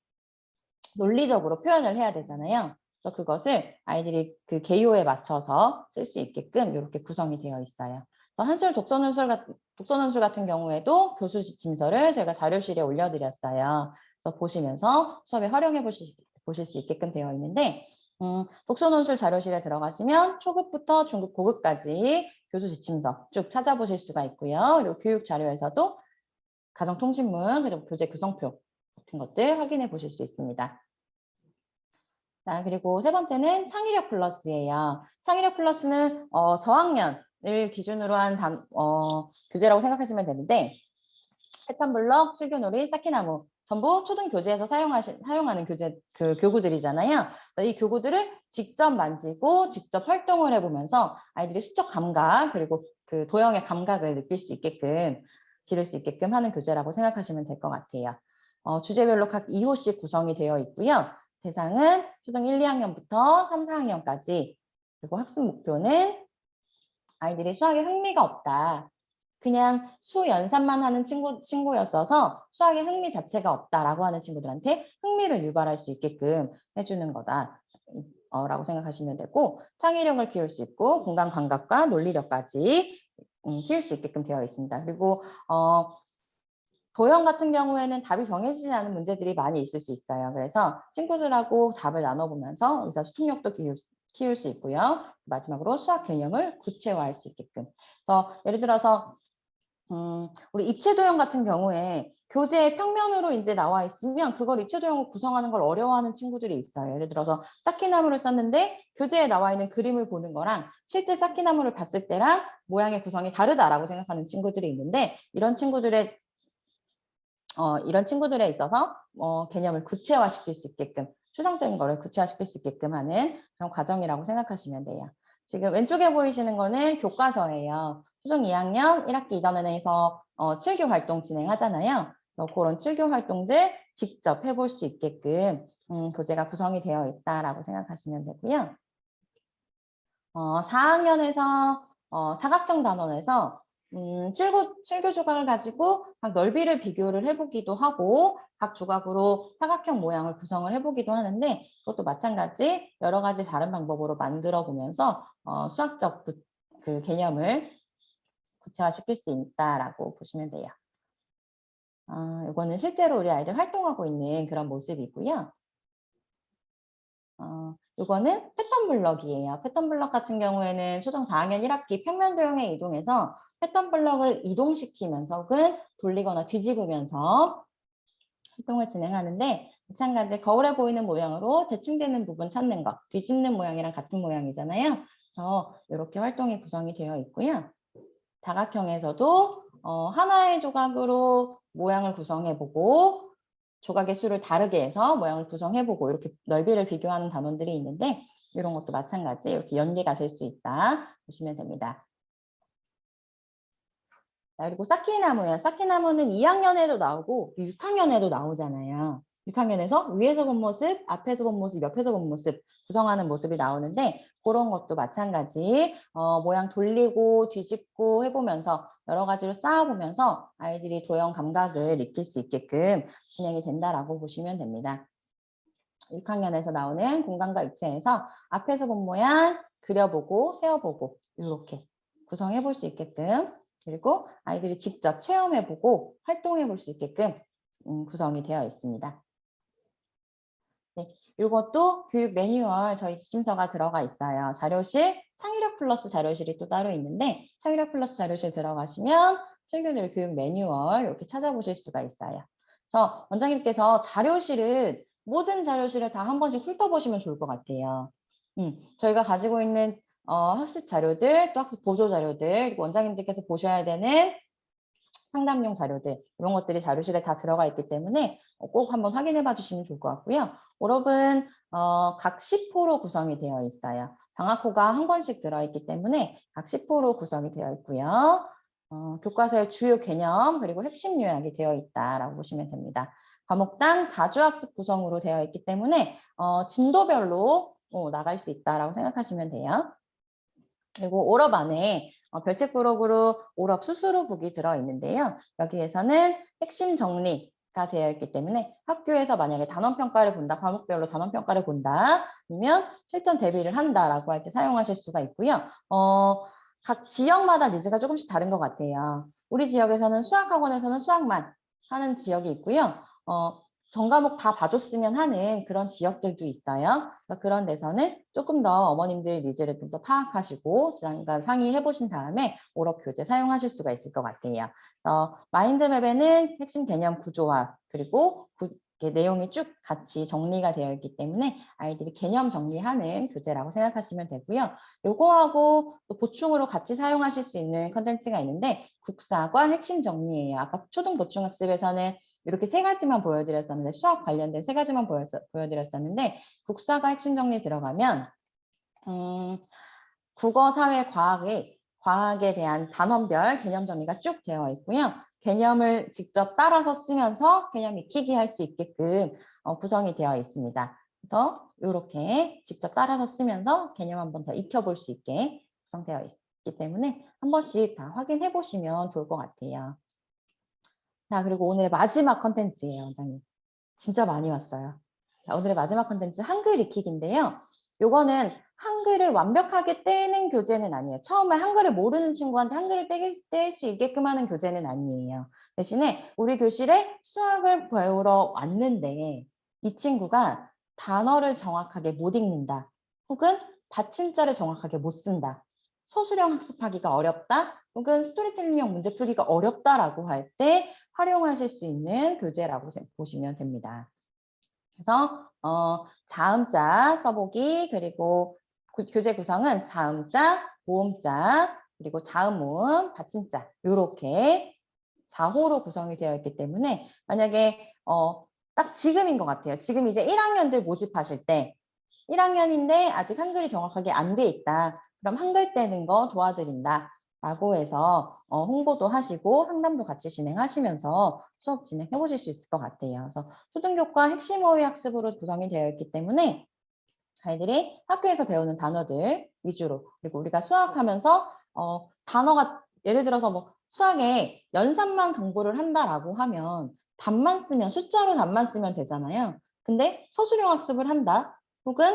논리적으로 표현을 해야 되잖아요. 그래서 그것을 아이들이 그 개요에 맞춰서 쓸 수 있게끔 이렇게 구성이 되어 있어요. 한솔 독서 논술 같은 경우에도 교수 지침서를 제가 자료실에 올려드렸어요. 그래서 보시면서 수업에 활용해 보실 수 있게끔 되어 있는데 독서 논술 자료실에 들어가시면 초급부터 중급, 고급까지 교수 지침서 쭉 찾아보실 수가 있고요. 그리고 교육 자료에서도 가정통신문 그리고 교재 구성표 같은 것들 확인해 보실 수 있습니다. 자, 그리고 세 번째는 창의력 플러스예요. 창의력 플러스는 저학년을 기준으로 한 교재라고 생각하시면 되는데 패턴블럭, 칠교놀이, 쌓기나무 전부 초등 교재에서 사용하는 교구들이잖아요. 이 교구들을 직접 만지고 직접 활동을 해보면서 아이들이 수적 감각 그리고 그 도형의 감각을 느낄 수 있게끔 기를 수 있게끔 하는 교재라고 생각하시면 될 것 같아요. 주제별로 각 2호씩 구성이 되어 있고요. 대상은 초등 1, 2학년부터 3, 4학년까지 그리고 학습 목표는 아이들이 수학에 흥미가 없다. 그냥 수 연산만 하는 친구였어서 수학에 흥미 자체가 없다라고 하는 친구들한테 흥미를 유발할 수 있게끔 해주는 거다. 라고 생각하시면 되고 창의력을 키울 수 있고 공간 감각과 논리력까지 키울 수 있게끔 되어 있습니다. 그리고 도형 같은 경우에는 답이 정해지지 않은 문제들이 많이 있을 수 있어요. 그래서 친구들하고 답을 나눠보면서 의사소통력도 키울 수 있고요. 마지막으로 수학 개념을 구체화할 수 있게끔. 그래서 예를 들어서 우리 입체도형 같은 경우에 교재에 평면으로 이제 나와 있으면 그걸 입체도형으로 구성하는 걸 어려워하는 친구들이 있어요. 예를 들어서 쌓기나무를 썼는데 교재에 나와 있는 그림을 보는 거랑 실제 쌓기나무를 봤을 때랑 모양의 구성이 다르다라고 생각하는 친구들이 있는데 이런 친구들에 있어서 개념을 구체화시킬 수 있게끔 추상적인 거를 구체화시킬 수 있게끔 하는 그런 과정이라고 생각하시면 돼요. 지금 왼쪽에 보이시는 거는 교과서예요. 초등 2학년 1학기 2단원에서 7교 활동 진행하잖아요. 그래서 그런 7교 활동들 직접 해볼 수 있게끔 교재가 구성이 되어 있다라고 생각하시면 되고요. 4학년에서 사각형 단원에서 7교 조각을 가지고 각 넓이를 비교를 해보기도 하고 각 조각으로 사각형 모양을 구성을 해보기도 하는데 그것도 마찬가지 여러 가지 다른 방법으로 만들어 보면서 수학적 그 개념을 구체화시킬 수 있다라고 보시면 돼요. 이거는 실제로 우리 아이들 활동하고 있는 그런 모습이고요. 이거는 패턴 블럭이에요. 패턴 블럭 같은 경우에는 초등 4학년 1학기 평면 도형에 이동해서 패턴 블럭을 이동시키면서 혹은 돌리거나 뒤집으면서 활동을 진행하는데 마찬가지 거울에 보이는 모양으로 대칭되는 부분 찾는 것, 뒤집는 모양이랑 같은 모양이잖아요. 그래서 이렇게 활동이 구성이 되어 있고요. 다각형에서도 하나의 조각으로 모양을 구성해보고 조각의 수를 다르게 해서 모양을 구성해보고 이렇게 넓이를 비교하는 단원들이 있는데 이런 것도 마찬가지 이렇게 연계가 될 수 있다 보시면 됩니다. 그리고 쌓기나무예요. 쌓기나무는 2학년에도 나오고 6학년에도 나오잖아요. 6학년에서 위에서 본 모습, 앞에서 본 모습, 옆에서 본 모습 구성하는 모습이 나오는데 그런 것도 마찬가지 모양 돌리고 뒤집고 해보면서 여러 가지로 쌓아보면서 아이들이 도형 감각을 익힐 수 있게끔 진행이 된다라고 보시면 됩니다. 6학년에서 나오는 공간과 입체에서 앞에서 본 모양 그려보고 세어보고 이렇게 구성해 볼 수 있게끔 그리고 아이들이 직접 체험해보고 활동해 볼 수 있게끔 구성이 되어 있습니다. 네, 이것도 교육 매뉴얼 저희 지침서가 들어가 있어요. 자료실, 창의력 플러스 자료실이 또 따로 있는데 창의력 플러스 자료실 들어가시면 7교들 교육 매뉴얼 이렇게 찾아보실 수가 있어요. 그래서 원장님께서 자료실은 모든 자료실을 다 한 번씩 훑어보시면 좋을 것 같아요. 저희가 가지고 있는 학습 자료들, 또 학습 보조 자료들, 그리고 원장님들께서 보셔야 되는 상담용 자료들 이런 것들이 자료실에 다 들어가 있기 때문에 꼭 한번 확인해 봐 주시면 좋을 것 같고요. 오럽은 각 10호로 구성이 되어 있어요. 방학호가 한 권씩 들어있기 때문에 각 10호로 구성이 되어 있고요. 교과서의 주요 개념 그리고 핵심 요약이 되어 있다라고 보시면 됩니다. 과목당 4주 학습 구성으로 되어 있기 때문에 진도별로 나갈 수 있다라고 생각하시면 돼요. 그리고 오럽 안에 별책 부록으로 오럽 스스로 보기 들어있는데요. 여기에서는 핵심 정리가 되어 있기 때문에 학교에서 만약에 단원평가를 본다, 과목별로 단원평가를 본다, 아니면 실전 대비를 한다라고 할 때 사용하실 수가 있고요. 각 지역마다 니즈가 조금씩 다른 것 같아요. 우리 지역에서는 수학학원에서는 수학만 하는 지역이 있고요. 전 과목 다 봐줬으면 하는 그런 지역들도 있어요. 그런 데서는 조금 더 어머님들 니즈를 좀 더 파악하시고 잠깐 상의해 보신 다음에 오럽 교재 사용하실 수가 있을 것 같아요. 마인드맵에는 핵심 개념 구조화 그리고 내용이 쭉 같이 정리가 되어 있기 때문에 아이들이 개념 정리하는 교재라고 생각하시면 되고요. 요거하고 또 보충으로 같이 사용하실 수 있는 컨텐츠가 있는데 국사과 핵심 정리예요. 아까 초등 보충학습에서는 이렇게 세 가지만 보여드렸었는데 수학 관련된 세 가지만 보여드렸었는데 국사가 핵심 정리 들어가면 국어, 사회, 과학에 대한 단원별 개념 정리가 쭉 되어 있고요. 개념을 직접 따라서 쓰면서 개념 익히기 할 수 있게끔 구성이 되어 있습니다. 그래서 이렇게 직접 따라서 쓰면서 개념 한 번 더 익혀볼 수 있게 구성되어 있기 때문에 한 번씩 다 확인해 보시면 좋을 것 같아요. 자, 그리고 오늘의 마지막 컨텐츠예요, 원장님. 진짜 많이 왔어요. 자, 오늘의 마지막 컨텐츠 한글 익히기인데요. 요거는 한글을 완벽하게 떼는 교재는 아니에요. 처음에 한글을 모르는 친구한테 한글을 뗄 수 있게끔 하는 교재는 아니에요. 대신에 우리 교실에 수학을 배우러 왔는데 이 친구가 단어를 정확하게 못 읽는다. 혹은 받침자를 정확하게 못 쓴다. 서술형 학습하기가 어렵다. 혹은 스토리텔링형 문제 풀기가 어렵다라고 할 때 활용하실 수 있는 교재라고 보시면 됩니다. 그래서 자음자 써보기, 그리고 교재 구성은 자음자, 모음자, 그리고 자음, 모음, 받침자 이렇게 4호로 구성이 되어 있기 때문에 만약에 딱 지금인 것 같아요. 지금 이제 1학년들 모집하실 때 1학년인데 아직 한글이 정확하게 안 돼 있다. 그럼 한글 떼는 거 도와드린다. 라고 해서 홍보도 하시고 상담도 같이 진행하시면서 수업 진행해 보실 수 있을 것 같아요. 그래서 초등교과 핵심 어휘 학습으로 구성이 되어 있기 때문에 아이들이 학교에서 배우는 단어들 위주로, 그리고 우리가 수학하면서 단어가 예를 들어서 뭐 수학에 연산만 공부를 한다라고 하면 답만 쓰면, 숫자로 답만 쓰면 되잖아요. 근데 서술형 학습을 한다, 혹은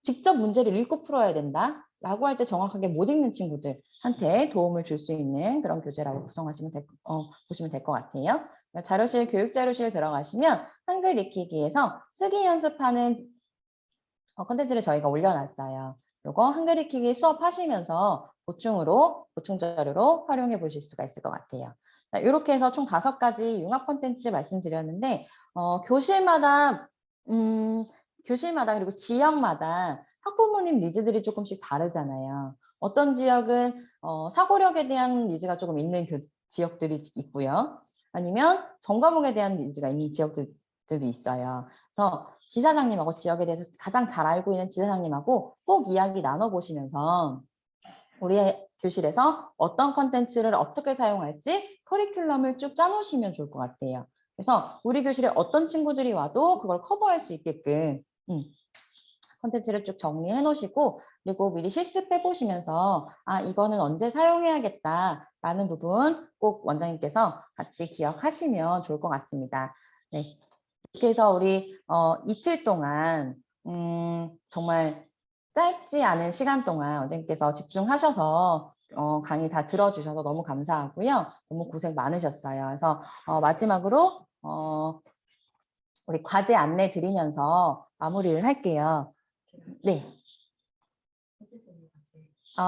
직접 문제를 읽고 풀어야 된다 라고 할 때 정확하게 못 읽는 친구들한테 도움을 줄 수 있는 그런 교재라고 구성하시면 보시면 될 것 같아요. 자료실, 교육자료실 들어가시면 한글 익히기에서 쓰기 연습하는 컨텐츠를 저희가 올려놨어요. 요거 한글 익히기 수업하시면서 보충 자료로 활용해 보실 수가 있을 것 같아요. 자, 이렇게 해서 총 5가지 융합 컨텐츠 말씀드렸는데 교실마다 그리고 지역마다 학부모님 니즈들이 조금씩 다르잖아요. 어떤 지역은 사고력에 대한 니즈가 조금 있는 지역들이 있고요. 아니면 전과목에 대한 니즈가 있는 지역들도 있어요. 그래서 지사장님하고 지역에 대해서 가장 잘 알고 있는 지사장님하고 꼭 이야기 나눠보시면서 우리 교실에서 어떤 컨텐츠를 어떻게 사용할지 커리큘럼을 쭉 짜놓으시면 좋을 것 같아요. 그래서 우리 교실에 어떤 친구들이 와도 그걸 커버할 수 있게끔 컨텐츠를 쭉 정리해 놓으시고, 그리고 미리 실습해 보시면서 이거는 언제 사용해야겠다라는 부분 꼭 원장님께서 같이 기억하시면 좋을 것 같습니다. 네. 이렇게 해서 우리 이틀 동안 정말 짧지 않은 시간 동안 원장님께서 집중하셔서 강의 다 들어주셔서 너무 감사하고요. 너무 고생 많으셨어요. 그래서 마지막으로 우리 과제 안내 드리면서 마무리를 할게요. 네.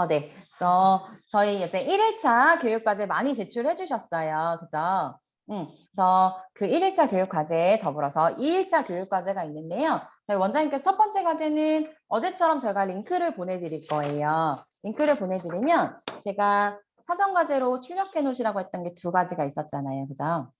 네. 저희 이제 1일차 교육과제 많이 제출해 주셨어요. 그죠? 그래서 그 1일차 교육과제에 더불어서 2일차 교육과제가 있는데요. 저희 원장님께서 첫 번째 과제는 어제처럼 저희가 링크를 보내드릴 거예요. 링크를 보내드리면 제가 사전과제로 출력해 놓으시라고 했던 게 2가지가 있었잖아요. 그죠?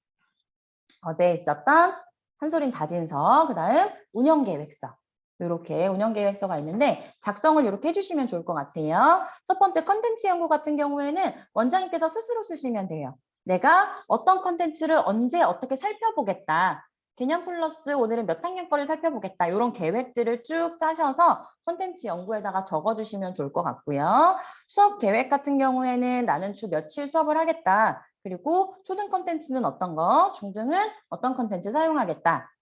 어제 있었던 한솔인 다진서, 그 다음 운영계획서. 이렇게 운영계획서가 있는데 작성을 이렇게 해주시면 좋을 것 같아요. 첫 번째 컨텐츠 연구 같은 경우에는 원장님께서 스스로 쓰시면 돼요. 내가 어떤 컨텐츠를 언제 어떻게 살펴보겠다. 개념 플러스 오늘은 몇 학년 거를 살펴보겠다. 이런 계획들을 쭉 짜셔서 컨텐츠 연구에다가 적어주시면 좋을 것 같고요. 수업 계획 같은 경우에는 나는 주 며칠 수업을 하겠다. 그리고 초등 컨텐츠는 어떤 거, 중등은 어떤 컨텐츠 사용하겠다.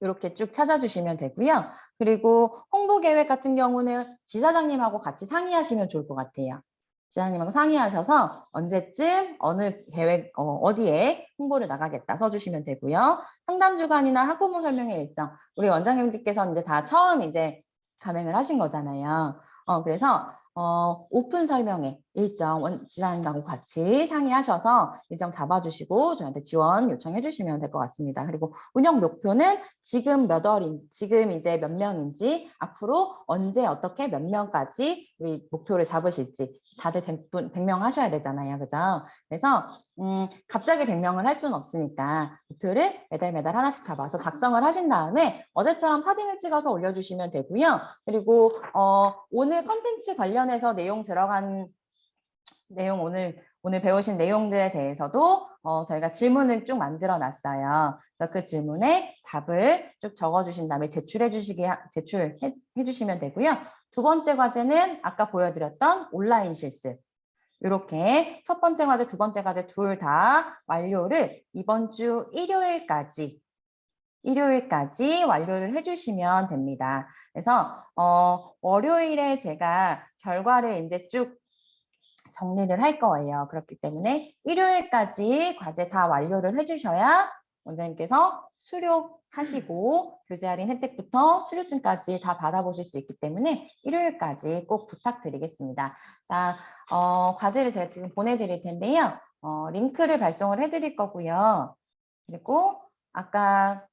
이렇게 쭉 찾아주시면 되고요. 그리고 홍보 계획 같은 경우는 지사장님하고 같이 상의하시면 좋을 것 같아요. 지사장님하고 상의하셔서 언제쯤 어느 계획 어디에 홍보를 나가겠다 써주시면 되고요. 상담 주간이나 학부모 설명회 일정, 우리 원장님들께서 이제 다 처음 이제 자맹을 하신 거잖아요. 그래서 오픈 설명회 일정 지사님하고 같이 상의하셔서 일정 잡아주시고 저한테 지원 요청해 주시면 될 것 같습니다. 그리고 운영 목표는 지금 지금 이제 몇 명인지, 앞으로 언제 어떻게 몇 명까지 우리 목표를 잡으실지. 다들 100명 하셔야 되잖아요. 그죠? 그래서 갑자기 100명을 할 수는 없으니까 목표를 매달 하나씩 잡아서 작성을 하신 다음에 어제처럼 사진을 찍어서 올려주시면 되고요. 그리고 오늘 컨텐츠 관련해서 내용 들어간 내용, 오늘 배우신 내용들에 대해서도 저희가 질문을 쭉 만들어 놨어요. 그래서 그 질문에 답을 쭉 적어주신 다음에 제출해 주시면 되고요. 2번째 과제는 아까 보여드렸던 온라인 실습. 이렇게 첫 번째 과제, 2번째 과제 둘 다 완료를 이번 주 일요일까지 완료를 해주시면 됩니다. 그래서 월요일에 제가 결과를 이제 쭉 정리를 할 거예요. 그렇기 때문에 일요일까지 과제 다 완료를 해주셔야 원장님께서 수료하시고 교재 할인 혜택부터 수료증까지 다 받아보실 수 있기 때문에 일요일까지 꼭 부탁드리겠습니다. 자, 과제를 제가 지금 보내드릴 텐데요. 링크를 발송을 해드릴 거고요. 그리고 아까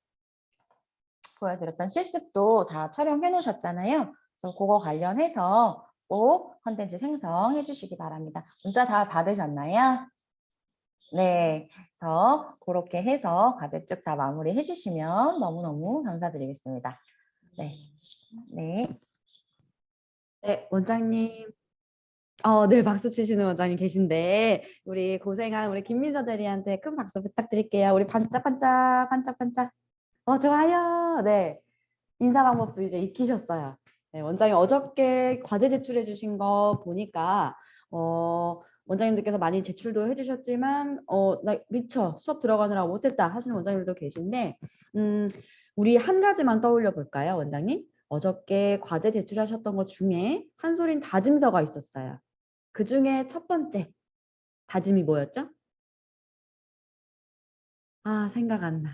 보여드렸던 실습도 다 촬영해 놓으셨잖아요. 그래서 그거 관련해서 꼭 컨텐츠 생성해 주시기 바랍니다. 문자 다 받으셨나요? 네, 그래서 그렇게 해서 과제 쭉 다 마무리해 주시면 너무너무 감사드리겠습니다. 네, 네. 네, 원장님. 네, 박수 치시는 원장님 계신데, 우리 고생한 우리 김민서 대리한테 큰 박수 부탁드릴게요. 우리 반짝반짝, 반짝반짝. 좋아요. 네. 인사 방법도 이제 익히셨어요. 네, 원장님 어저께 과제 제출해 주신 거 보니까, 원장님들께서 많이 제출도 해주셨지만, 나 미처 수업 들어가느라 못했다 하시는 원장님들도 계신데, 우리 한 가지만 떠올려 볼까요, 원장님? 어저께 과제 제출하셨던 것 중에 한솔인 다짐서가 있었어요. 그 중에 첫 번째 다짐이 뭐였죠? 생각 안 나.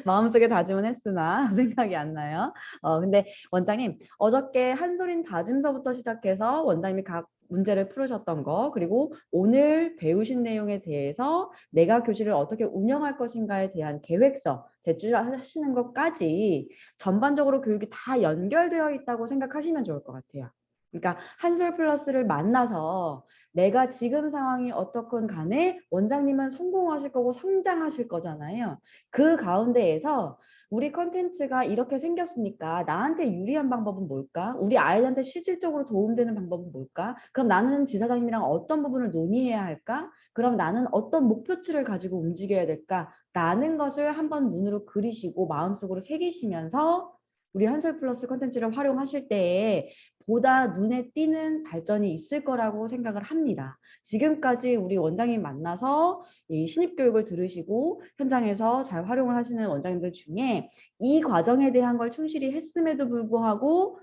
마음속에 다짐은 했으나 생각이 안 나요. 근데 원장님, 어저께 한솔인 다짐서부터 시작해서 원장님이 각 문제를 풀으셨던 거, 그리고 오늘 배우신 내용에 대해서 내가 교실을 어떻게 운영할 것인가에 대한 계획서 제출하시는 것까지 전반적으로 교육이 다 연결되어 있다고 생각하시면 좋을 것 같아요. 그러니까 한솔 플러스를 만나서 내가 지금 상황이 어떻건 간에 원장님은 성공하실 거고 성장하실 거잖아요. 그 가운데에서 우리 컨텐츠가 이렇게 생겼으니까 나한테 유리한 방법은 뭘까? 우리 아이한테 실질적으로 도움되는 방법은 뭘까? 그럼 나는 지사장님이랑 어떤 부분을 논의해야 할까? 그럼 나는 어떤 목표치를 가지고 움직여야 될까? 라는 것을 한번 눈으로 그리시고 마음속으로 새기시면서 우리 한솔 플러스 컨텐츠를 활용하실 때에 보다 눈에 띄는 발전이 있을 거라고 생각을 합니다. 지금까지 우리 원장님 만나서 이 신입교육을 들으시고 현장에서 잘 활용을 하시는 원장님들 중에 이 과정에 대한 걸 충실히 했음에도 불구하고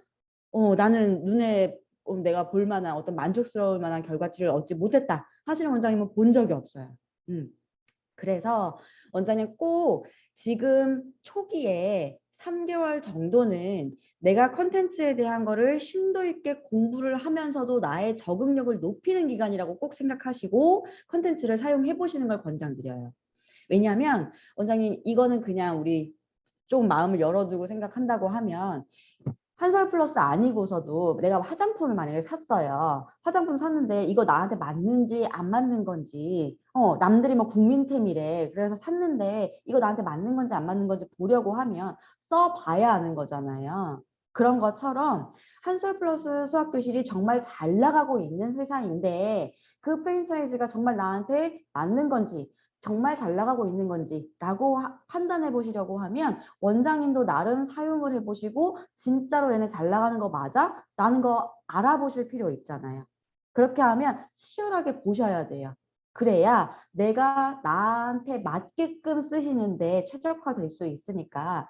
나는 눈에 내가 볼 만한 어떤 만족스러울 만한 결과치를 얻지 못했다 하시는 원장님은 본 적이 없어요. 그래서 원장님 꼭 지금 초기에 3개월 정도는 내가 컨텐츠에 대한 거를 심도 있게 공부를 하면서도 나의 적응력을 높이는 기간이라고 꼭 생각하시고 컨텐츠를 사용해 보시는 걸 권장드려요. 왜냐하면 원장님 이거는 그냥 우리 좀 마음을 열어두고 생각한다고 하면 한솔 플러스 아니고서도 내가 화장품을 만약에 샀어요. 화장품 샀는데 이거 나한테 맞는지 안 맞는 건지 남들이 뭐 국민템이래. 그래서 샀는데 이거 나한테 맞는 건지 안 맞는 건지 보려고 하면 써봐야 하는 거잖아요. 그런 것처럼 한솔 플러스 수학교실이 정말 잘 나가고 있는 회사인데 그 프랜차이즈가 정말 나한테 맞는 건지 정말 잘 나가고 있는 건지라고 판단해 보시려고 하면 원장님도 나름 사용을 해보시고 진짜로 얘네 잘 나가는 거 맞아? 라는 거 알아보실 필요 있잖아요. 그렇게 하면 치열하게 보셔야 돼요. 그래야 내가 나한테 맞게끔 쓰시는데 최적화될 수 있으니까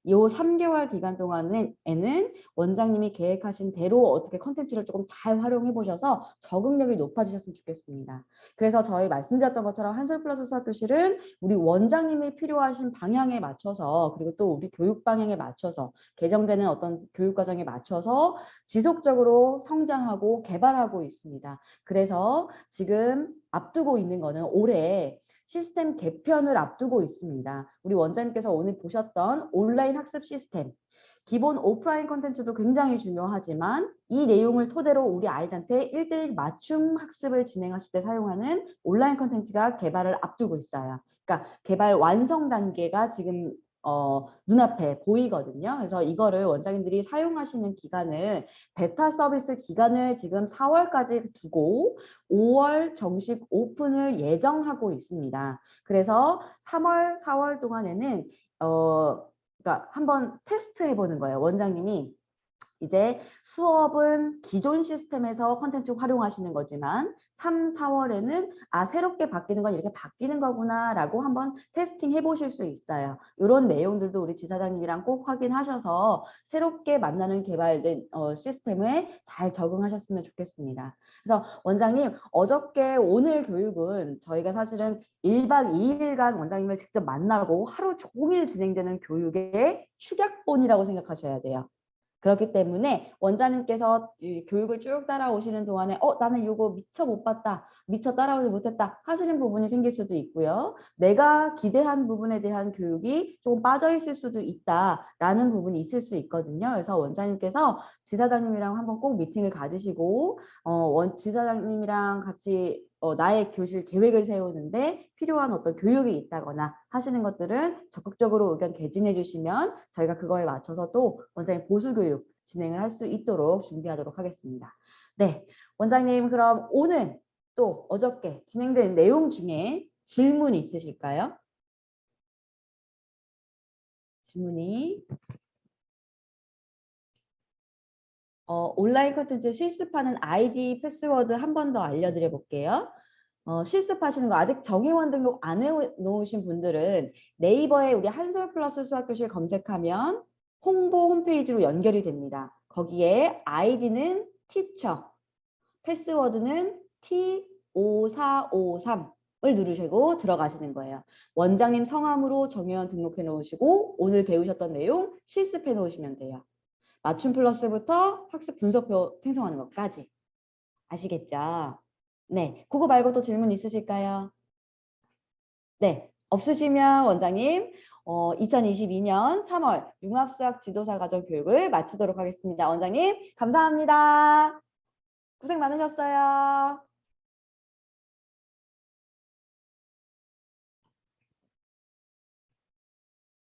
요 3개월 기간 동안에는 원장님이 계획하신 대로 어떻게 컨텐츠를 조금 잘 활용해 보셔서 적응력이 높아지셨으면 좋겠습니다. 그래서 저희 말씀드렸던 것처럼 한솔 플러스 수학교실은 우리 원장님이 필요하신 방향에 맞춰서 그리고 또 우리 교육 방향에 맞춰서 개정되는 어떤 교육 과정에 맞춰서 지속적으로 성장하고 개발하고 있습니다. 그래서 지금 앞두고 있는 거는 올해 시스템 개편을 앞두고 있습니다. 우리 원장님께서 오늘 보셨던 온라인 학습 시스템, 기본 오프라인 콘텐츠도 굉장히 중요하지만 이 내용을 토대로 우리 아이들한테 1:1 맞춤 학습을 진행하실 때 사용하는 온라인 콘텐츠가 개발을 앞두고 있어요. 그러니까 개발 완성 단계가 지금 눈앞에 보이거든요. 그래서 이거를 원장님들이 사용하시는 기간을 베타 서비스 기간을 지금 4월까지 두고 5월 정식 오픈을 예정하고 있습니다. 그래서 3월, 4월 동안에는 그러니까 한번 테스트 해보는 거예요. 원장님이 이제 수업은 기존 시스템에서 컨텐츠 활용하시는 거지만 3, 4월에는 새롭게 바뀌는 건 이렇게 바뀌는 거구나 라고 한번 테스팅 해보실 수 있어요. 이런 내용들도 우리 지사장님이랑 꼭 확인하셔서 새롭게 만나는 개발된 시스템에 잘 적응하셨으면 좋겠습니다. 그래서 원장님, 어저께 오늘 교육은 저희가 사실은 1박 2일간 원장님을 직접 만나고 하루 종일 진행되는 교육의 축약본이라고 생각하셔야 돼요. 그렇기 때문에 원장님께서 이 교육을 쭉 따라오시는 동안에 나는 이거 미처 못 봤다, 미처 따라오지 못했다 하시는 부분이 생길 수도 있고요. 내가 기대한 부분에 대한 교육이 조금 빠져 있을 수도 있다라는 부분이 있을 수 있거든요. 그래서 원장님께서 지사장님이랑 한번 꼭 미팅을 가지시고 지사장님이랑 같이 나의 교실 계획을 세우는데 필요한 어떤 교육이 있다거나 하시는 것들은 적극적으로 의견 개진해 주시면 저희가 그거에 맞춰서 또 원장님 보수교육 진행을 할 수 있도록 준비하도록 하겠습니다. 네, 원장님 그럼 오늘 또 어저께 진행된 내용 중에 질문 있으실까요? 질문이 온라인 콘텐츠 실습하는 아이디 패스워드 한 번 더 알려드려 볼게요. 실습하시는 거 아직 정회원 등록 안 해놓으신 분들은 네이버에 우리 한솔 플러스 수학교실 검색하면 홍보 홈페이지로 연결이 됩니다. 거기에 아이디는 teacher, 패스워드는 T5453을 누르시고 들어가시는 거예요. 원장님 성함으로 정회원 등록해 놓으시고 오늘 배우셨던 내용 실습해 놓으시면 돼요. 맞춤 플러스부터 학습 분석표 생성하는 것까지. 아시겠죠? 네, 그거 말고 또 질문 있으실까요? 네, 없으시면 원장님 2022년 3월 융합수학 지도사 과정 교육을 마치도록 하겠습니다. 원장님 감사합니다. 고생 많으셨어요.